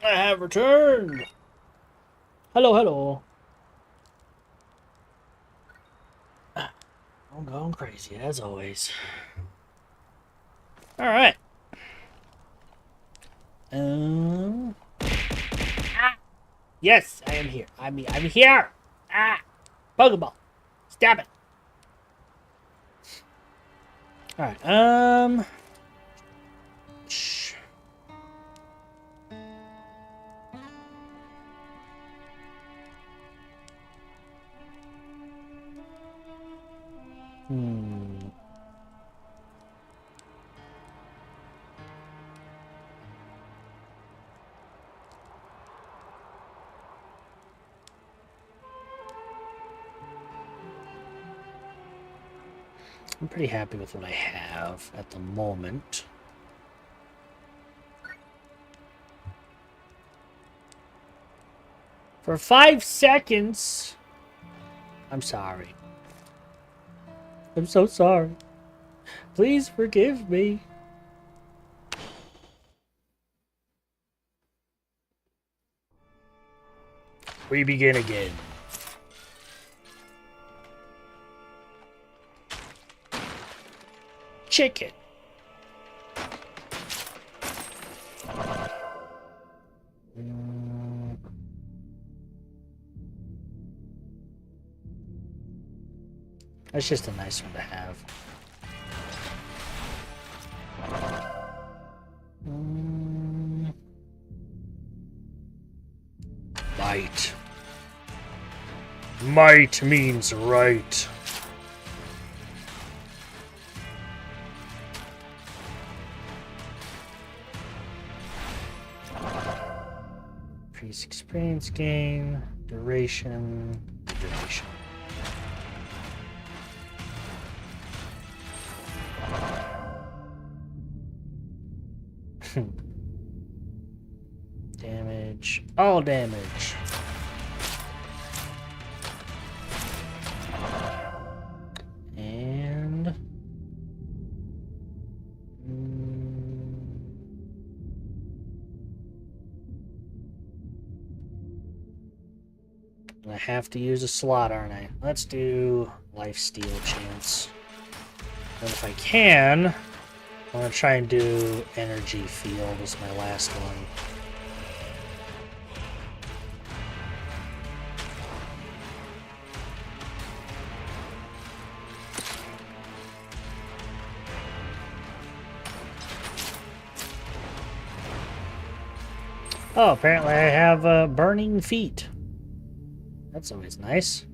I have returned. Hello, hello. I'm going crazy as always. All right. Yes, I am here. I'm here. Pokeball. Stab it. All right. Shh. I'm pretty happy with what I have at the moment. For 5 seconds. I'm sorry. I'm so sorry. Please forgive me. We begin again. Chicken. That's just a nice one to have. Might. Might means right. Increase experience gain, duration. Damage. All damage. And... I have to use a slot, aren't I? Let's do lifesteal chance. And if I can, I'm going to try and do energy field as my last one. Oh, apparently I have burning feet. That's always nice.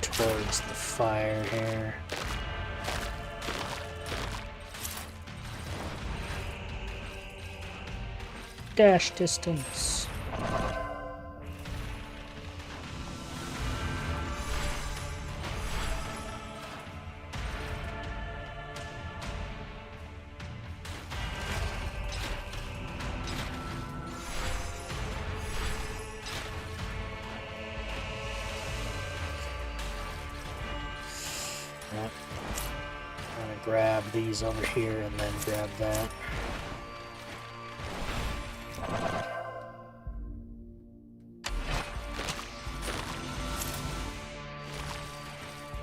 Towards the fire here. Dash distance. I'm gonna grab these over here and then grab that. I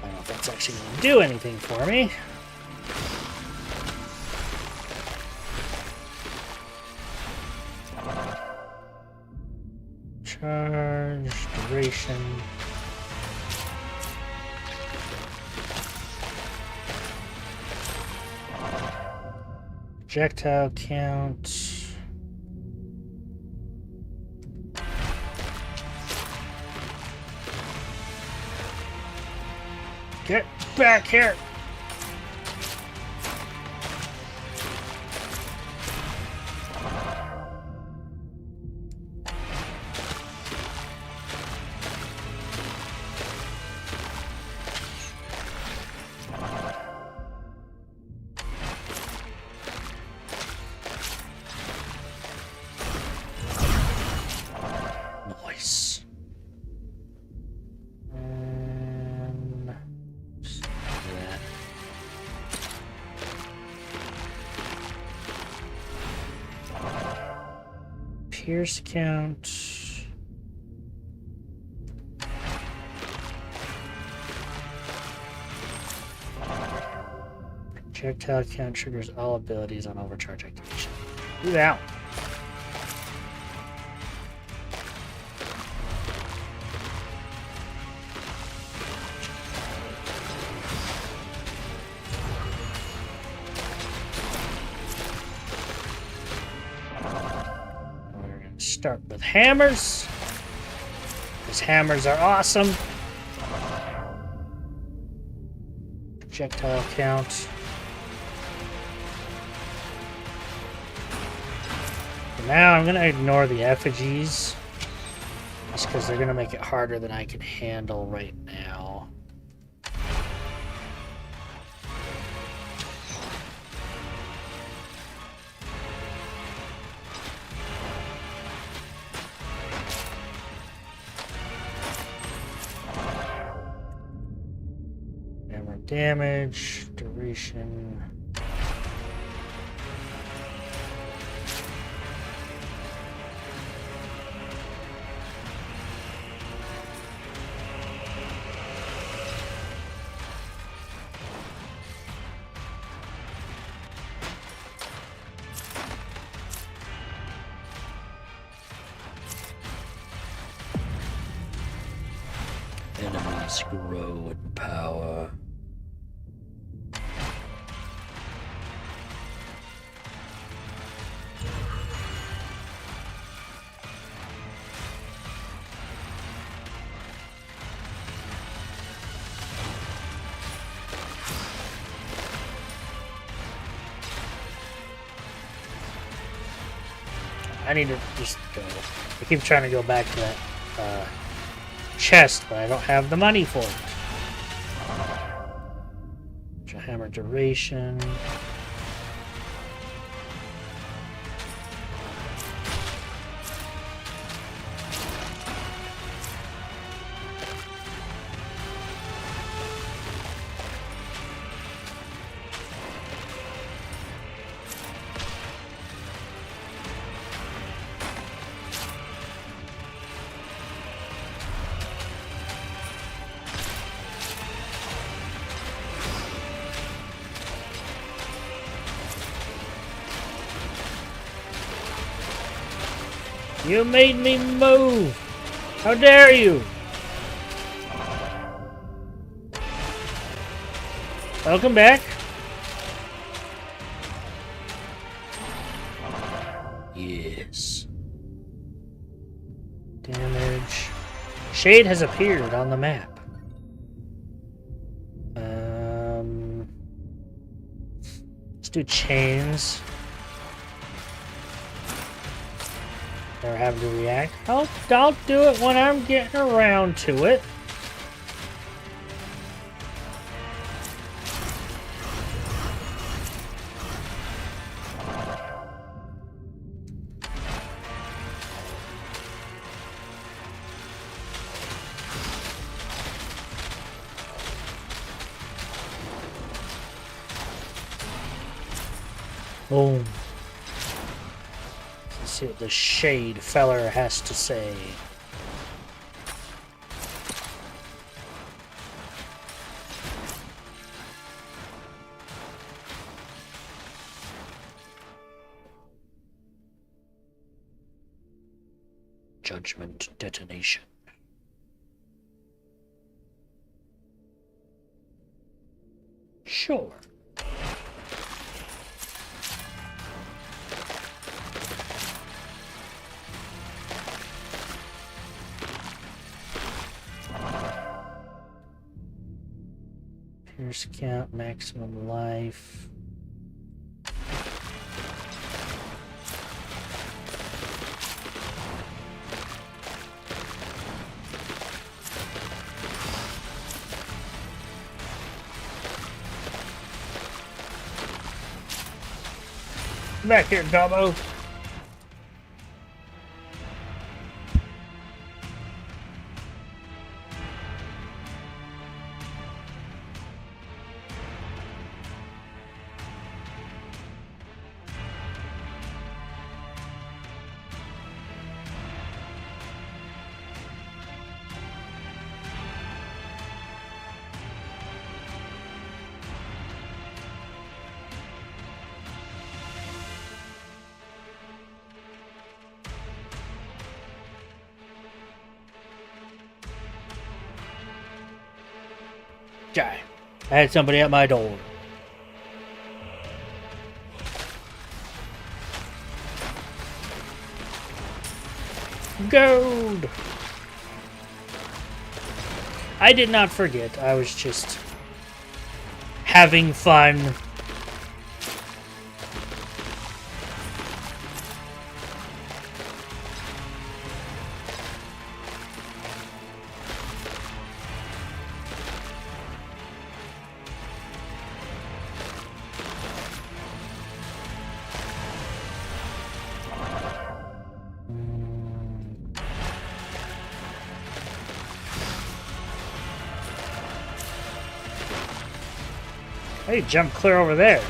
don't know if that's actually gonna do anything for me. Charge, duration. Projectile count. Get back here! Nice. And just do that. Pierce count. Projectile count triggers all abilities on overcharge activation. Do that. We're going to start with hammers. Because hammers are awesome. Projectile count. For now, I'm going to ignore the effigies. Just because they're going to make it harder than I can handle right now. Hammer damage, duration. Enemies grow in power. I need to just go. I keep trying to go back to that chest, but I don't have the money for it. Hammer duration. You made me move! How dare you! Welcome back. Yes. Damage. Shade has appeared on the map. Let's do chains. Or have to react. I'll do it when I'm getting around to it. Boom. Let's see what the shade feller has to say. Judgment detonation. Sure. First count, maximum life. Back here, Gobbo. I had somebody at my door. Gold! I did not forget. I was just having fun. Hey, jump clear over there.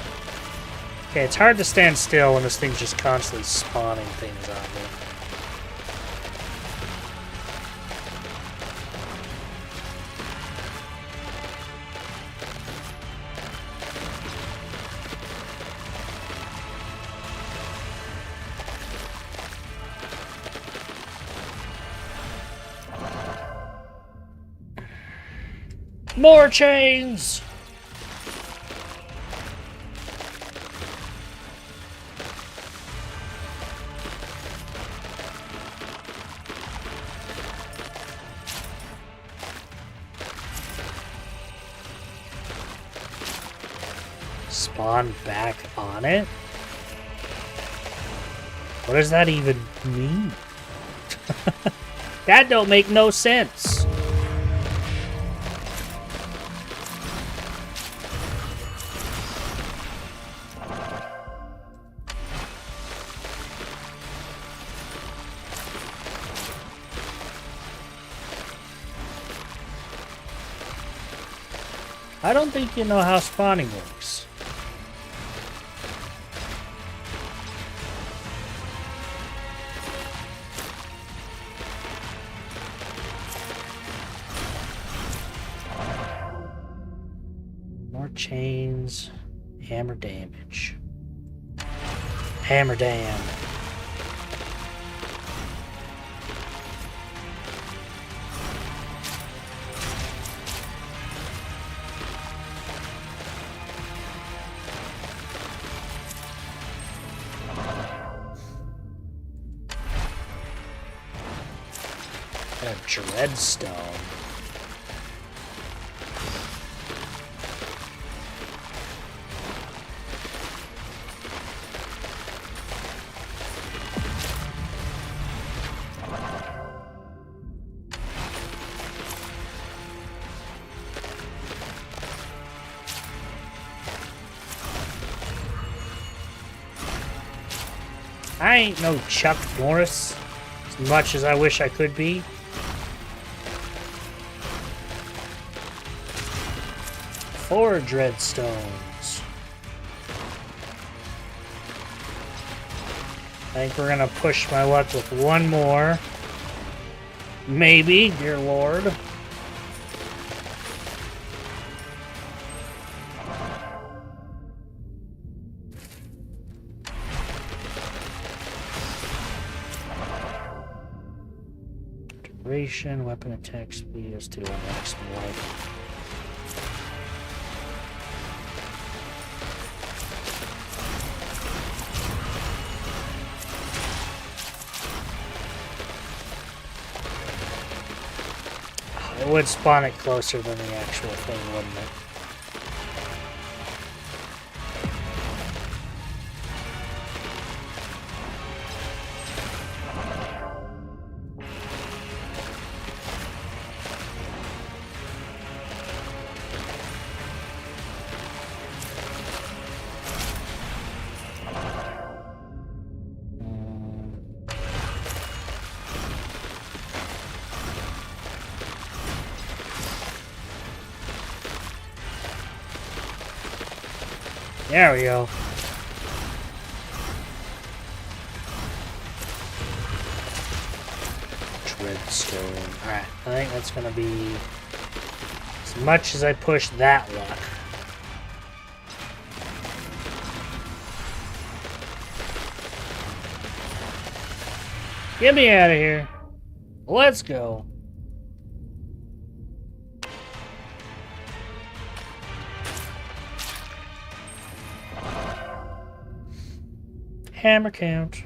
Okay, it's hard to stand still when this thing's just constantly spawning things on me. More chains! Spawn back on it? What does that even mean? That don't make no sense. I don't think you know how spawning works. More chains. Hammer damage. Hammer dam. A dreadstone. I ain't no Chuck Norris, as much as I wish I could be. 4 dreadstones. I think we're gonna push my luck with one more. Maybe, dear Lord. Duration, weapon attack speed is to a maximum life. It would spawn it closer than the actual thing, wouldn't it? There we go. Dreadstone. Alright, I think that's gonna be as much as I push that one. Get me out of here. Let's go. Hammer count.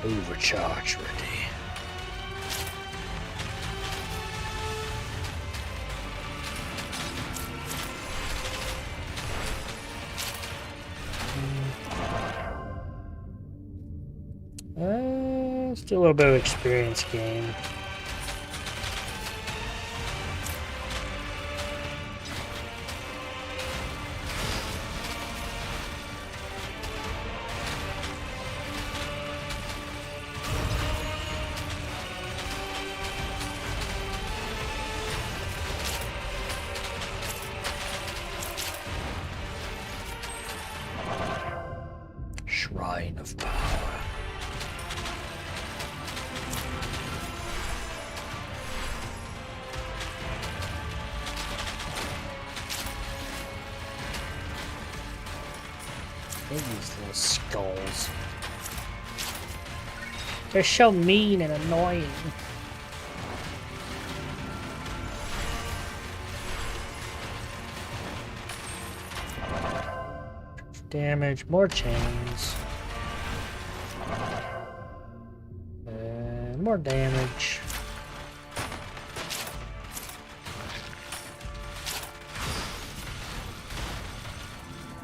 Overcharge ready. Still a little bit of experience gain. Shrine of Power. These little skulls. They're so mean and annoying. Damage, more chains. And more damage.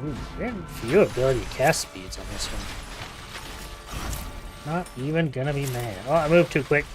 Ooh, very few ability cast speeds on this one. Not even gonna be mad. Oh, I moved too quick.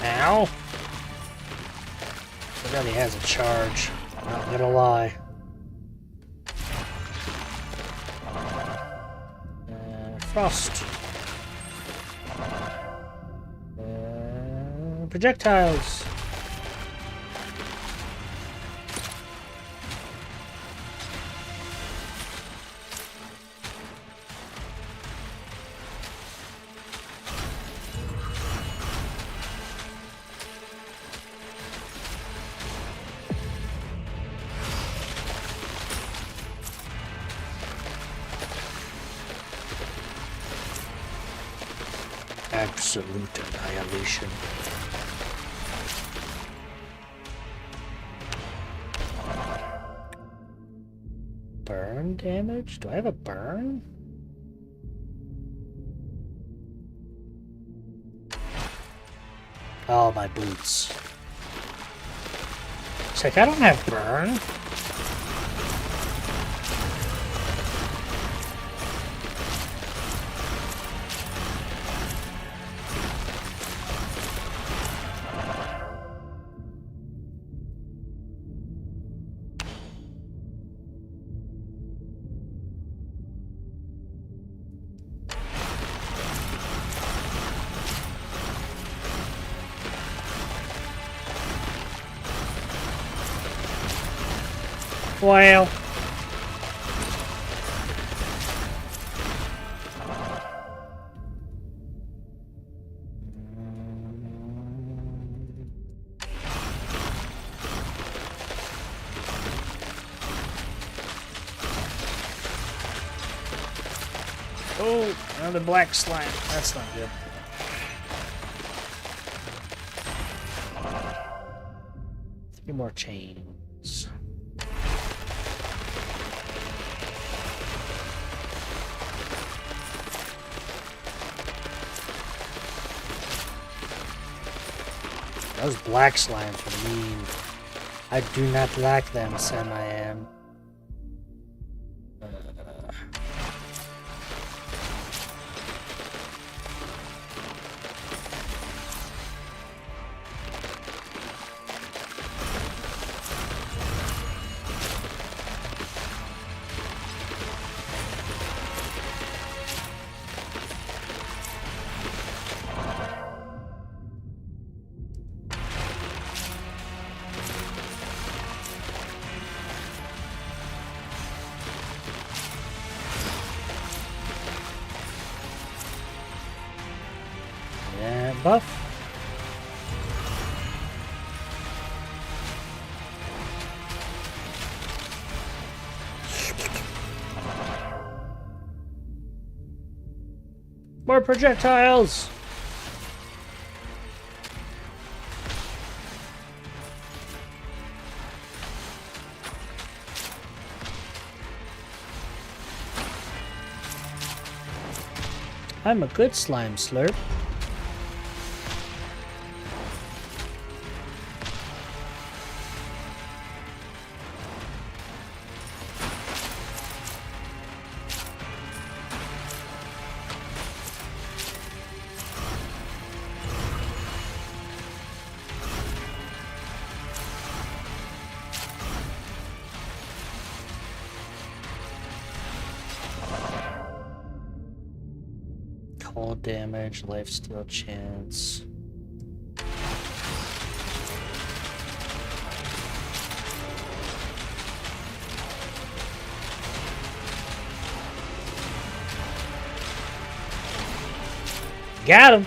Ow! Forgot he has a charge. Not gonna lie. Frost. Projectiles. Absolute annihilation. Burn damage? Do I have a burn? Oh, my boots. It's like, I don't have burn. Well. Oh, another black slime. That's not good. Three more chains. Those black slimes are mean. I do not like them, Sam-I-Am. Yeah, buff. More projectiles! I'm a good slime slurp. Cold damage, lifesteal chance. Got him!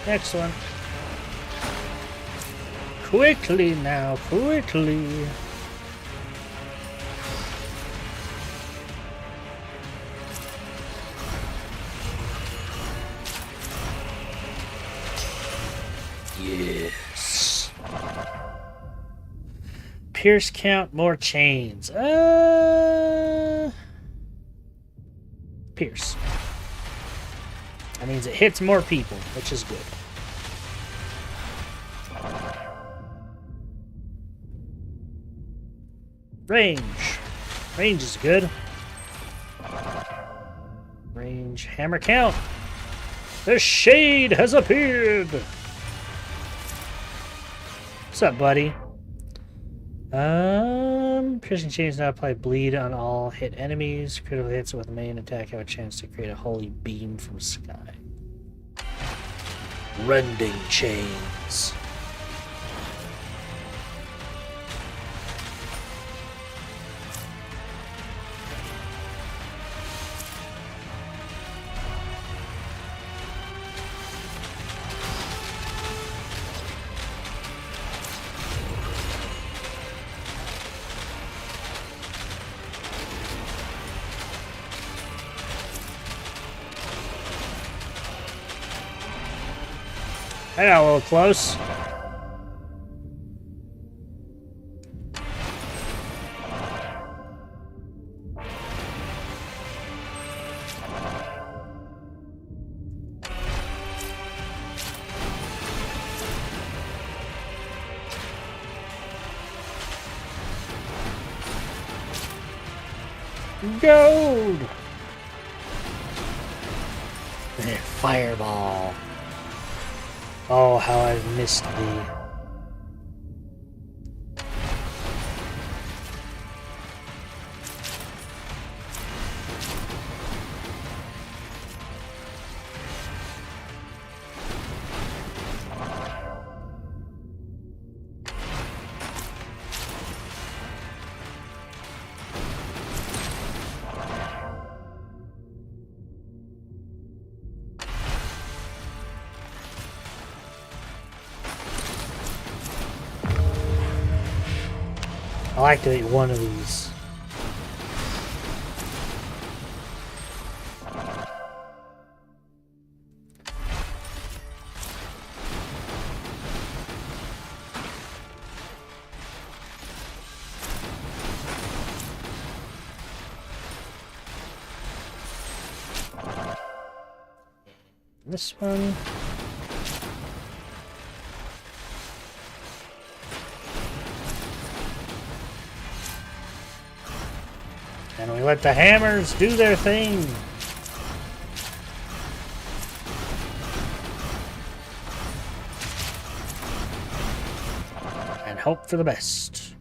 Next one. Quickly now, quickly. Yes. Pierce count, more chains. Pierce. That means it hits more people, which is good. Range. Range is good. Range. Hammer count. The shade has appeared. What's up, buddy? Piercing chains now apply bleed on all hit enemies. Critical hits with main attack have a chance to create a holy beam from sky. Rending chains. I got a little close. Gold! Fireball. Oh, how I've missed thee. I'll activate one of these. This one. And we let the hammers do their thing. And hope for the best.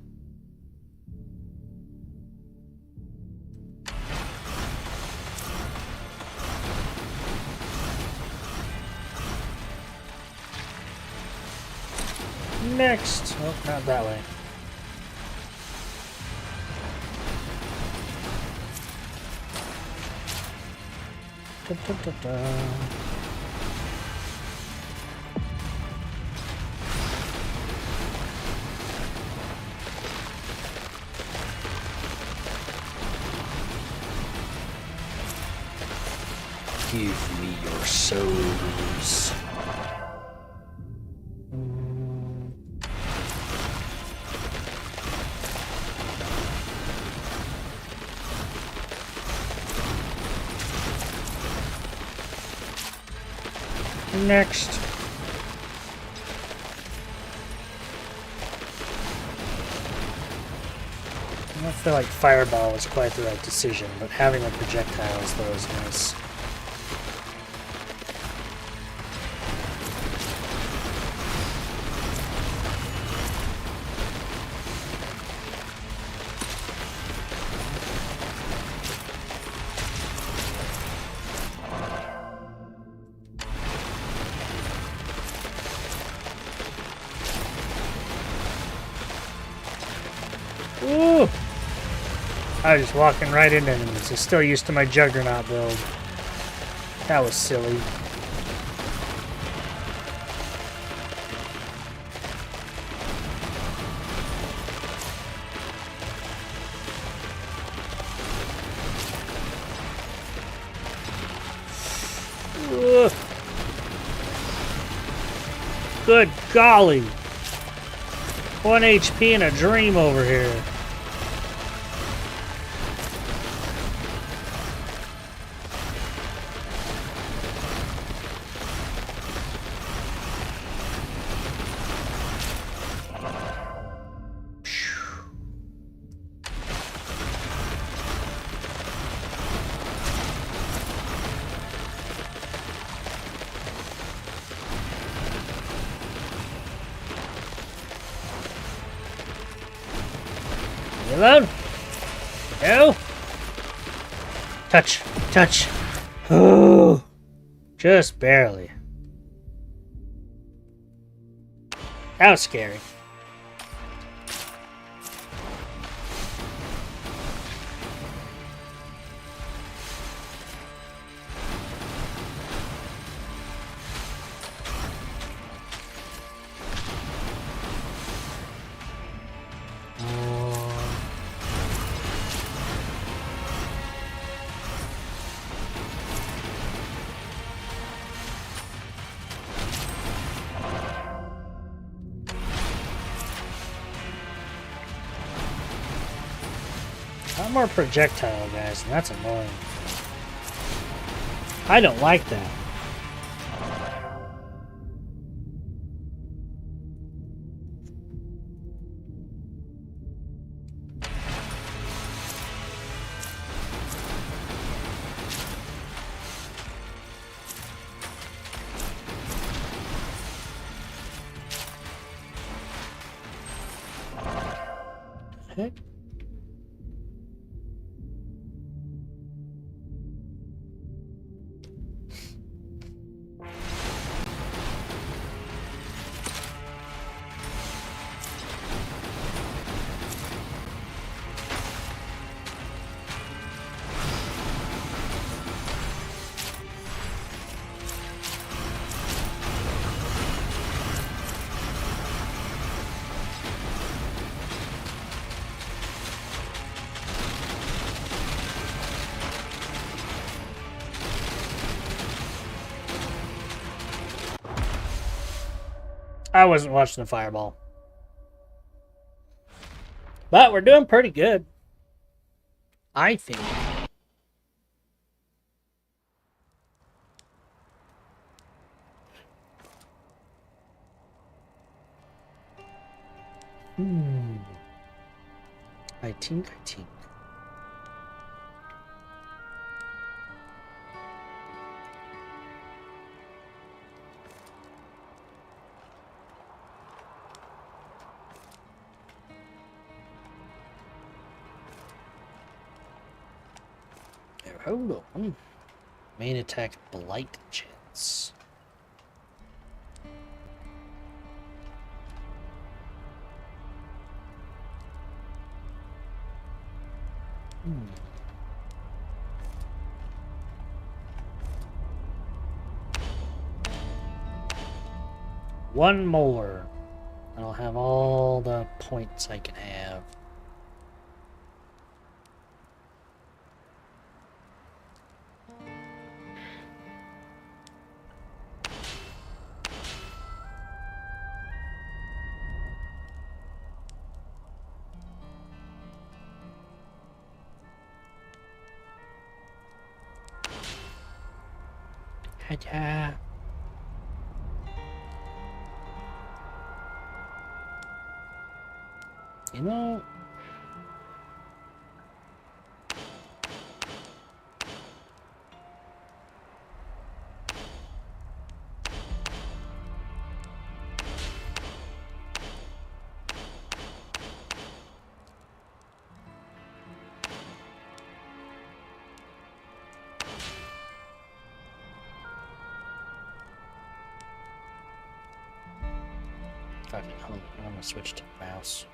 Next. Oh, not that way. Da, da, da, da. Give me your souls. Next. I don't feel like Fireball was quite the right decision, but having the projectiles though is nice. Ooh! I was just walking right into enemies. I'm still used to my Juggernaut build. That was silly. Ugh. Good golly! 1 HP and a dream over here. You alone? No? Touch. Touch. Oh, just barely. That was scary. Not more projectile guys, and that's annoying. I don't like that. Heck? I wasn't watching the fireball. But we're doing pretty good. I think. I think. Hold on. Main attack blight chance. One more. I'll have all the points I can have. Haja. You know, fuck it, I'm gonna switch to mouse.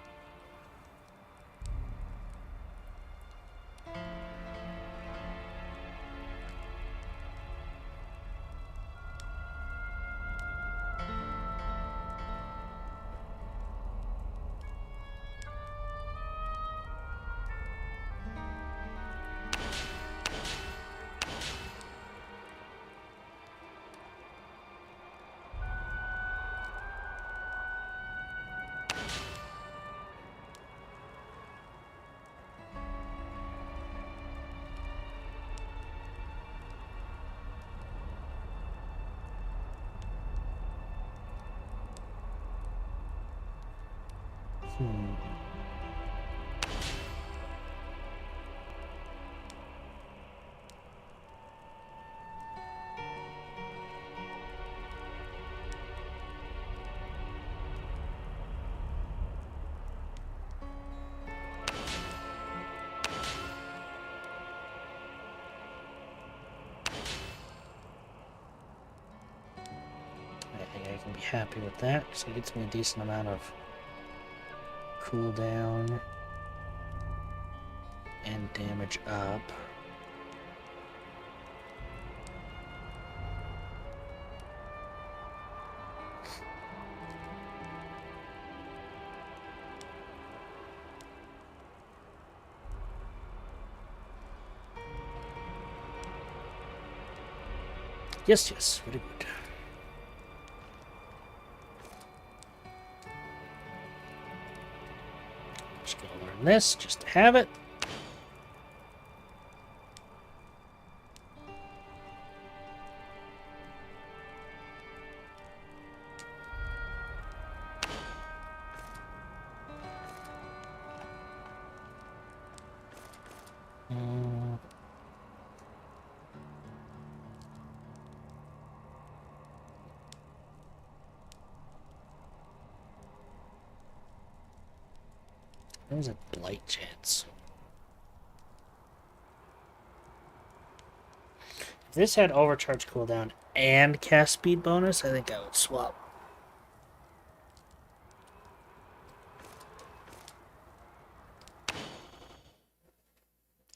I think I can be happy with that, because it gets me a decent amount of cooldown and damage up. Yes, very good. Just gonna learn this just to have it. There's a blight chance. If this had overcharge cooldown and cast speed bonus, I think I would swap.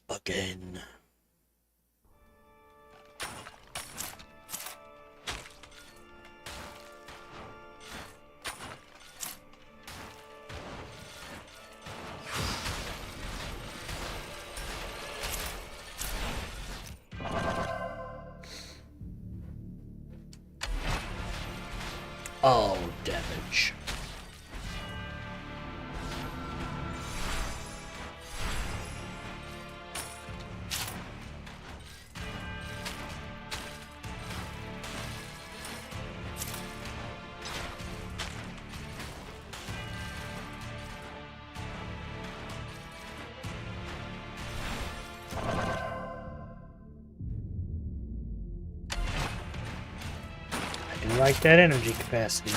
Again. Oh, damage. I do like that energy capacity.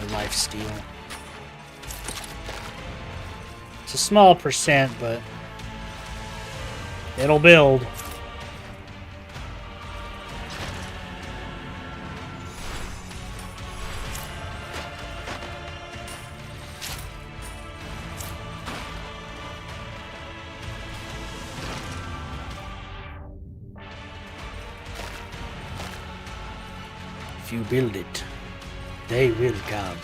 And life steal. It's a small percent, but it'll build. If you build it, they will come.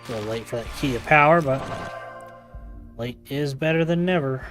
A little late for that key of power, but late is better than never.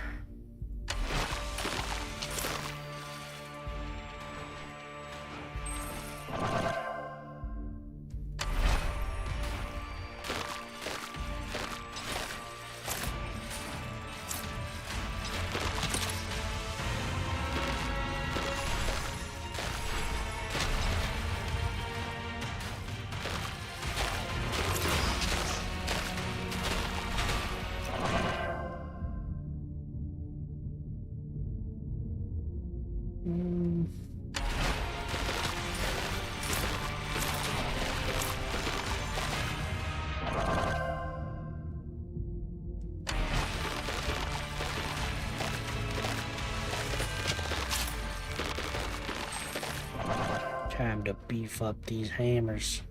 Time to beef up these hammers.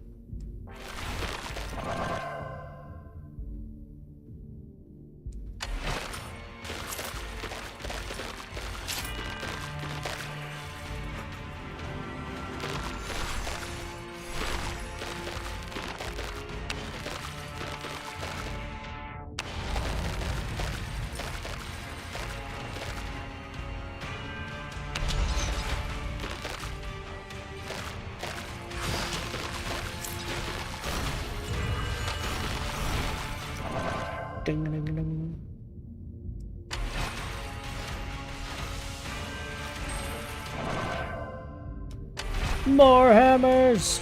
Ding, ding, ding. More hammers!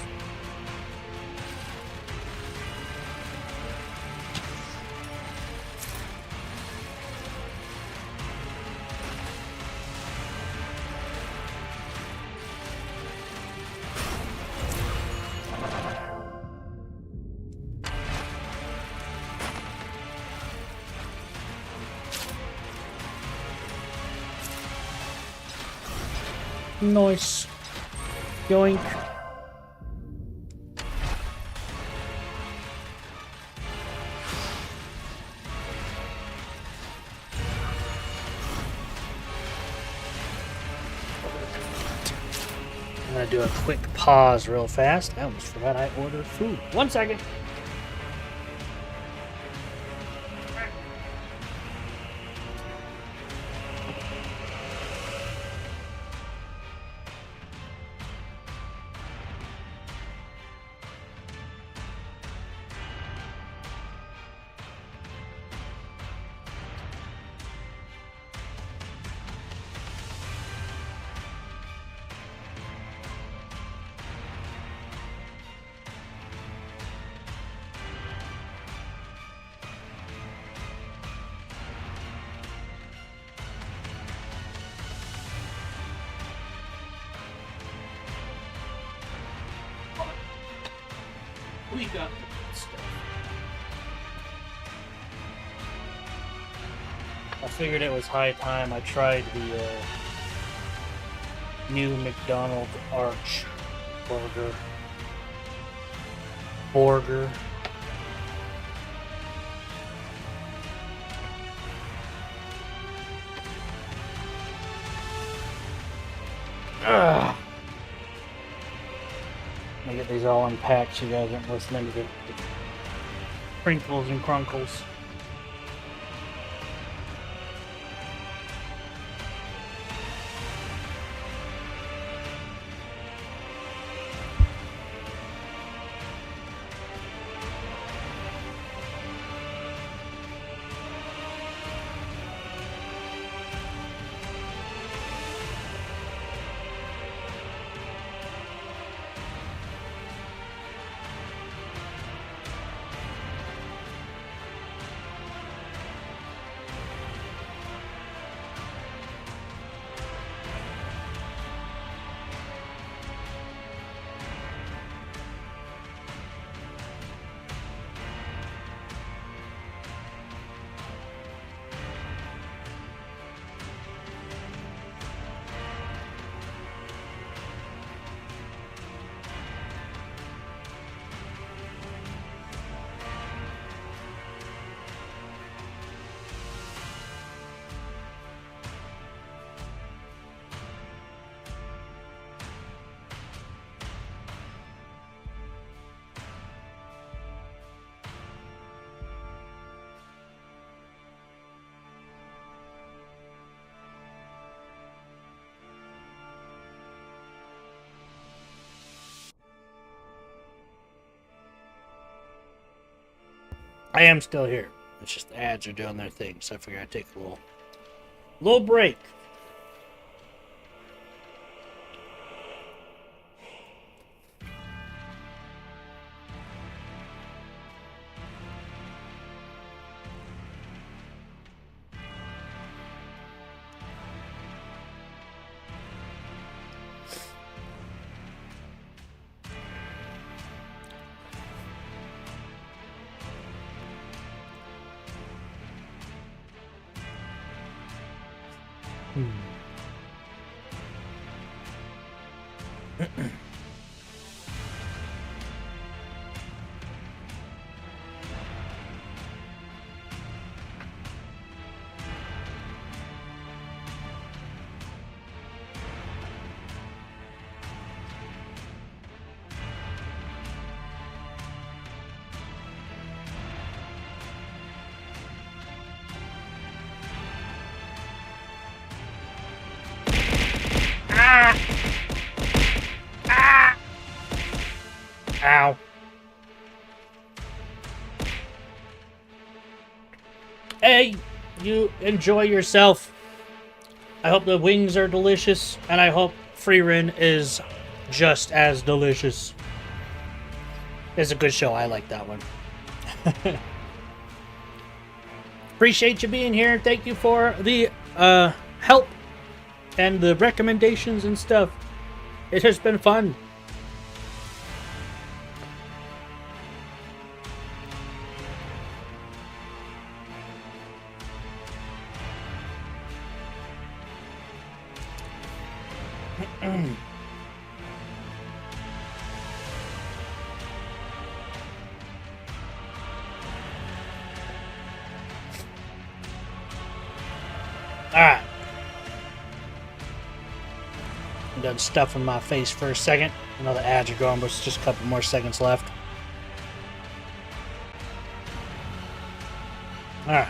Nice. Yoink. gonna do a quick pause real fast. I almost forgot I ordered food. 1 second. We got the good stuff. I figured it was high time I tried the new McDonald's Arch Burger. Ugh. Let me get these all unpacked so you guys aren't listening to the crinkles and crunkles. I am still here. It's just the ads are doing their thing, so I figured I'd take a little break. Ow. Hey, you enjoy yourself. I hope the wings are delicious, and I hope Frieren is just as delicious. It's a good show. I like that one. Appreciate you being here. Thank you for the help and the recommendations and stuff. It has been fun. done stuffing my face for a second. I know the ads are going, but it's just a couple more seconds left. Alright.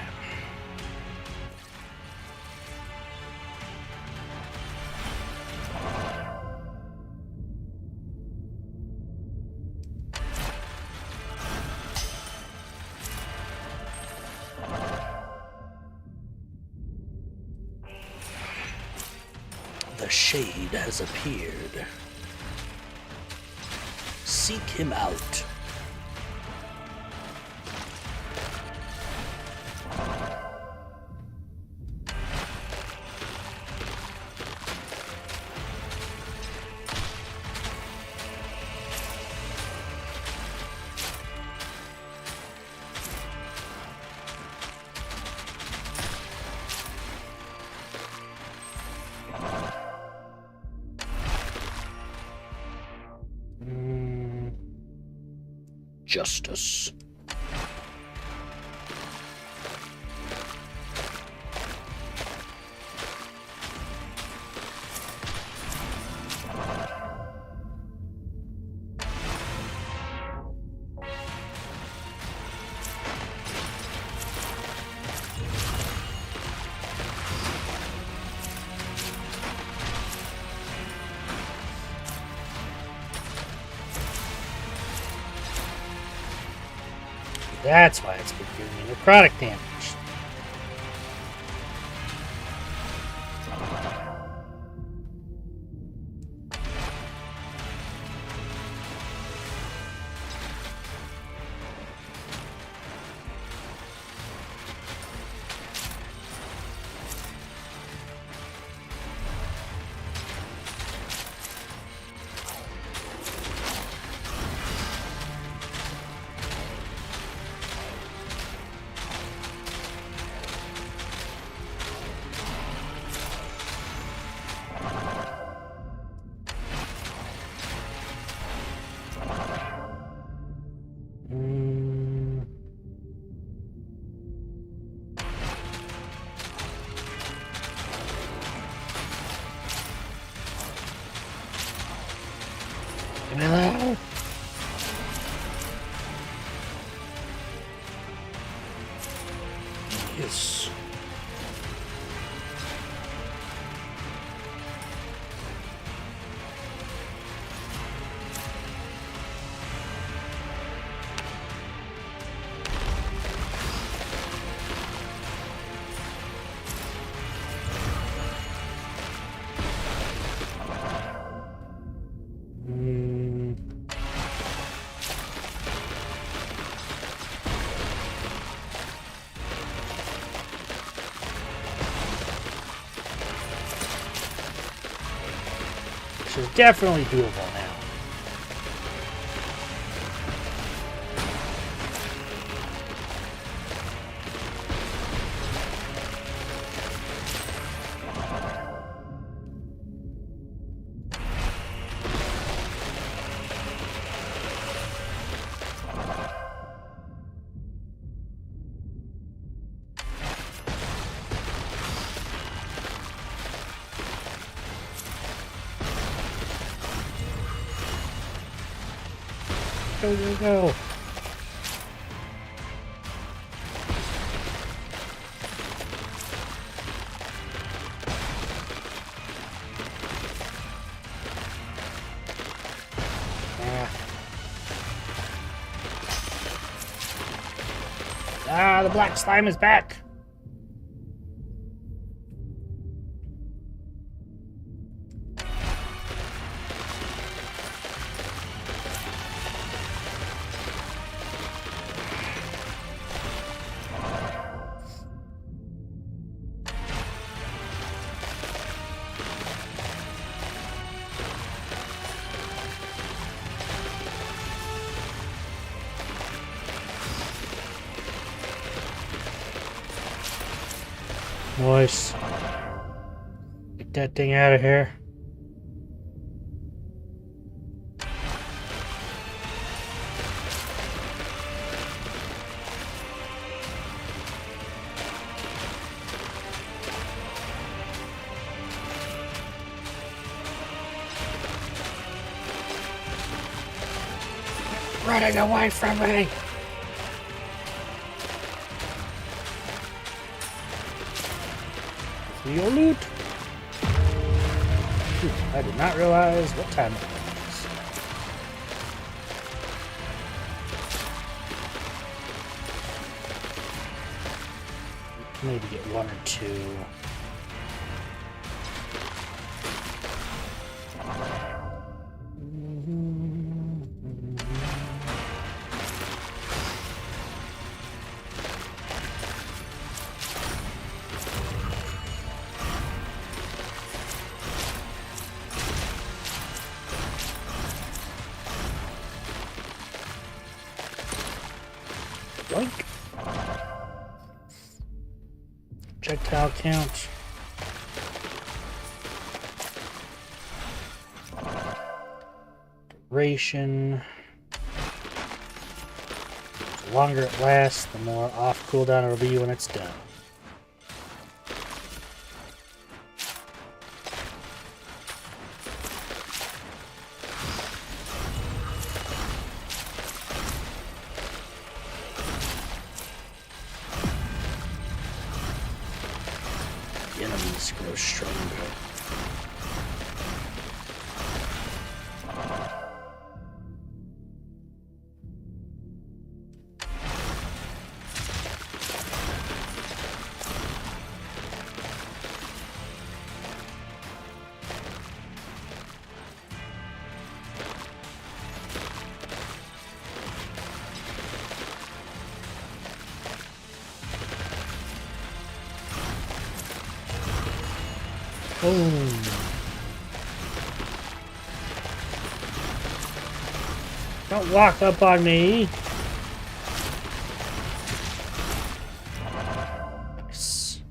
The shade has appeared. Seek him out. Justice. That's why it's been giving me necrotic damage. Yes. Which is definitely doable now. Go. Ah, the black slime is back. Nice. Get that thing out of here. running away from me! Your loot! I did not realize what time it was. Maybe get one or two. Blink. Projectile count. Duration. The longer it lasts, the more off cooldown it'll be when it's done. Enemies grow stronger. Oh. Don't walk up on me. Nice.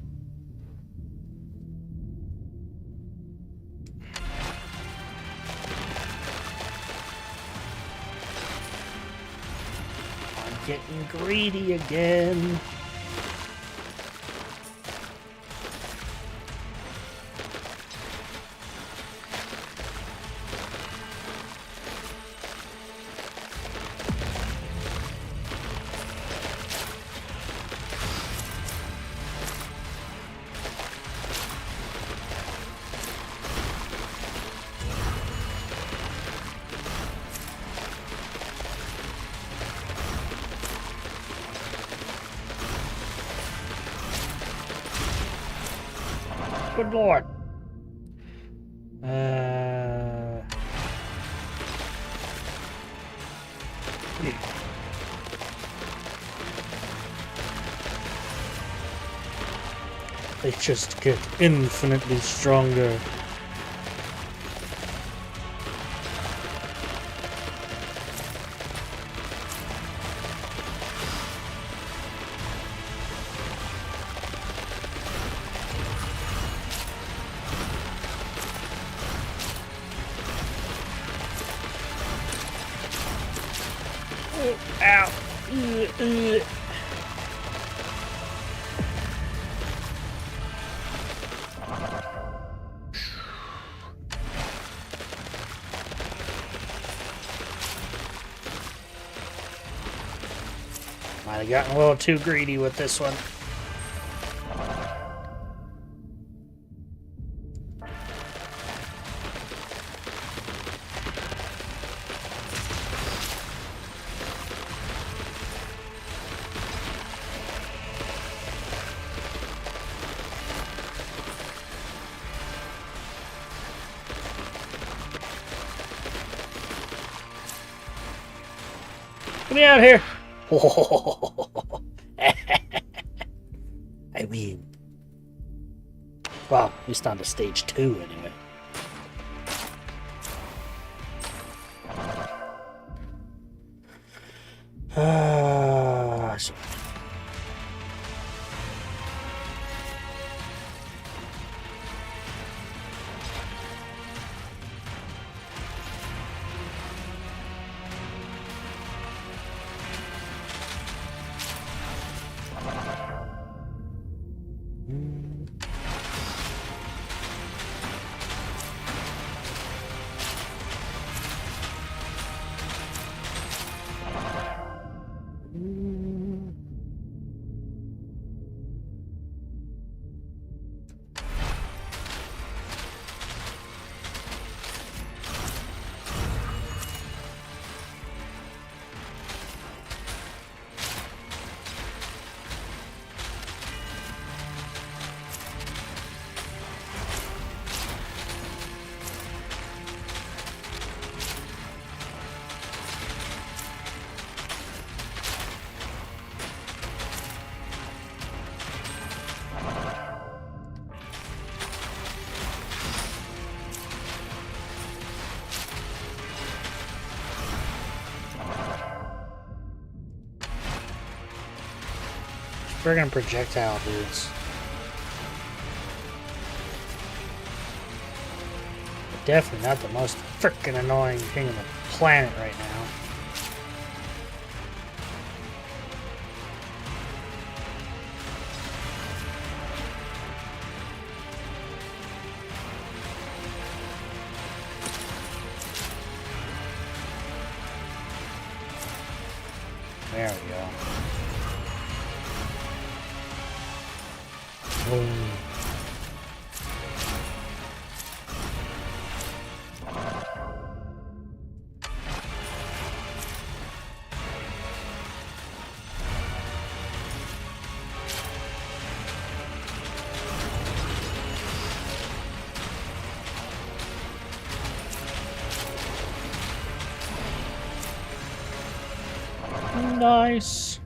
I'm getting greedy again. Good lord. They just get infinitely stronger. Ow! Might have gotten a little too greedy with this one. Get me out of here! I win. Well, at least on to stage 2 anyway. So Friggin' projectile dudes. Definitely not the most frickin' annoying thing on the planet right now. There we go. Boom. Nice.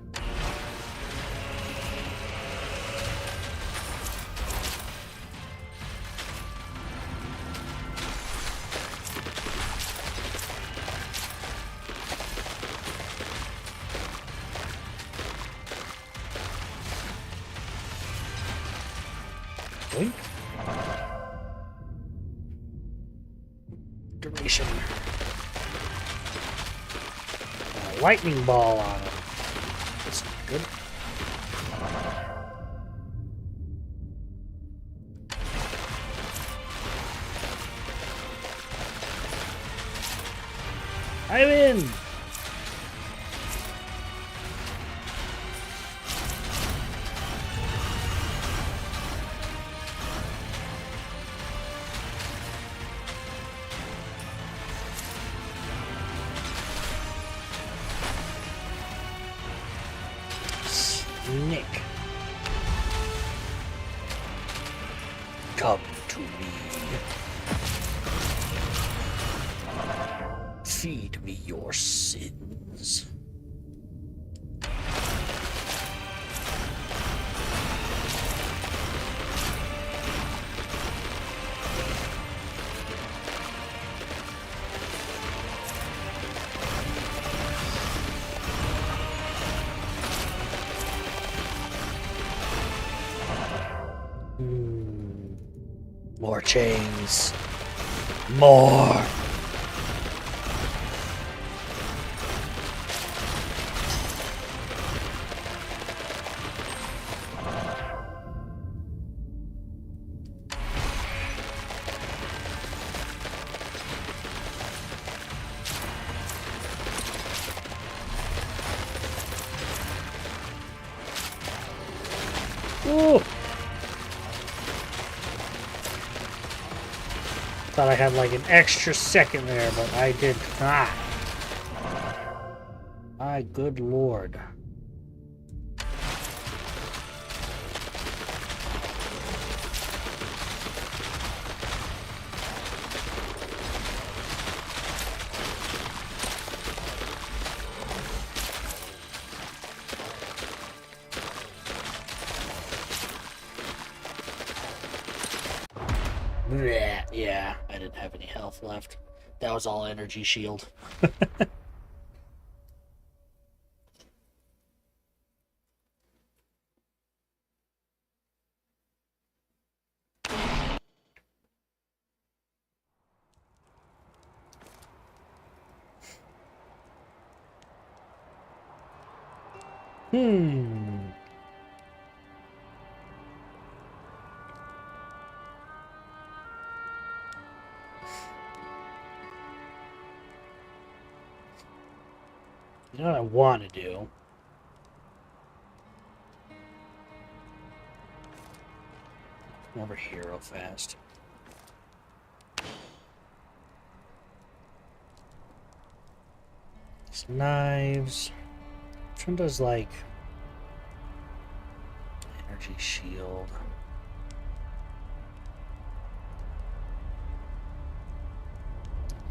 Wait. Duration. A lightning ball on him. That's good. I'm in. Nick. Come to me. Feed me your sins. More chains. More. Ooh. Thought I had like an extra second there, but I did not. My good lord. Yeah, I didn't have any health left. That was all energy shield. You know what I want to do? Come over here real fast. These knives. Which one does like energy shield?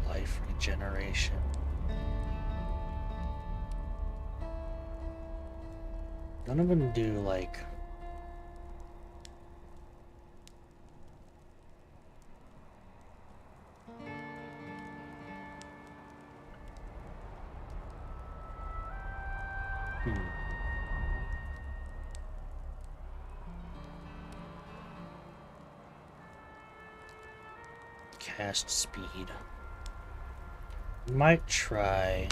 Life regeneration. None of them do like past speed. Might try.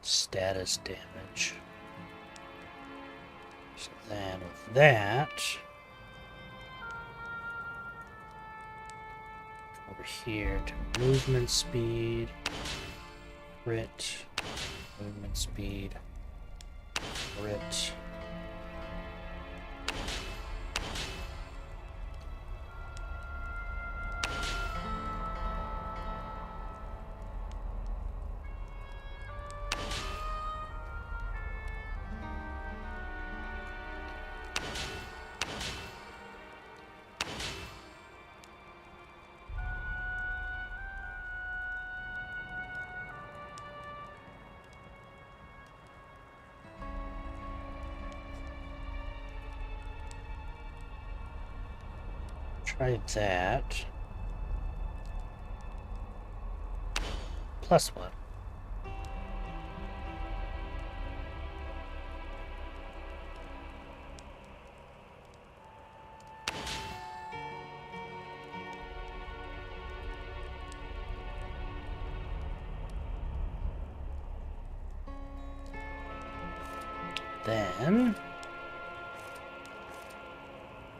Status damage. So then with that, over here to movement speed, crit, movement speed, crit. Try that. Plus one. Then I'm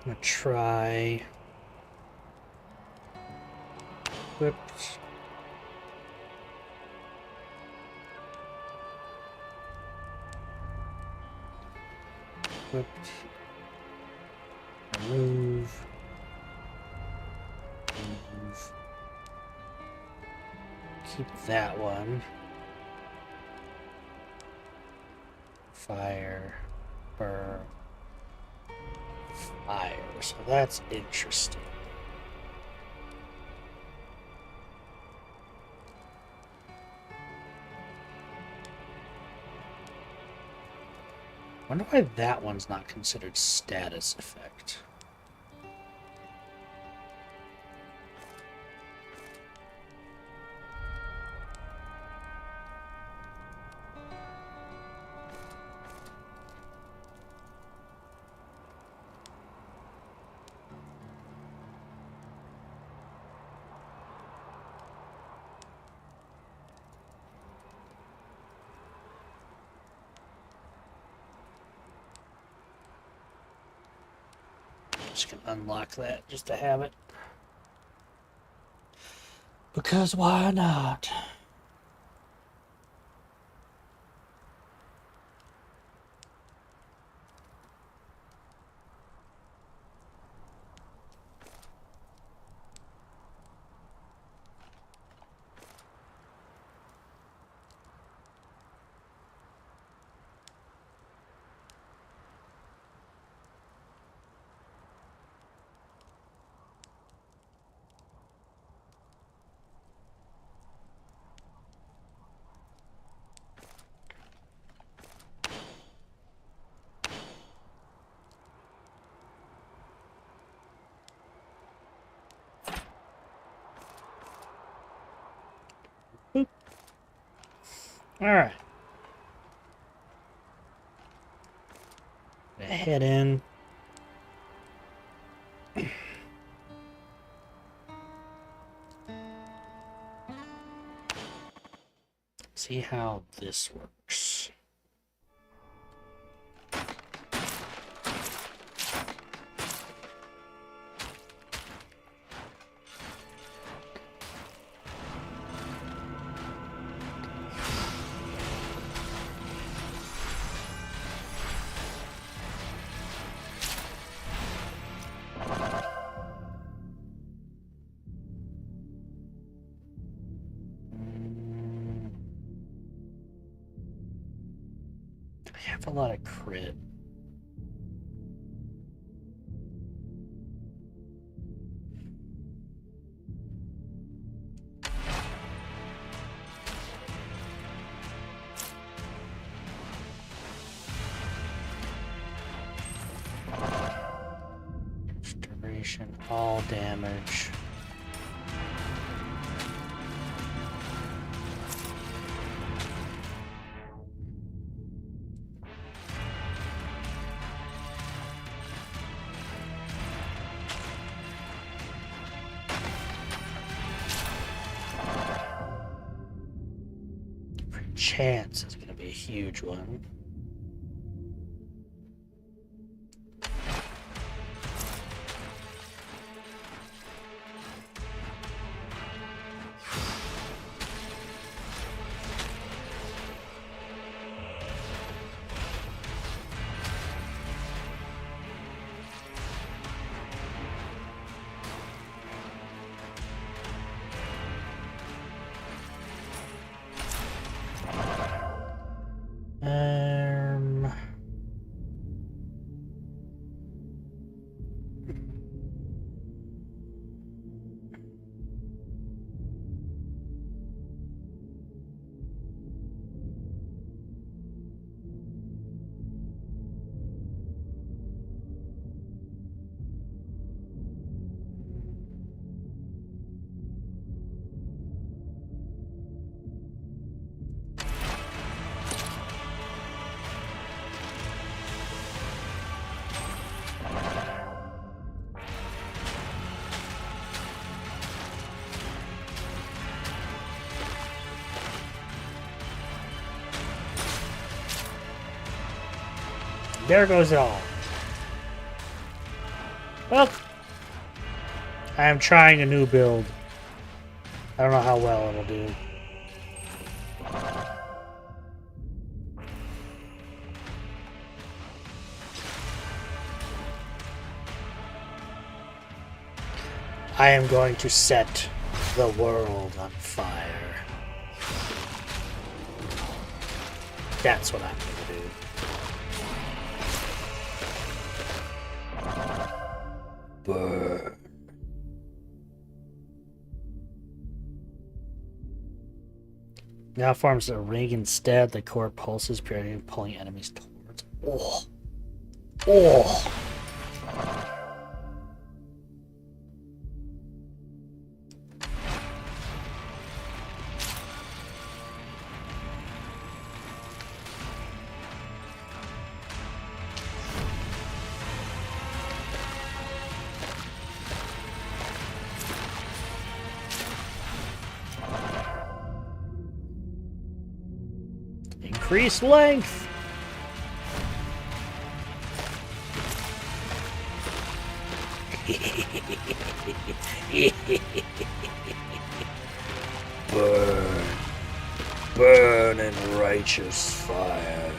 gonna try equipped. Equipped. Remove. Remove. Keep that one. Fire. Burn. Fire. So that's interesting. Wonder why that one's not considered status effect. Just gonna unlock that just to have it. Because why not? All right. Head in. See how this works. I have a lot of crit. All damage. Chance is going to be a huge one. There goes it all. Well, I am trying a new build. I don't know how well it'll do. I am going to set the world on fire. That's what I'm going to do. Burn. Now forms a ring instead. The core pulses, periodically pulling enemies towards. Oh. Oh. Increase length. Burn. Burn in righteous fire.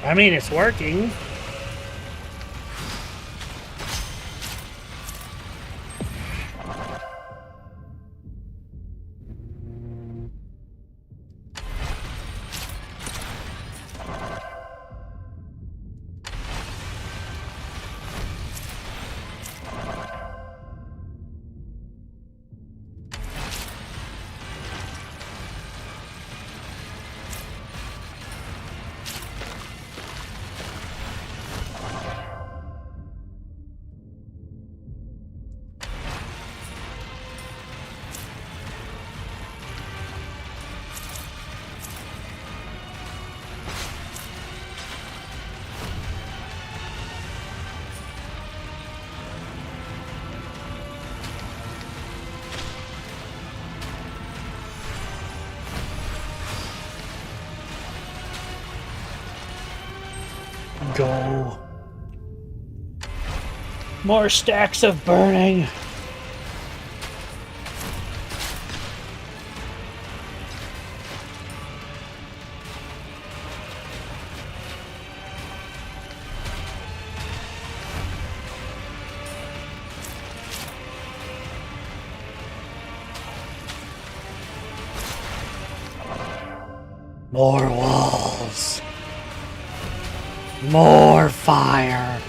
I mean, it's working. go. More stacks of burning. More walls. More fire.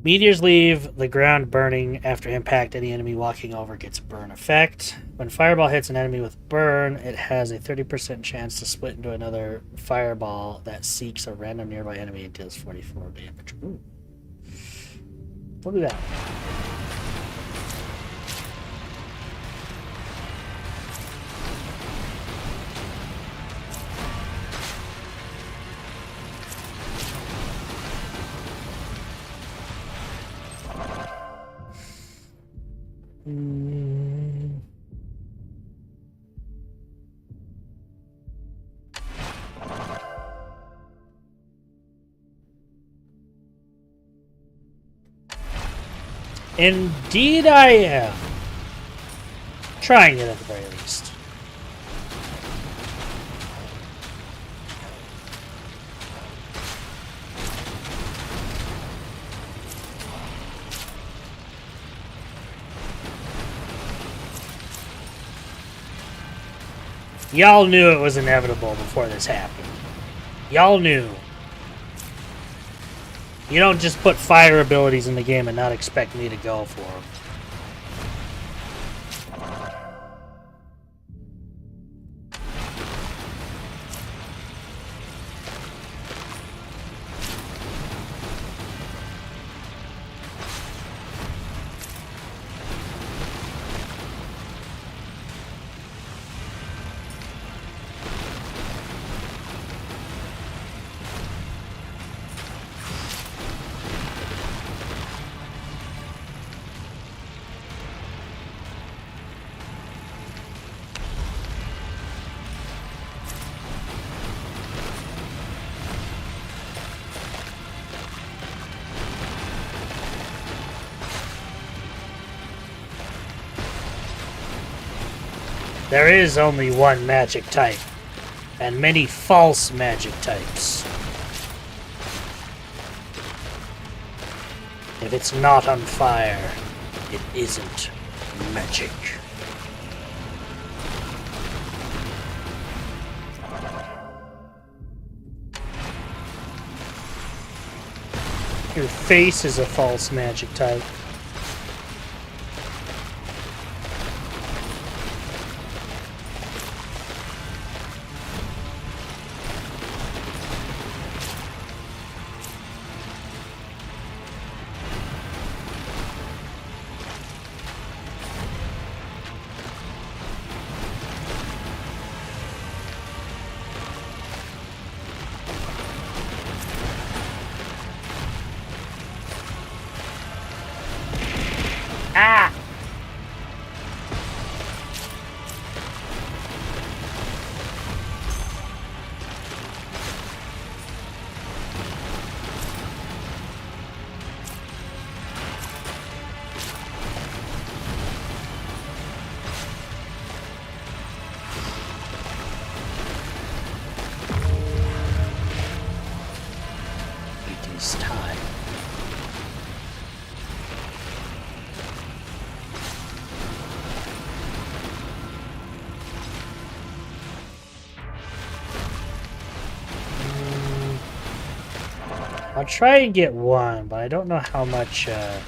Meteors leave the ground burning after impact. Any enemy walking over gets burn effect. When fireball hits an enemy with burn, it has a 30% chance to split into another fireball that seeks a random nearby enemy and deals 44 damage. Ooh. We'll do that. Indeed I am. Trying it at the very least. Y'all knew it was inevitable before this happened. Y'all knew. You don't just put fire abilities in the game and not expect me to go for them. There is only one magic type, and many false magic types. If it's not on fire, it isn't magic. Your face is a false magic type. Ah! It is time. I'll try and get one, but I don't know how much, how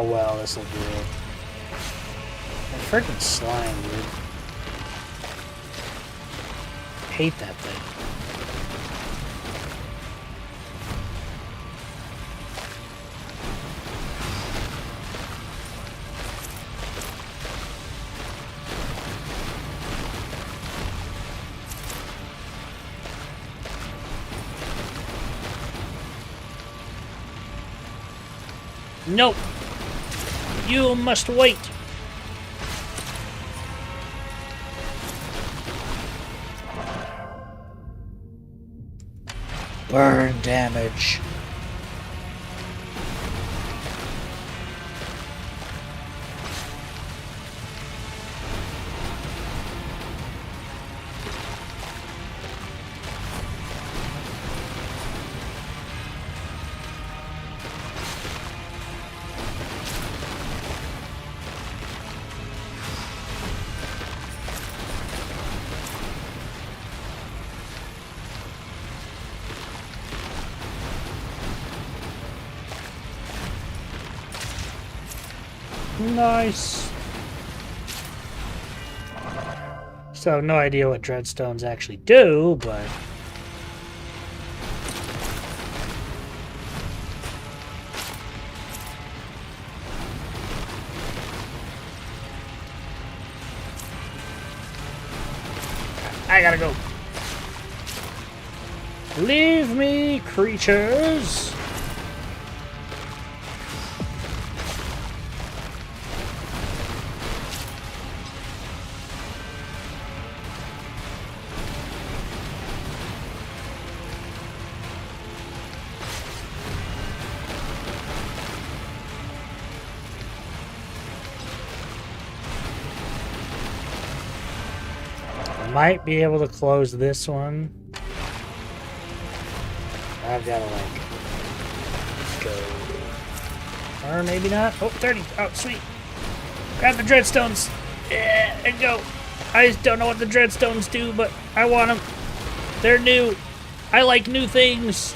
well this will do. That freaking slime, dude. I hate that thing. Nope. You must wait. Burn damage. Nice. So, no idea what Dreadstones actually do, but... I gotta go. Leave me, creatures! Might be able to close this one. I've got to, like, go. Or maybe not. Oh, 30. Oh, sweet. Grab the Dreadstones. Yeah, and go. I just don't know what the Dreadstones do, but I want them. They're new. I like new things.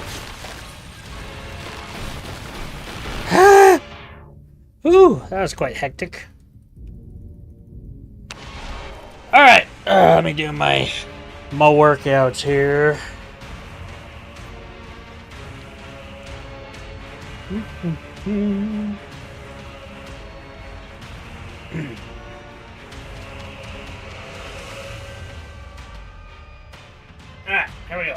Ooh, that was quite hectic. Alright, let me do my workouts here. Alright, here we go.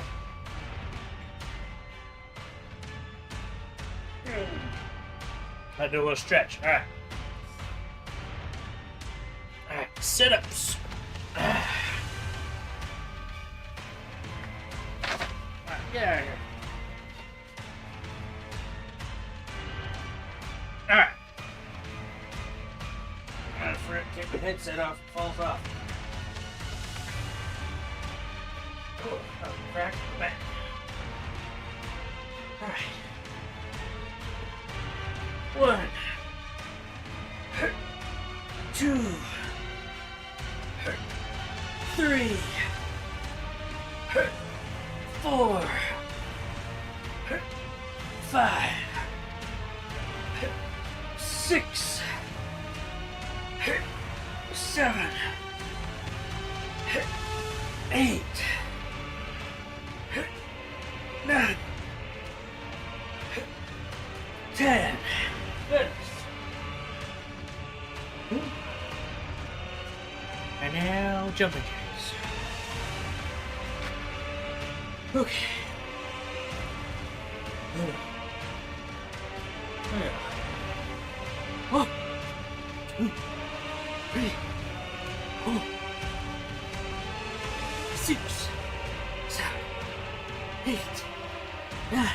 I do a little stretch. Alright. Alright, sit-ups. Alright, get out of here. Alright. Gotta take the headset off, it falls off. Oh, crack the back. Alright. 1, 2, 3, 4, 5, 6, 7, 8, 9, 10. Good. And now jumping jacks. Okay. One, 2, 3, 4, 6, 7, 8, 9,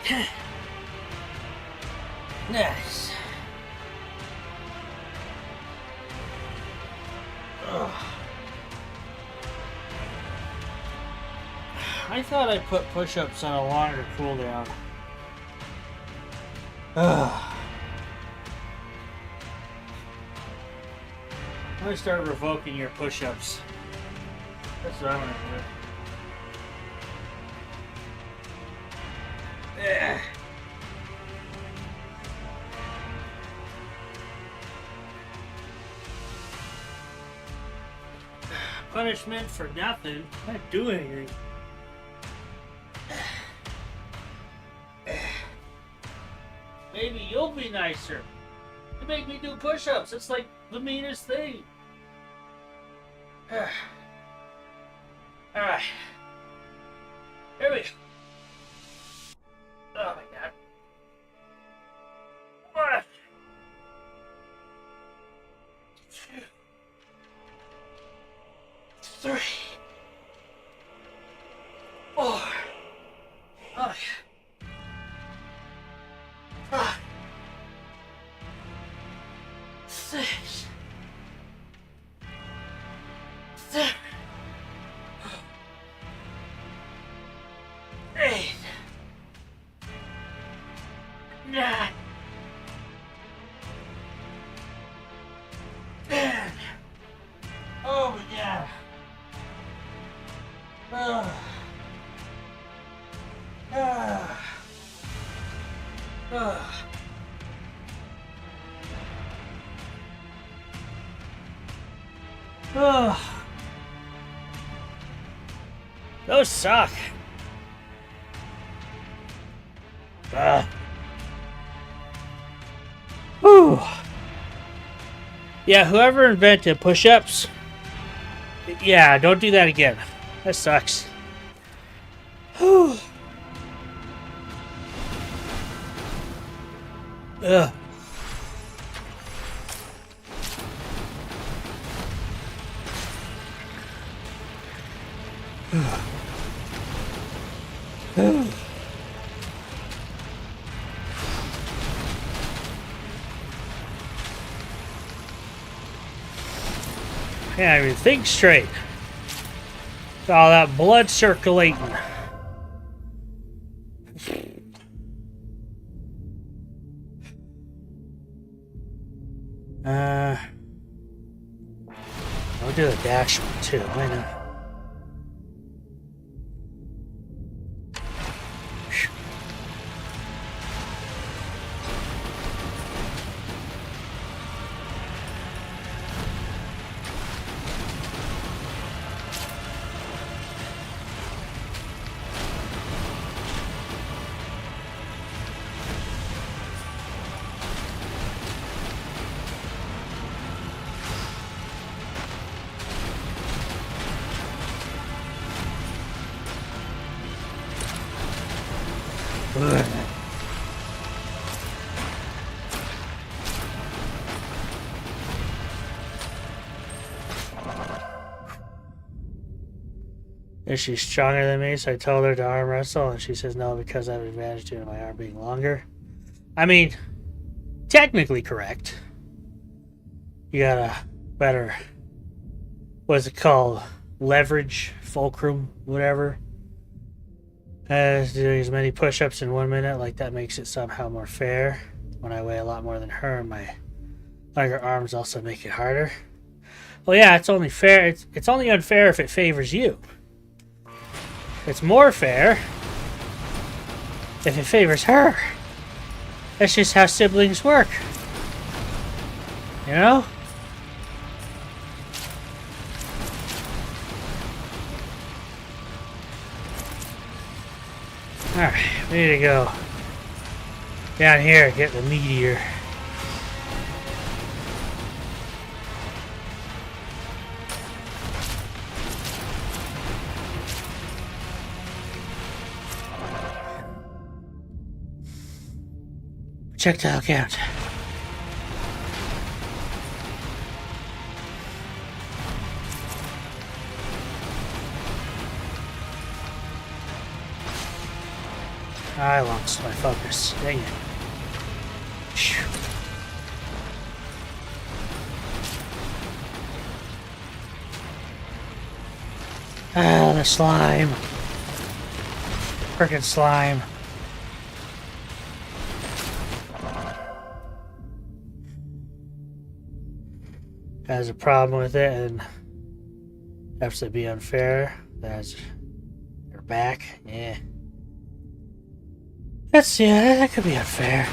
10. Nice. Ugh. I thought I put push-ups on a longer cooldown. Ugh. I'm gonna start revoking your push-ups. That's what I'm gonna do. Yeah. Punishment for nothing. I'm not doing anything. Maybe you'll be nicer. You make me do push-ups. It's like the meanest thing. Alright. Here we go. Oh my god. 4, 5, 6, 7, 8, 9, 10. Oh yeah. Those suck. Whew. Yeah, whoever invented push-ups, yeah, don't do that again. That sucks. Whew. Ugh. Can't even think straight. All that blood circulating. I'll do a dash one too. Why not? Is she stronger than me? So I told her to arm wrestle, and she says no because I have an advantage due to my arm being longer. I mean, technically correct. You got a better, what's it called? Leverage, fulcrum, whatever. Doing as many push-ups in 1 minute, like that makes it somehow more fair. When I weigh a lot more than her, my longer arms also make it harder. Well, yeah, it's only fair. It's only unfair if it favors you. It's more fair if it favors her. That's just how siblings work. You know? Alright, we need to go down here and get the meteor. Projectile count. I lost my focus. Dang it. Phew. Ah, the slime. Frickin' slime. Has a problem with it and has to be unfair. That's her back. Yeah. That could be unfair.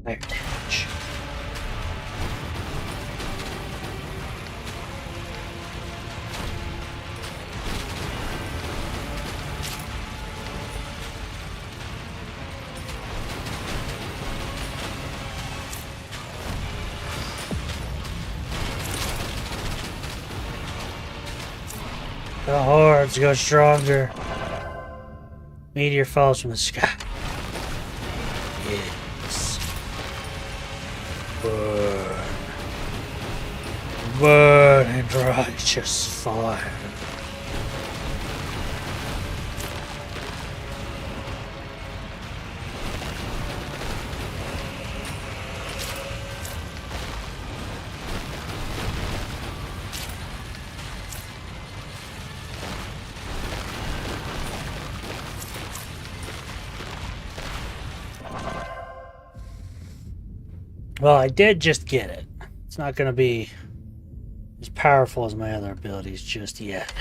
Fire damage. The hordes go stronger. Meteor falls from the sky. Yes. Burn. Burn in righteous fire. Well, I did just get it. It's not going to be as powerful as my other abilities just yet.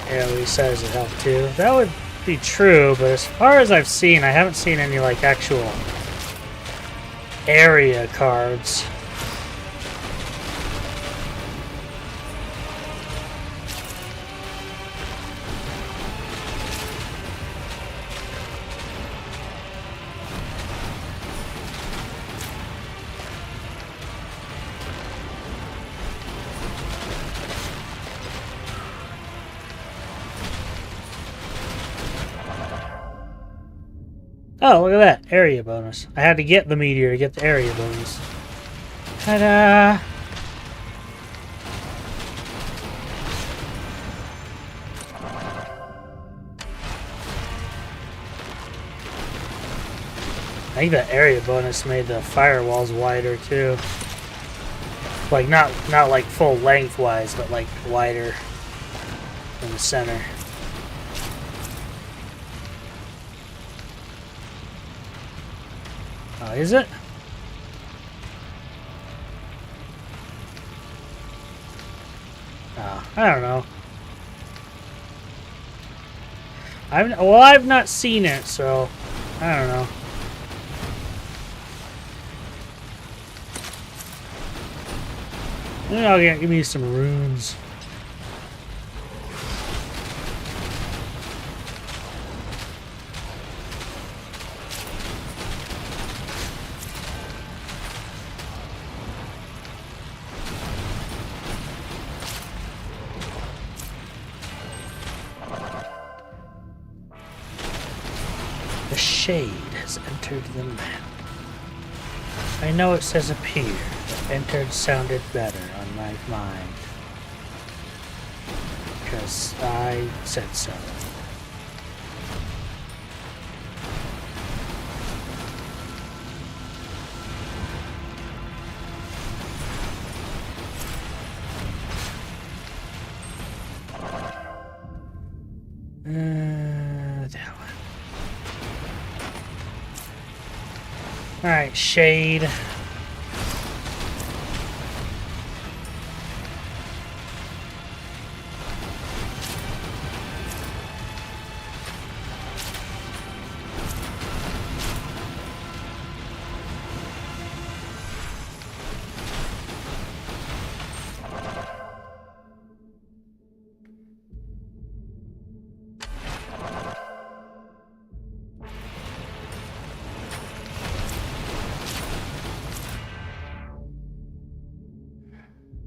Yeah, he says it helped too. That would be true, but as far as I've seen, I haven't seen any like actual area cards. Oh, look at that. Area bonus. I had to get the meteor to get the area bonus. Ta-da! I think that area bonus made the firewalls wider too. Like not like full lengthwise, but like wider in the center. Oh, is it? Oh, I don't know. I've not seen it, so I don't know. Maybe I'll give me some runes. The shade has entered the map. I know it says appear, but entered sounded better on my mind. Because I said so. That one. Alright, shade.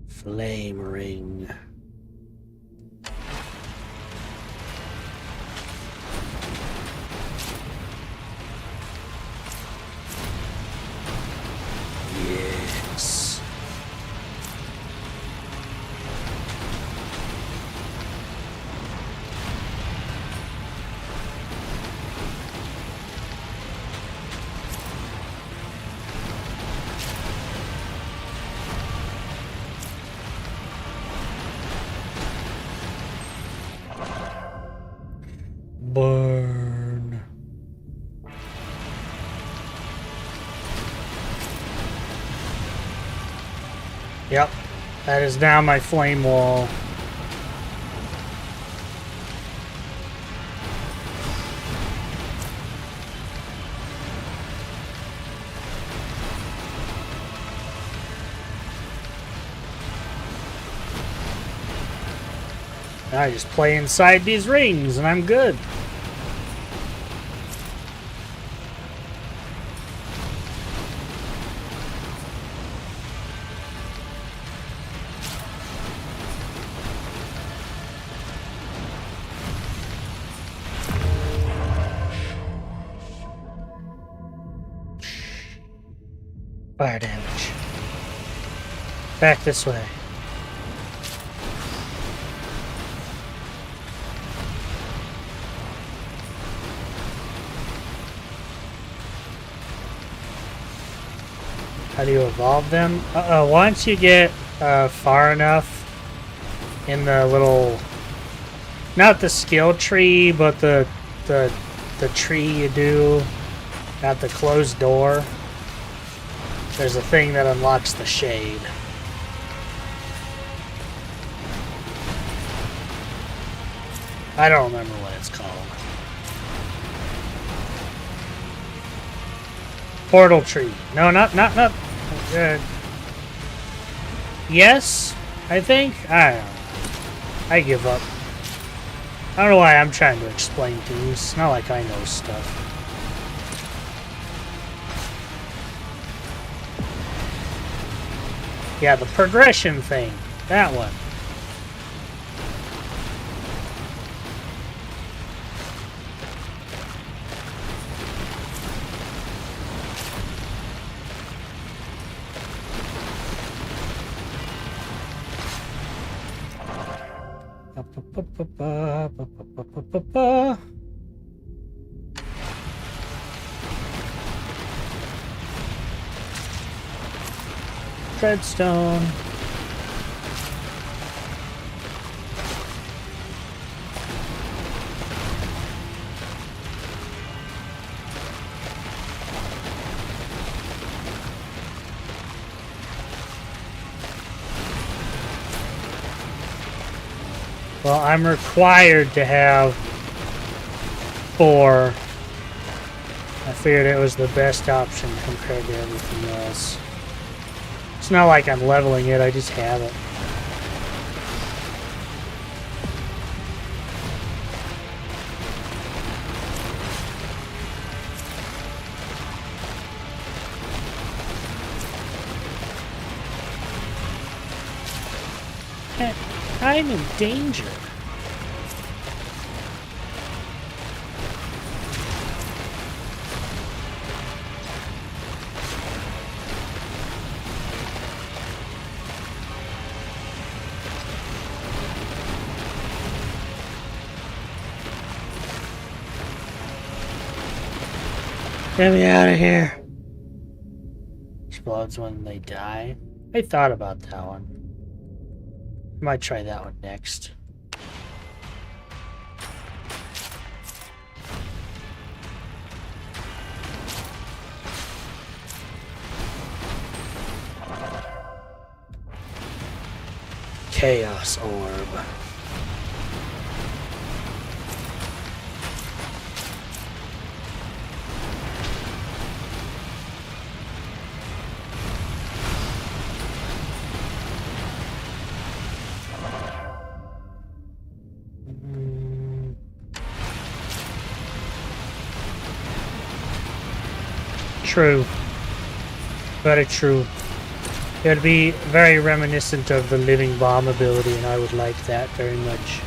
Flame ring. Yes. Yep. That is now my flame wall. I just play inside these rings and I'm good. Fire damage. Back this way. How do you evolve them? Once you get far enough in the little, not the skill tree, but the tree you do at the closed door, there's a thing that unlocks the shade. I don't remember what it's called. Portal tree. No, not. Yes, I think. I don't know. I give up. I don't know why I'm trying to explain things. It's not like I know stuff. Yeah, the progression thing. That one. Treadstone. Well, I'm required to have 4. I figured it was the best option compared to everything else. It's not like I'm leveling it, I just have it. I'm in danger. Get me out of here. Explodes when they die. I thought about that one. Might try that one next. Chaos Orb. True. Very true. It would be very reminiscent of the Living Bomb ability, and I would like that very much.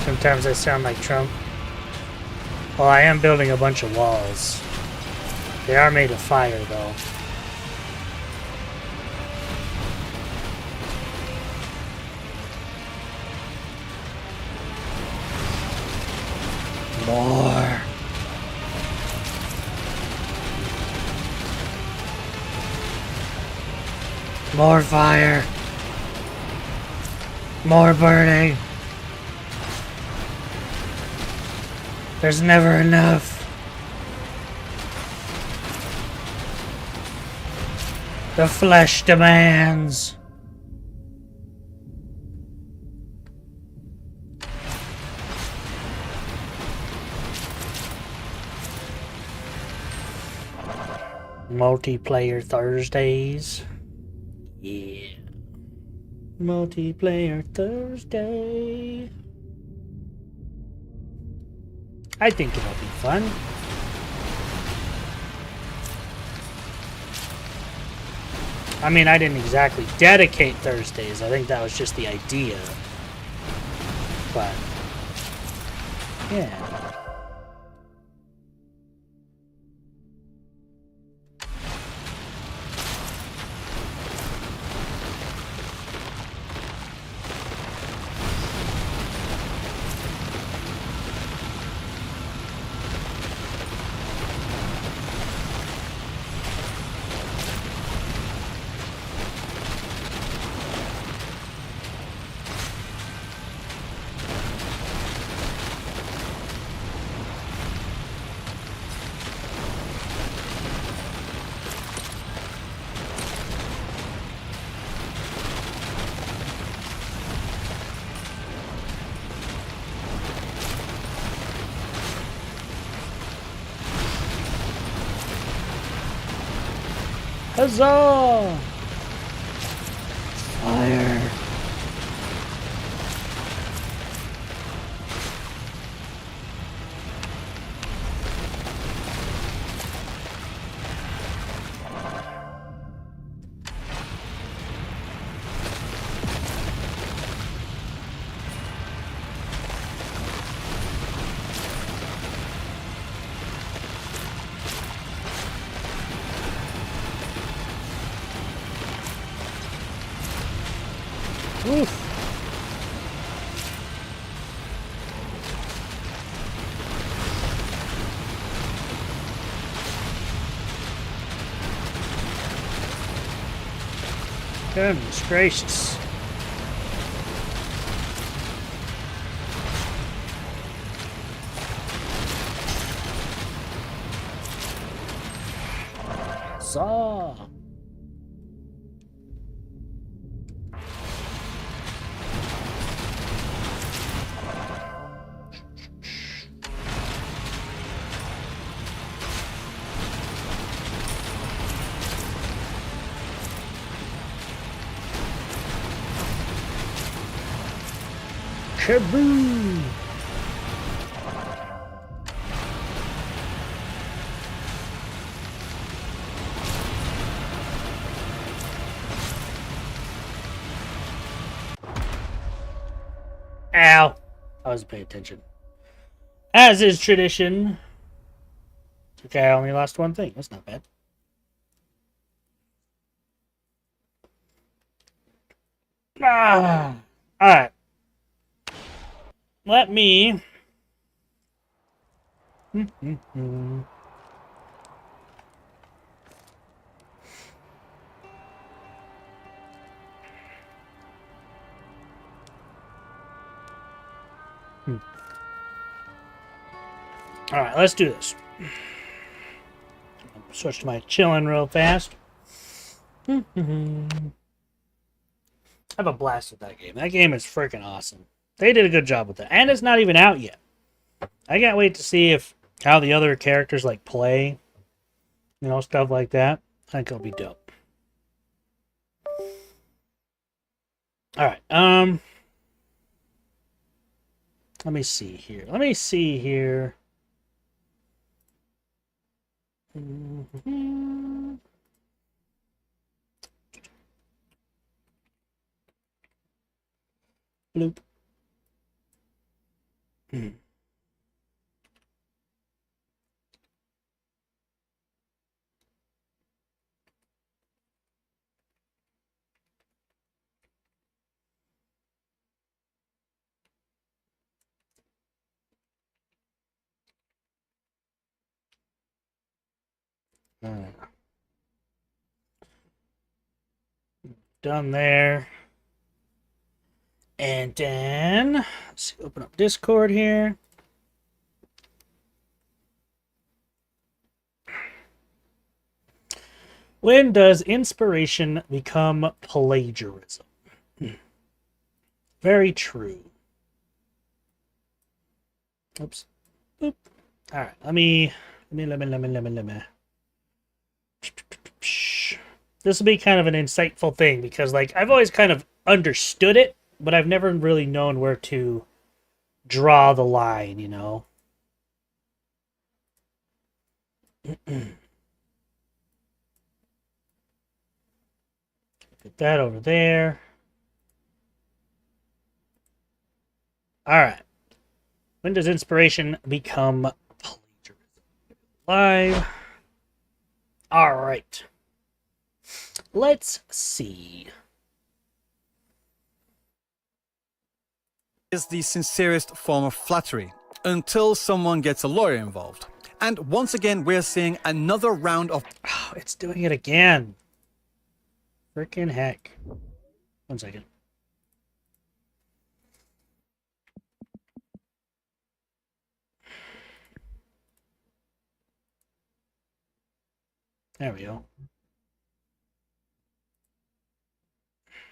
Sometimes I sound like Trump. Well, I am building a bunch of walls. They are made of fire, though. More. More fire. More burning. There's never enough. The flesh demands. Multiplayer Thursdays. Yeah. Multiplayer Thursday. I think it'll be fun. I mean, I didn't exactly dedicate Thursdays. I think that was just the idea. But, yeah. Huzzah! Fire! Oof. Goodness gracious. Saw. Kaboom! Ow! I wasn't paying attention. As is tradition. Okay, I only lost one thing. That's not bad. Ah! Alright. Let me... Alright, let's do this. Switch to my chillin' real fast. I have a blast with that game. That game is freaking awesome. They did a good job with that. And it's not even out yet. I can't wait to see how the other characters like play. You know, stuff like that. I think it'll be dope. Alright, let me see here. Bloop. done there. And then, let's see, open up Discord here. When does inspiration become plagiarism? Very true. Oops. Boop. All right, let me. This will be kind of an insightful thing because, like, I've always kind of understood it, but I've never really known where to draw the line, you know? Put that over there. Alright. When does inspiration become plagiarism? Live. Alright. Let's see. Is the sincerest form of flattery until someone gets a lawyer involved. And once again, we're seeing another round of... Oh, it's doing it again. Frickin' heck. 1 second. There we go.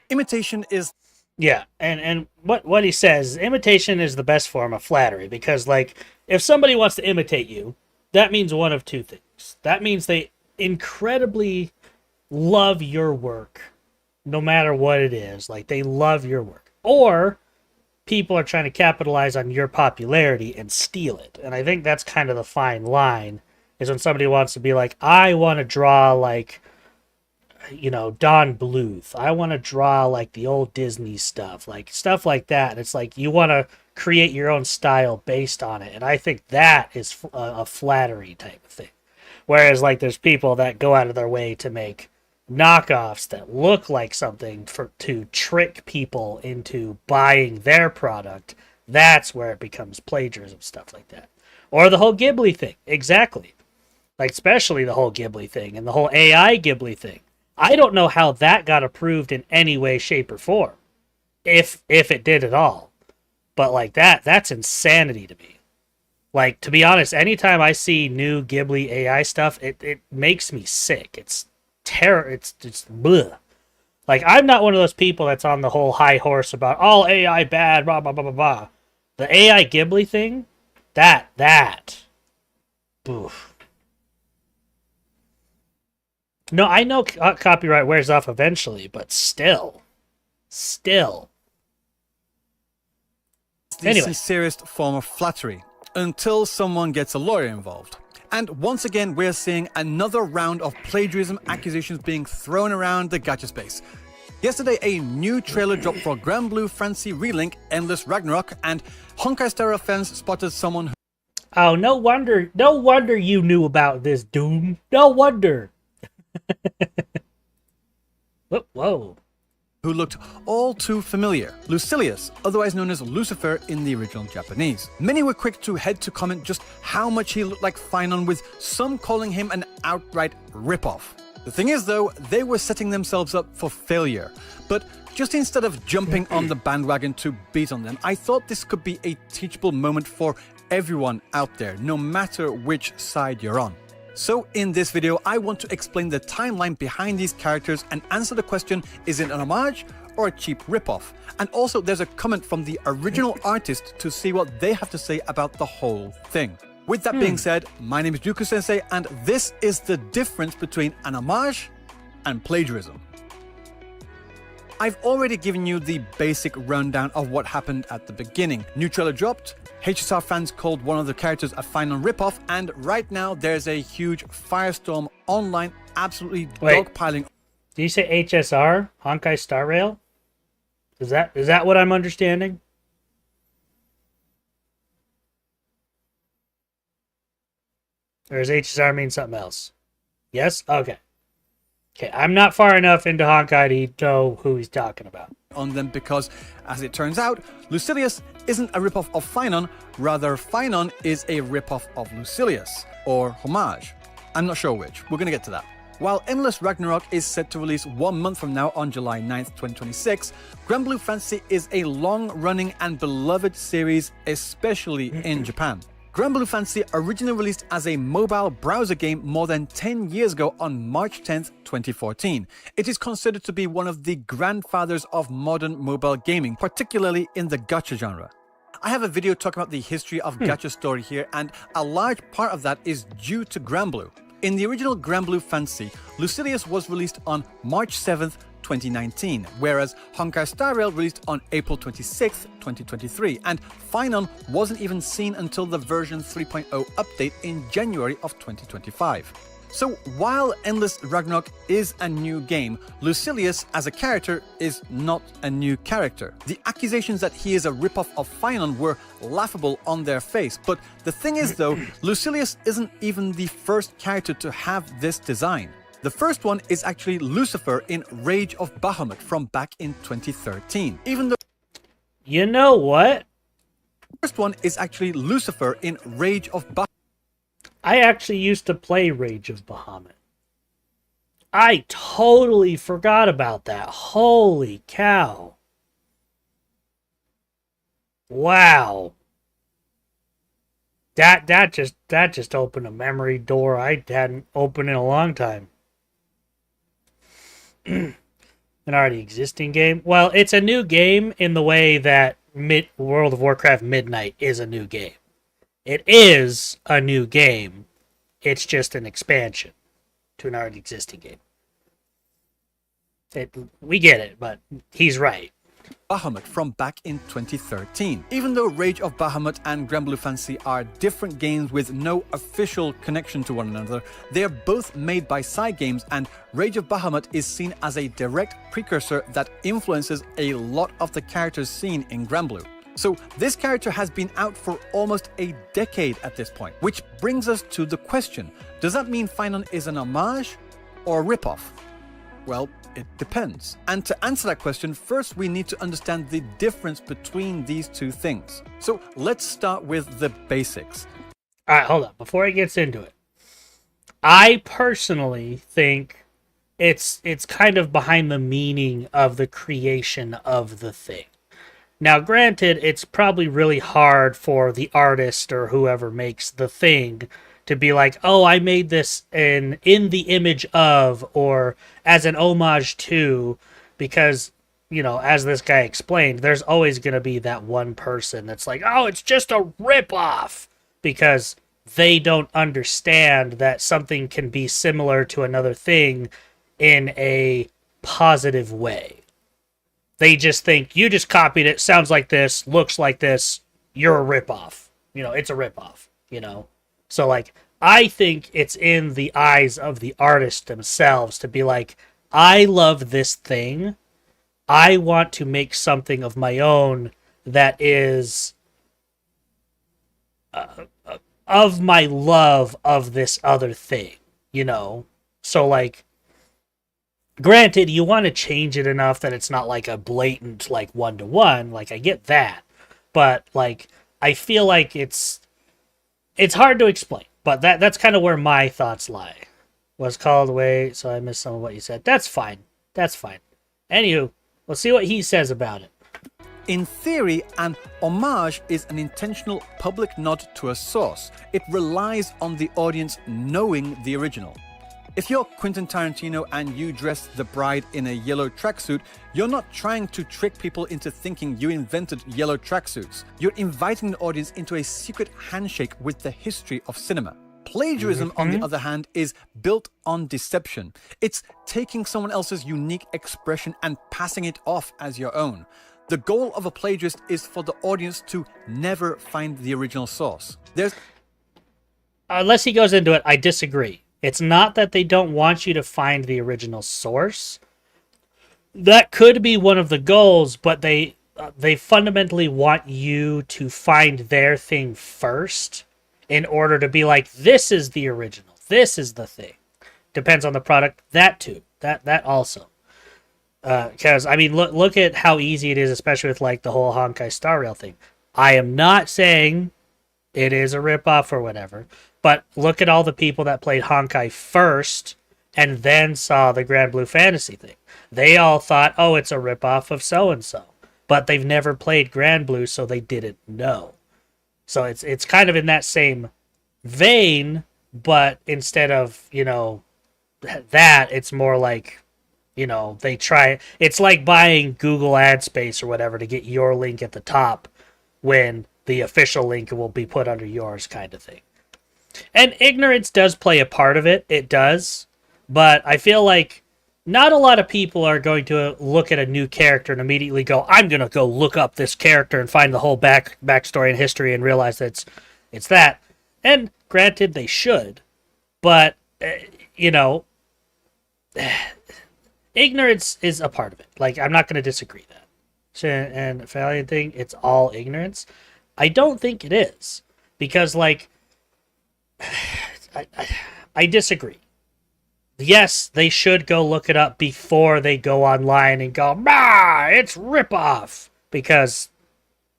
Imitation is... Yeah, and what he says, imitation is the best form of flattery because, like, if somebody wants to imitate you, that means one of two things. That means they incredibly love your work, no matter what it is. Like, they love your work. Or people are trying to capitalize on your popularity and steal it. And I think that's kind of the fine line, is when somebody wants to be like, I want to draw, like, you know, Don Bluth. I want to draw like the old Disney stuff, like stuff like that. And it's like you want to create your own style based on it. And I think that is a flattery type of thing. Whereas like there's people that go out of their way to make knockoffs that look like something to trick people into buying their product. That's where it becomes plagiarism, stuff like that. Or the whole Ghibli thing. Exactly. Like especially the whole Ghibli thing and the whole AI Ghibli thing. I don't know how that got approved in any way, shape, or form. If it did at all. But like that's insanity to me. Like, to be honest, anytime I see new Ghibli AI stuff, it makes me sick. It's terror. It's just bleh. Like, I'm not one of those people that's on the whole high horse about all AI bad, blah, blah, blah, blah, blah. The AI Ghibli thing, that. Oof. No, I know copyright wears off eventually, but still. the Anyway. sincerest form of flattery until someone gets a lawyer involved. And once again, we're seeing another round of plagiarism accusations being thrown around the gacha space. Yesterday, a new trailer dropped for Granblue Fantasy Relink Endless Ragnarok, and Honkai Star Rail fans spotted someone who... Oh, no wonder you knew about this, Doom. No wonder. Whoa. who looked all too familiar. Lucilius, otherwise known as Lucifer in the original Japanese. Many were quick to head to comment just how much he looked like Finon, with some calling him an outright ripoff. The thing is though, they were setting themselves up for failure. But just instead of jumping on the bandwagon to beat on them, I thought this could be a teachable moment for everyone out there, no matter which side you're on. So in this video, I want to explain the timeline behind these characters and answer the question, is it an homage or a cheap ripoff? And also there's a comment from the original artist to see what they have to say about the whole thing. With that being said, my name is Dooku Sensei, and this is the difference between an homage and plagiarism. I've already given you the basic rundown of what happened at the beginning. New trailer dropped, HSR fans called one of the characters a Finon ripoff, and right now there's a huge firestorm online, absolutely dogpiling. Did you say HSR? Honkai Star Rail? Is that what I'm understanding? Or does HSR mean something else? Yes? Okay. Okay, I'm not far enough into Honkai to know who he's talking about. On them because, as it turns out, Lucilius isn't a ripoff of Finon, rather Finon is a ripoff of Lucilius, or homage. I'm not sure which, we're gonna get to that. While Endless Ragnarok is set to release 1 month from now on July 9th, 2026, Granblue Fantasy is a long-running and beloved series, especially in Japan. Granblue Fantasy originally released as a mobile browser game more than 10 years ago on March 10th, 2014. It is considered to be one of the grandfathers of modern mobile gaming, particularly in the gacha genre. I have a video talking about the history of gacha story here, and a large part of that is due to Granblue. In the original Granblue Fantasy, Lucilius was released on March 7th, 2019, whereas Honkai Star Rail released on April 26, 2023, and Finon wasn't even seen until the version 3.0 update in January of 2025. So while Endless Ragnarok is a new game, Lucilius as a character is not a new character. The accusations that he is a ripoff of Finon were laughable on their face, but the thing is though, Lucilius isn't even the first character to have this design. The first one is actually Lucifer in Rage of Bahamut from back in 2013. Even though You know what? the first one is actually Lucifer in Rage of Bahamut. I actually used to play Rage of Bahamut. I totally forgot about that. Holy cow. Wow. That just opened a memory door I hadn't opened in a long time. An already existing game? Well, it's a new game in the way that World of Warcraft Midnight is a new game. It is a new game. It's just an expansion to an already existing game. We get it, but he's right. Bahamut from back in 2013. Even though Rage of Bahamut and Granblue Fantasy are different games with no official connection to one another, they are both made by Cygames, and Rage of Bahamut is seen as a direct precursor that influences a lot of the characters seen in Granblue. So this character has been out for almost a decade at this point, which brings us to the question, does that mean Finon is an homage or a ripoff? Well, it depends. And to answer that question, first we need to understand the difference between these two things. So let's start with the basics. Alright, hold on. Before he gets into it, I personally think it's kind of behind the meaning of the creation of the thing. Now, granted, it's probably really hard for the artist or whoever makes the thing to be like, oh, I made this in the image of, or as an homage to, because, you know, as this guy explained, there's always going to be that one person that's like, oh, it's just a ripoff, because they don't understand that something can be similar to another thing in a positive way. They just think, you just copied it, sounds like this, looks like this, you're a ripoff. You know, it's a ripoff, you know? So, like, I think it's in the eyes of the artists themselves to be like, I love this thing. I want to make something of my own that is of my love of this other thing, you know? So, like, granted, you want to change it enough that it's not like a blatant, like, one-to-one. Like, I get that. But, like, I feel like it's hard to explain. But that's kind of where my thoughts lie. Was called away, so I missed some of what you said. That's fine. That's fine. Anywho, let's see what he says about it. In theory, an homage is an intentional public nod to a source. It relies on the audience knowing the original. If you're Quentin Tarantino and you dress the bride in a yellow tracksuit, you're not trying to trick people into thinking you invented yellow tracksuits. You're inviting the audience into a secret handshake with the history of cinema. Plagiarism, on the other hand, is built on deception. It's taking someone else's unique expression and passing it off as your own. The goal of a plagiarist is for the audience to never find the original source. Unless he goes into it, I disagree. It's not that they don't want you to find the original source. That could be one of the goals, but they fundamentally want you to find their thing first in order to be like, this is the original. This is the thing. Depends on the product. That too. That also. Because, I mean, look at how easy it is, especially with, like, the whole Honkai Star Rail thing. I am not saying it is a ripoff or whatever, but look at all the people that played Honkai first and then saw the Grand Blue Fantasy thing. They all thought, oh, it's a ripoff of so-and-so. But they've never played Grand Blue, so they didn't know. So it's kind of in that same vein, but instead of, that, it's more like, they try... It's like buying Google ad space or whatever to get your link at the top when the official link will be put under yours, kind of thing. And ignorance does play a part of it. It does. But I feel like not a lot of people are going to look at a new character and immediately go, I'm going to go look up this character and find the whole backstory and history and realize that it's that. And granted, they should. But, ignorance is a part of it. Like, I'm not going to disagree that. And Valiant thing, it's all ignorance. I don't think it is. Because, like, I disagree. Yes, they should go look it up before they go online and go, it's ripoff. Because,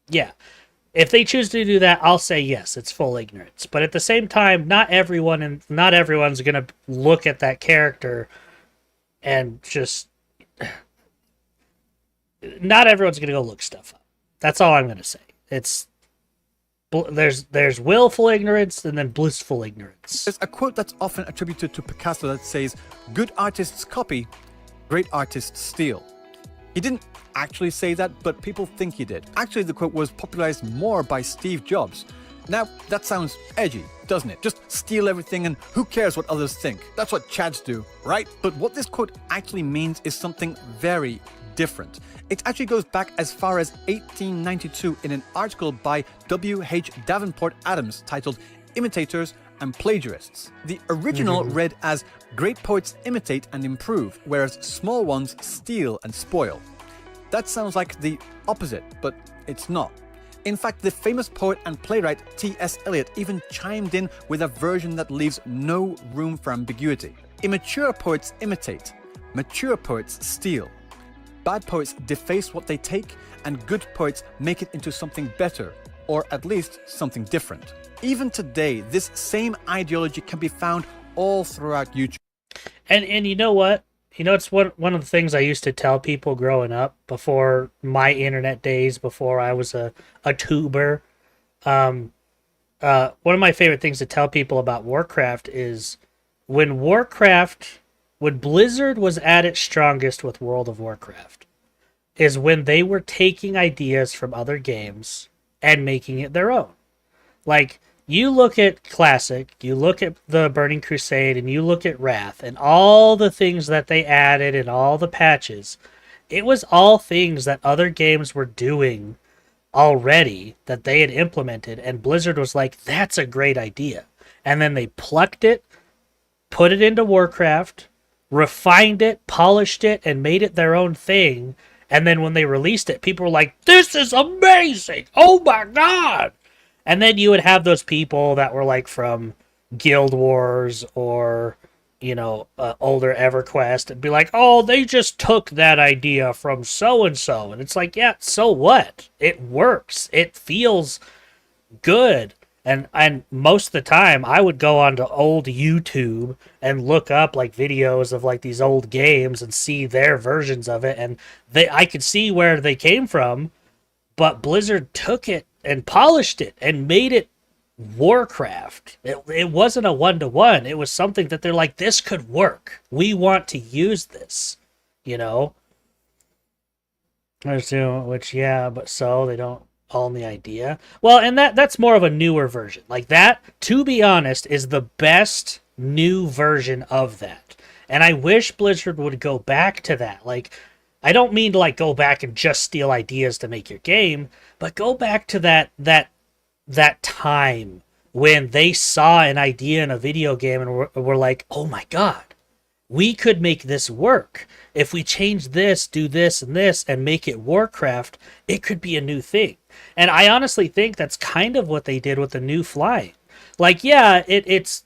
yeah, if they choose to do that, I'll say yes, it's full ignorance. But at the same time, not everyone's going to look at that character and just... Not everyone's going to go look stuff up. That's all I'm going to say. There's willful ignorance and then blissful ignorance. There's a quote that's often attributed to Picasso that says, good artists copy, great artists steal. He didn't actually say that, but people think he did. Actually, the quote was popularized more by Steve Jobs. Now, that sounds edgy, doesn't it? Just steal everything and who cares what others think? That's what Chads do, right? But what this quote actually means is something very different. It actually goes back as far as 1892 in an article by W.H. Davenport Adams titled Imitators and Plagiarists. The original read as, great poets imitate and improve, whereas small ones steal and spoil. That sounds like the opposite, but it's not. In fact, the famous poet and playwright T.S. Eliot even chimed in with a version that leaves no room for ambiguity. Immature poets imitate, mature poets steal. Bad poets deface what they take, and good poets make it into something better, or at least something different. Even today, this same ideology can be found all throughout YouTube. And you know what? It's one of the things I used to tell people growing up before my internet days, before I was a tuber. One of my favorite things to tell people about Warcraft is when Blizzard was at its strongest with World of Warcraft, is when they were taking ideas from other games and making it their own. Like, you look at Classic, you look at the Burning Crusade, and you look at Wrath, and all the things that they added and all the patches, it was all things that other games were doing already that they had implemented, and Blizzard was like, that's a great idea. And then they plucked it, put it into Warcraft, refined it, polished it, and made it their own thing. And then when they released it, people were like, this is amazing! Oh my god! And then you would have those people that were like from Guild Wars or, older EverQuest and be like, oh, they just took that idea from so-and-so. And it's like, yeah, so what? It works. It feels good. And most of the time, I would go onto old YouTube and look up like videos of like these old games and see their versions of it, and I could see where they came from, but Blizzard took it and polished it and made it Warcraft. It wasn't a one-to-one. It was something that they're like, this could work. We want to use this, Which, yeah, but so they don't own the idea. Well, and that's more of a newer version. Like that, to be honest, is the best new version of that. And I wish Blizzard would go back to that. Like, I don't mean to like go back and just steal ideas to make your game, but go back to that time when they saw an idea in a video game and were like, oh my god, we could make this work. If we change this, do this and this, and make it Warcraft, it could be a new thing. And I honestly think that's kind of what they did with the new flying. Like, yeah, it's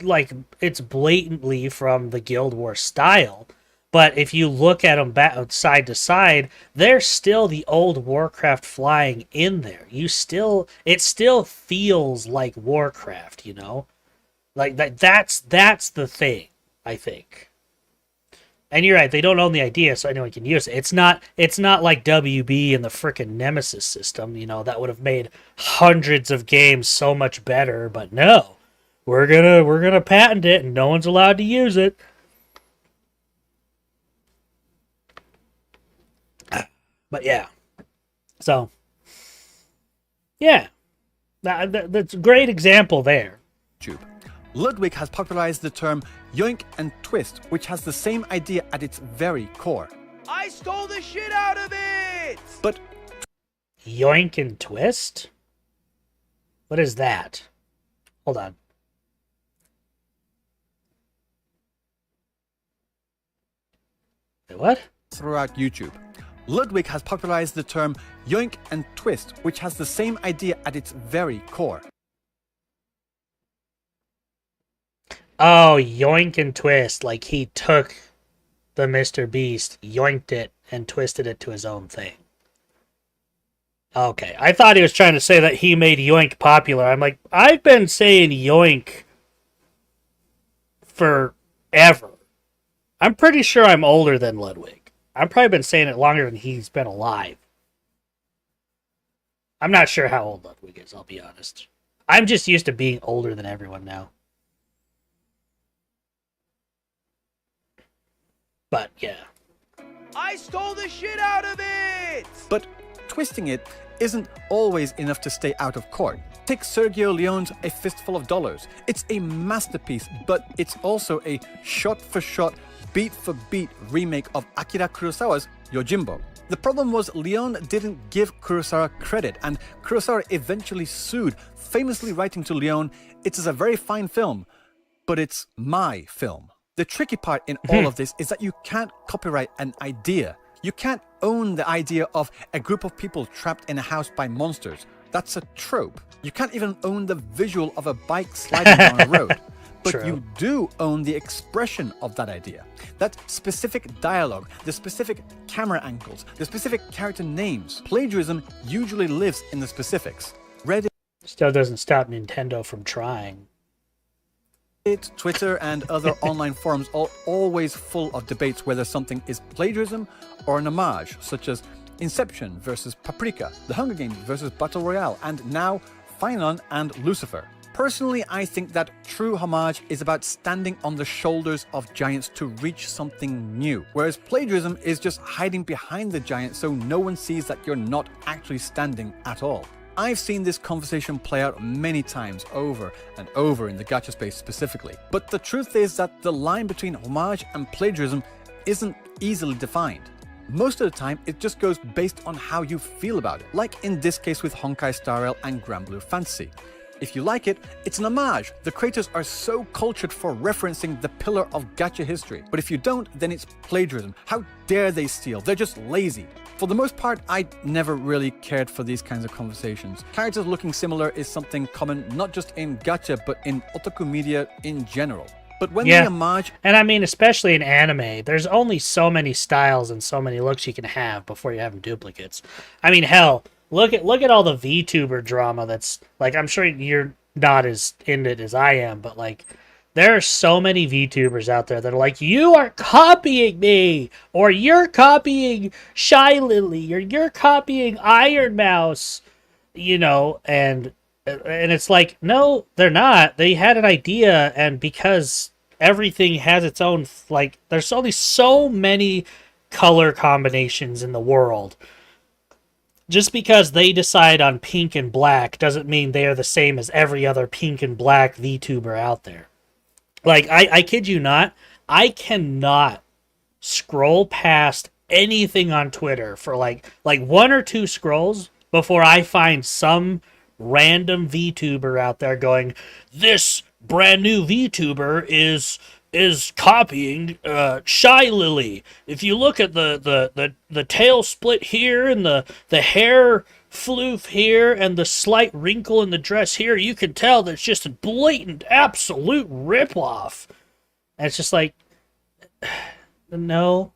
blatantly from the Guild Wars style, but if you look at them side to side, there's still the old Warcraft flying in there. It still feels like Warcraft, Like that's the thing, I think. And you're right, they don't own the idea, so anyone can use it. It's not like WB and the frickin' Nemesis system, you know, that would have made hundreds of games so much better, but no. We're gonna patent it and no one's allowed to use it. But yeah. So yeah. That's a great example there. YouTube. Ludwig has popularized the term yoink and twist, which has the same idea at its very core. I stole the shit out of it! But Yoink and twist? What is that? Hold on. Wait, what? throughout YouTube. Ludwig has popularized the term yoink and twist, which has the same idea at its very core. Oh, yoink and twist. Like he took the Mr. Beast, yoinked it, and twisted it to his own thing. Okay, I thought he was trying to say that he made yoink popular. I'm like, I've been saying yoink forever. I'm pretty sure I'm older than Ludwig. I've probably been saying it longer than he's been alive. I'm not sure how old Ludwig is, I'll be honest. I'm just used to being older than everyone now. But, yeah. I stole the shit out of it! But twisting it isn't always enough to stay out of court. Take Sergio Leone's A Fistful of Dollars. It's a masterpiece, but it's also a shot-for-shot, beat-for-beat remake of Akira Kurosawa's Yojimbo. The problem was Leone didn't give Kurosawa credit, and Kurosawa eventually sued, famously writing to Leone, "It is a very fine film, but it's my film." The tricky part in all of this is that you can't copyright an idea. You can't own the idea of a group of people trapped in a house by monsters. That's a trope. You can't even own the visual of a bike sliding down a road. But True. you do own the expression of that idea. That specific dialogue, the specific camera angles, the specific character names. Plagiarism usually lives in the specifics. Reddit, Still doesn't stop Nintendo from trying. Twitter, and other online forums are always full of debates whether something is plagiarism or an homage, such as Inception versus Paprika, The Hunger Games versus Battle Royale, and now Finon and Lucifer. Personally, I think that true homage is about standing on the shoulders of giants to reach something new, whereas plagiarism is just hiding behind the giant so no one sees that you're not actually standing at all. I've seen this conversation play out many times over and over in the gacha space specifically, but the truth is that the line between homage and plagiarism isn't easily defined. Most of the time, it just goes based on how you feel about it, like in this case with Honkai Star Rail and Granblue Fantasy. If you like it, it's an homage. The creators are so cultured for referencing the pillar of gacha history. But if you don't, then it's plagiarism. How dare they steal? They're just lazy. For the most part, I never really cared for these kinds of conversations. Characters looking similar is something common not just in gacha, but in otaku media in general. But when the homage... And I mean, especially in anime, there's only so many styles and so many looks you can have before you have duplicates. I mean, hell... Look at all the VTuber drama that's, like, I'm sure you're not as in it as I am, but, like, there are so many VTubers out there that are like, you are copying me, or you're copying Shy Lily, or you're copying Iron Mouse, you know, and it's like, no, they're not. They had an idea, and because everything has its own, like, there's only so many color combinations in the world. Just because they decide on pink and black doesn't mean they are the same as every other pink and black VTuber out there. Like, I kid you not, I cannot scroll past anything on Twitter for like one or two scrolls before I find some random VTuber out there going, this brand new VTuber is copying Shy Lily. If you look at the tail split here and the hair floof here and the slight wrinkle in the dress here, you can tell that it's just a blatant, absolute ripoff. And it's just like, no.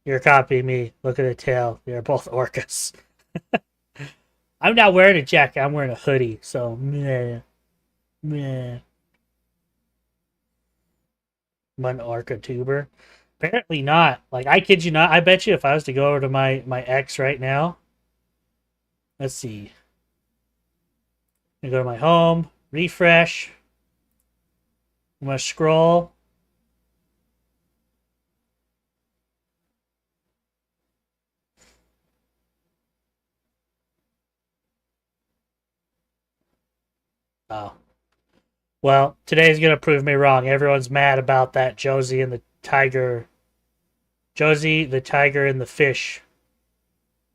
You're copying me. Look at the tail. They're both orcas. I'm not wearing a jacket. I'm wearing a hoodie. So, meh. Meh. Orca tuber. Apparently not. Like, I kid you not. I bet you if I was to go over to my X right now, let's see. I'm gonna go to my home, refresh. I'm gonna scroll. Oh. Well, today's gonna prove me wrong. Everyone's mad about that Josie and the tiger. Josie, the tiger, and the fish.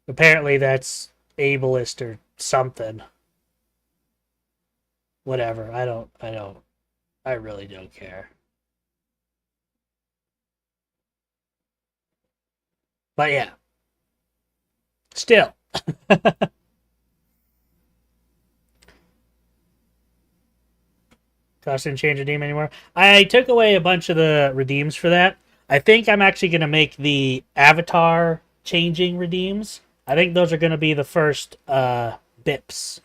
Apparently that's ableist or something. Whatever. I really don't care. But yeah. Still. Costume change redeem anymore. I took away a bunch of the redeems for that. I think I'm actually going to make the avatar changing redeems. I think those are going to be the first bips.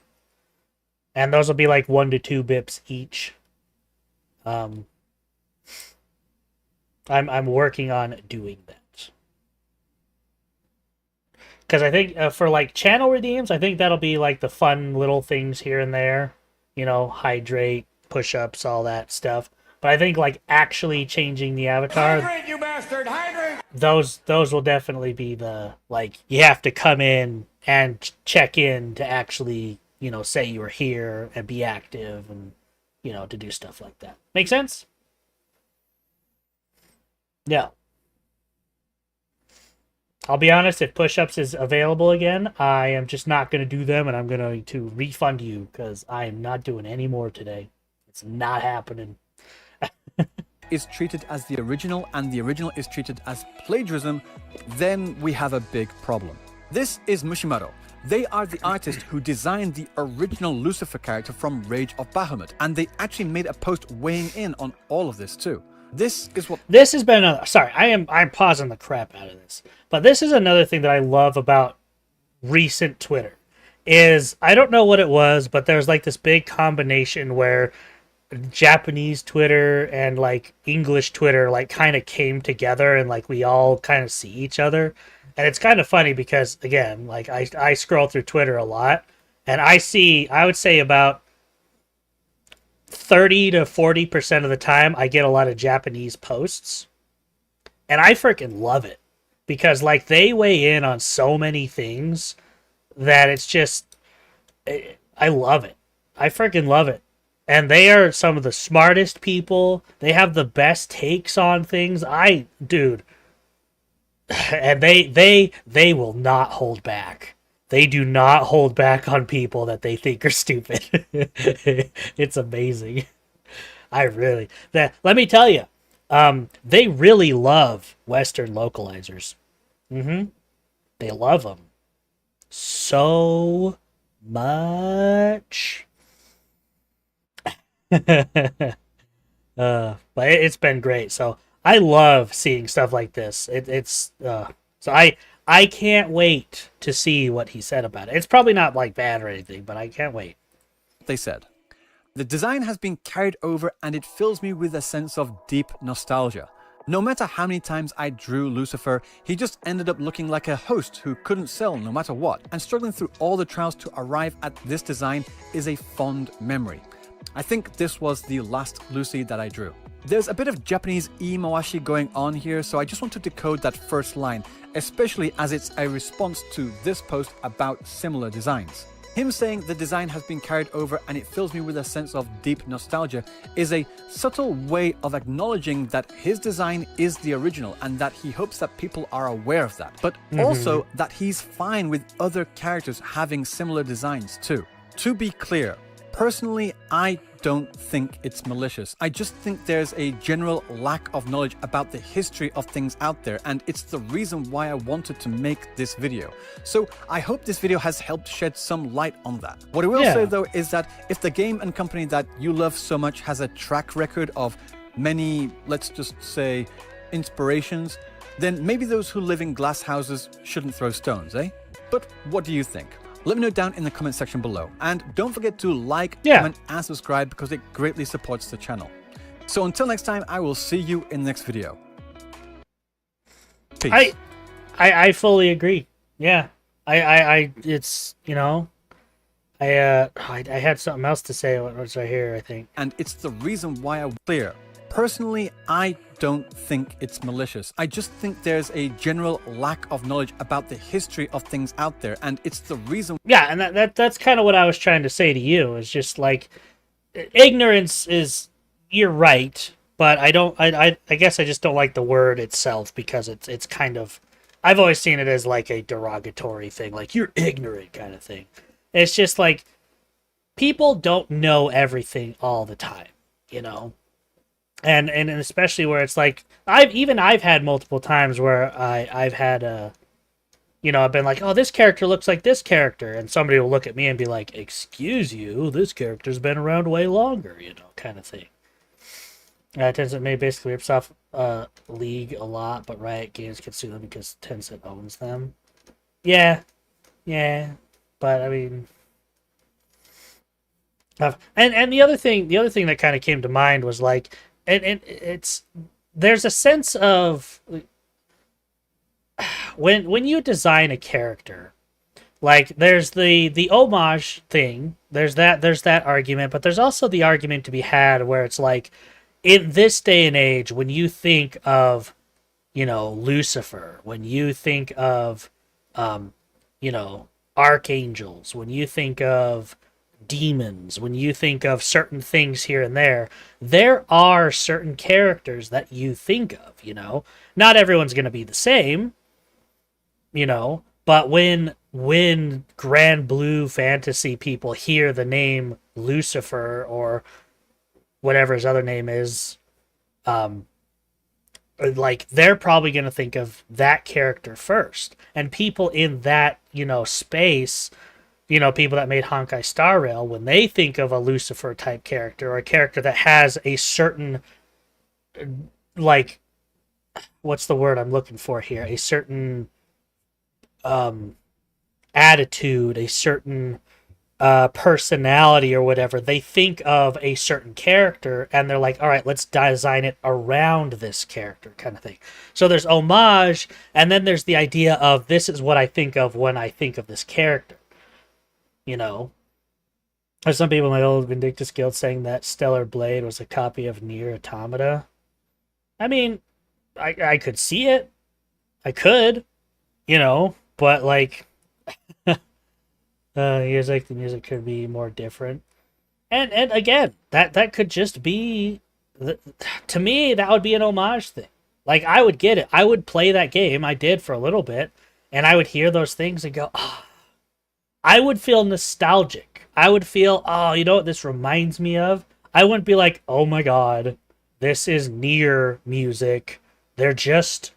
And those will be like 1 to 2 bips each. I'm working on doing that. Because I think for like channel redeems, I think that'll be like the fun little things here and there. You know, hydrate, push-ups, all that stuff. But I think like actually changing the avatar, Hydrate, you bastard! Hydrate! those will definitely be the, like, you have to come in and check in to actually, you know, say you were here and be active and, you know, to do stuff like that. Make sense? Yeah. I'll be honest, if push-ups is available again, I am just not going to do them, and I'm going to refund you because I am not doing any more today. It's not happening. Is treated as the original and the original is treated as plagiarism, then we have a big problem. This is Mushimoto. They are the artist who designed the original Lucifer character from Rage of Bahamut, and they actually made a post weighing in on all of this too. This is what This has been sorry, I'm pausing the crap out of this. But this is another thing that I love about recent Twitter is, I don't know what it was, but there's like this big combination where Japanese Twitter and like English Twitter like kind of came together, and like we all kind of see each other. And it's kind of funny because, again, like I scroll through Twitter a lot, and I would say about 30 to 40% of the time I get a lot of Japanese posts. And I freaking love it because like they weigh in on so many things that it's just, I love it. I freaking love it. And they are some of the smartest people. They have the best takes on things. Dude. And they will not hold back. They do not hold back on people that they think are stupid. It's amazing. Let me tell you, they really love Western localizers. They love them so much. But it's been great. So I love seeing stuff like this. So I can't wait to see what he said about it. It's probably not like bad or anything, but I can't wait. they said. The design has been carried over and it fills me with a sense of deep nostalgia. No matter how many times I drew Lucifer, he just ended up looking like a host who couldn't sell no matter what, and struggling through all the trials to arrive at this design is a fond memory. I think this was the last Lucy that I drew. There's a bit of Japanese imawashi going on here, so I just want to decode that first line, especially as it's a response to this post about similar designs. Him saying the design has been carried over and it fills me with a sense of deep nostalgia is a subtle way of acknowledging that his design is the original and that he hopes that people are aware of that, but also that he's fine with other characters having similar designs too. To be clear, personally, I don't think it's malicious. I just think there's a general lack of knowledge about the history of things out there, and it's the reason why I wanted to make this video. So I hope this video has helped shed some light on that. What I will say though is that if the game and company that you love so much has a track record of many, let's just say, inspirations, then maybe those who live in glass houses shouldn't throw stones, eh? But what do you think? Let me know down in the comment section below. And don't forget to like, comment, and subscribe because it greatly supports the channel. So until next time, I will see you in the next video. Peace. I fully agree. Yeah. It's, I had something else to say once I hear, I think. And it's the reason why I'm clear. Personally, I don't think it's malicious. I just think there's a general lack of knowledge about the history of things out there, and it's the reason. Yeah, and that's kind of what I was trying to say to you. Is just like ignorance is. You're right, but I guess I just don't like the word itself because it's kind of. I've always seen it as like a derogatory thing, like you're ignorant kind of thing. It's just like people don't know everything all the time, And especially where it's like I've had multiple times where I've had I've been like, oh, this character looks like this character, and somebody will look at me and be like, excuse you, this character's been around way longer, kind of thing. Tencent basically rips off League a lot, but Riot Games can sue them because Tencent owns them. Yeah, but I mean, and the other thing that kind of came to mind was like. And there's a sense of when you design a character, like there's the homage thing, there's that argument, but there's also the argument to be had where it's like in this day and age when you think of Lucifer, when you think of archangels, when you think of demons, when you think of certain things here and there are certain characters that you think of, Not everyone's going to be the same, but when Grand Blue Fantasy people hear the name Lucifer or whatever his other name is, like they're probably going to think of that character first. And people in that, space, people that made Honkai Star Rail, when they think of a Lucifer type character or a character that has a certain, like, what's the word I'm looking for here? A certain attitude, a certain personality or whatever. They think of a certain character and they're like, all right, let's design it around this character kind of thing. So there's homage, and then there's the idea of this is what I think of when I think of this character. There's some people in my old Vindictus Guild saying that Stellar Blade was a copy of Nier Automata. I mean, I could see it. I could, but like, here's like the music could be more different. And again, that could just be, to me, that would be an homage thing. Like, I would get it. I would play that game. I did for a little bit, and I would hear those things and go, oh, I would feel nostalgic. I would feel, oh, you know what this reminds me of? I wouldn't be like, oh my god, this is Nier music. They're just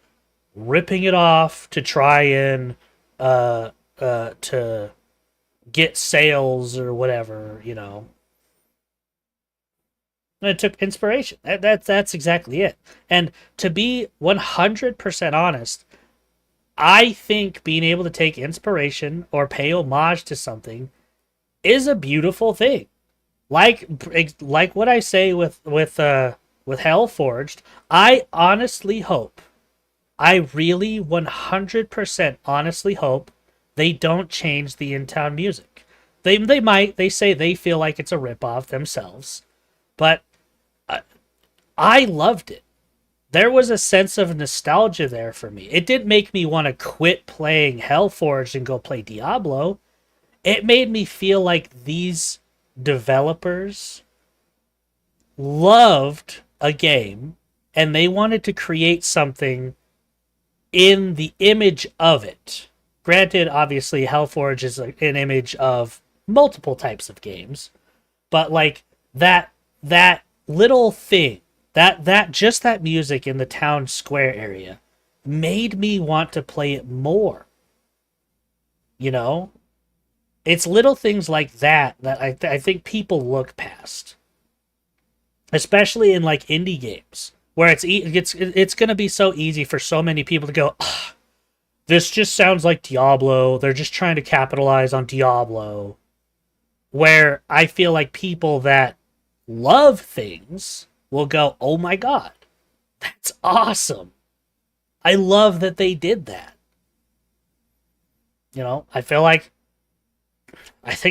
ripping it off to try and to get sales or whatever, And it took inspiration. That's exactly it. And to be 100% honest, I think being able to take inspiration or pay homage to something is a beautiful thing. Like what I say with Hellforged, I honestly hope, I really 100% honestly hope they don't change the in-town music. They might. They say they feel like it's a ripoff themselves, but I loved it. There was a sense of nostalgia there for me. It didn't make me want to quit playing Hellforged and go play Diablo. It made me feel like these developers loved a game and they wanted to create something in the image of it. Granted, obviously, Hellforge is an image of multiple types of games, but like that little thing, that music in the town square area made me want to play it more. It's little things like that I think people look past, especially in like indie games where it's going to be so easy for so many people to go, this just sounds like Diablo. They're just trying to capitalize on Diablo. Where I feel like people that love things will go, oh my god, that's awesome. I love that they did that. You know, I think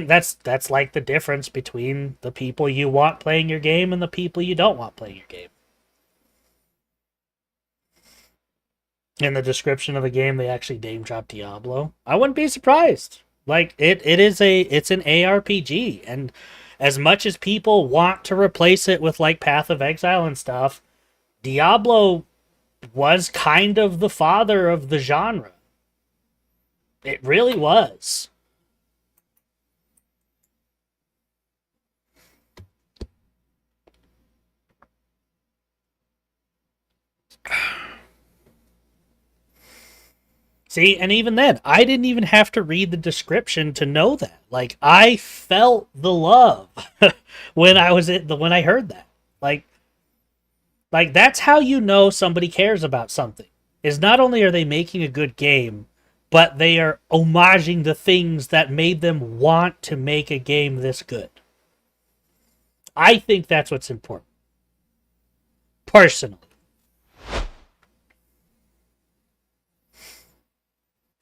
that's like the difference between the people you want playing your game and the people you don't want playing your game. In the description of the game, they actually name drop Diablo. I wouldn't be surprised. Like it's an ARPG, and as much as people want to replace it with like Path of Exile and stuff, Diablo was kind of the father of the genre. It really was. See, and even then, I didn't even have to read the description to know that. Like, I felt the love when I heard that. Like that's how you know somebody cares about something. Is not only are they making a good game, but they are homaging the things that made them want to make a game this good. I think that's what's important. Personally.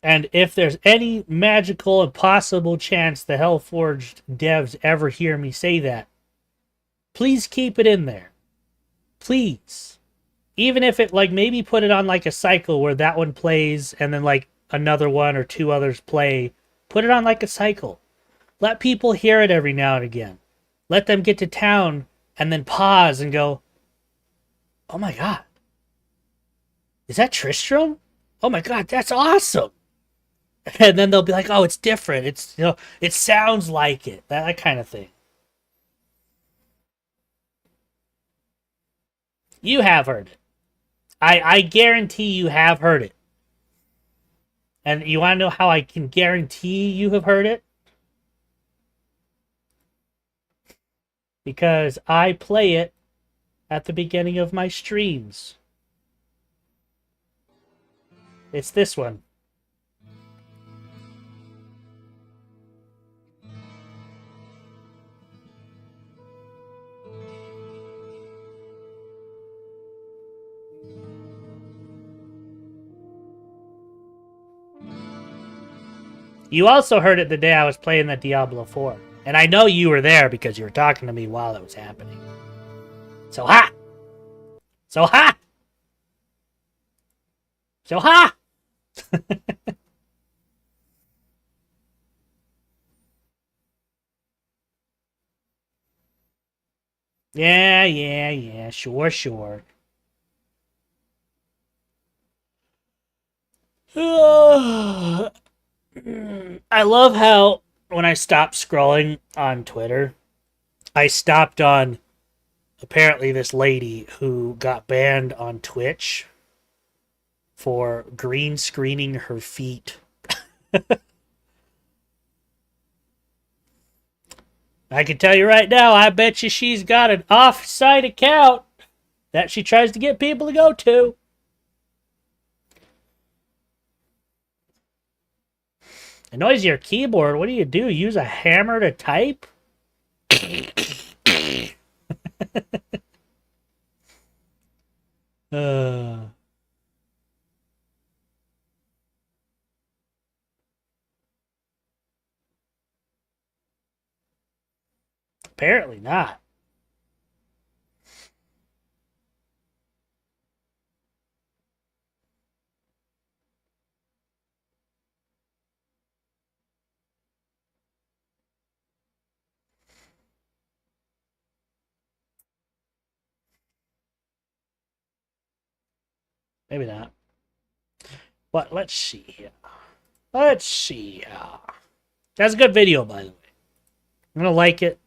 And if there's any magical and possible chance the Hellforged devs ever hear me say that, please keep it in there. Please. Even if it, like, maybe put it on, like, a cycle where that one plays and then, like, another one or two others play. Put it on, like, a cycle. Let people hear it every now and again. Let them get to town and then pause and go, oh my god. Is that Tristram? Oh my god, that's awesome. And then they'll be like, oh, it's different. It's, you know, it sounds like it. That kind of thing. You have heard it. I guarantee you have heard it. And you want to know how I can guarantee you have heard it? Because I play it at the beginning of my streams. It's this one. You also heard it the day I was playing the Diablo 4. And I know you were there because you were talking to me while it was happening. So ha! So ha! So ha! Yeah, sure. I love how when I stopped scrolling on Twitter, I stopped on apparently this lady who got banned on Twitch for green screening her feet. I can tell you right now, I bet you she's got an off-site account that she tries to get people to go to. The noise of your keyboard, what do? Use a hammer to type? Apparently not. Maybe not. But let's see here. That's a good video, by the way. I'm going to like it.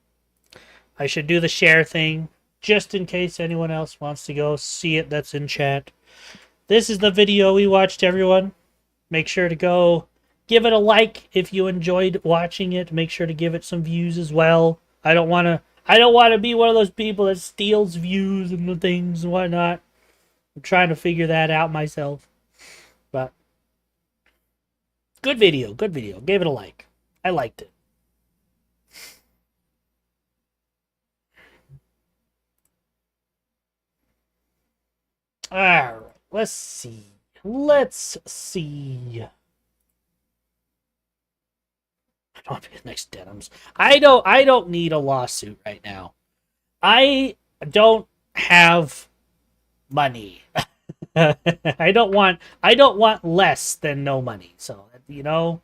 I should do the share thing, just in case anyone else wants to go see it that's in chat. This is the video we watched, everyone. Make sure to go give it a like if you enjoyed watching it. Make sure to give it some views as well. I don't want to be one of those people that steals views and the things and whatnot. I'm trying to figure that out myself. But good video. Gave it a like. I liked it. Alright, let's see. Let's see. I don't want to be the next Denims. I don't need a lawsuit right now. I don't have money. I don't want less than no money. So, you know,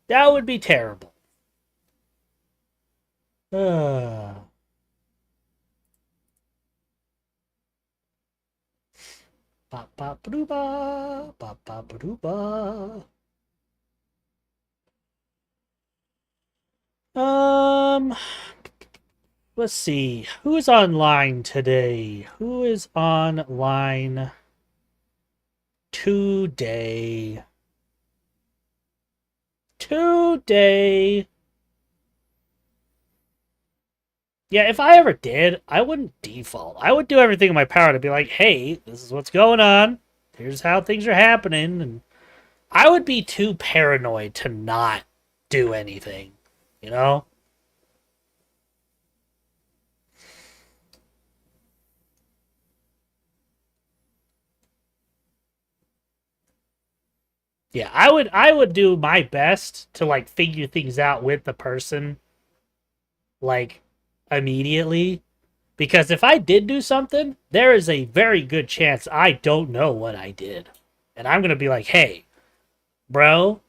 that would be terrible. Ba ba ba ba ba ba ba. Let's see. Who's online today? Who is online today? Yeah, if I ever did, I wouldn't default. I would do everything in my power to be like, hey, this is what's going on. Here's how things are happening. And I would be too paranoid to not do anything, you know? Yeah, I would do my best to like figure things out with the person like immediately, because if I did do something, there is a very good chance I don't know what I did. And I'm going to be like, "Hey, bro,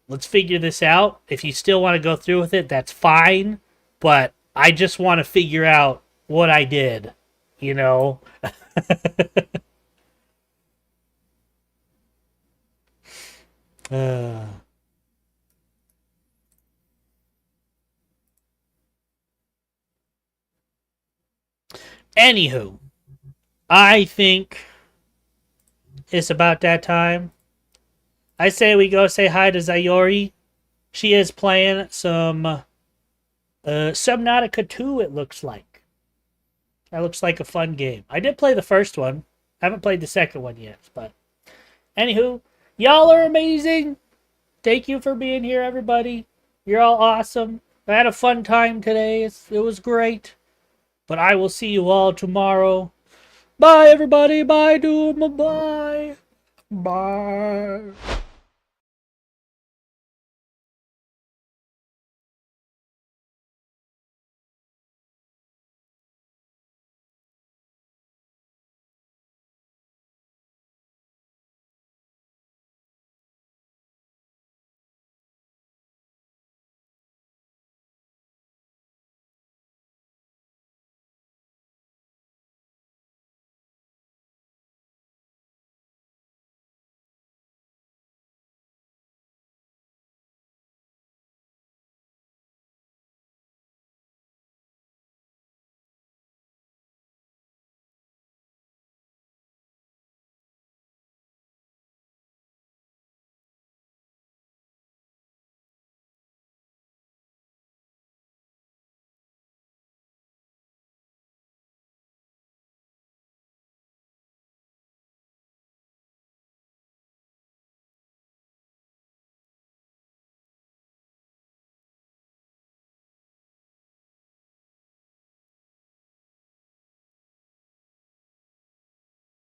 let's figure this out. If you still want to go through with it, that's fine, but I just want to figure out what I did, you know?" uh Anywho, I think it's about that time. I say we go say hi to Zayori. She is playing some Subnautica 2, it looks like. That looks like a fun game. I did play the first one. I haven't played the second one yet, but anywho, y'all are amazing. Thank you for being here, everybody. You're all awesome. I had a fun time today. It was great. But I will see you all tomorrow. Bye, everybody. Bye, Doom. Bye. Bye.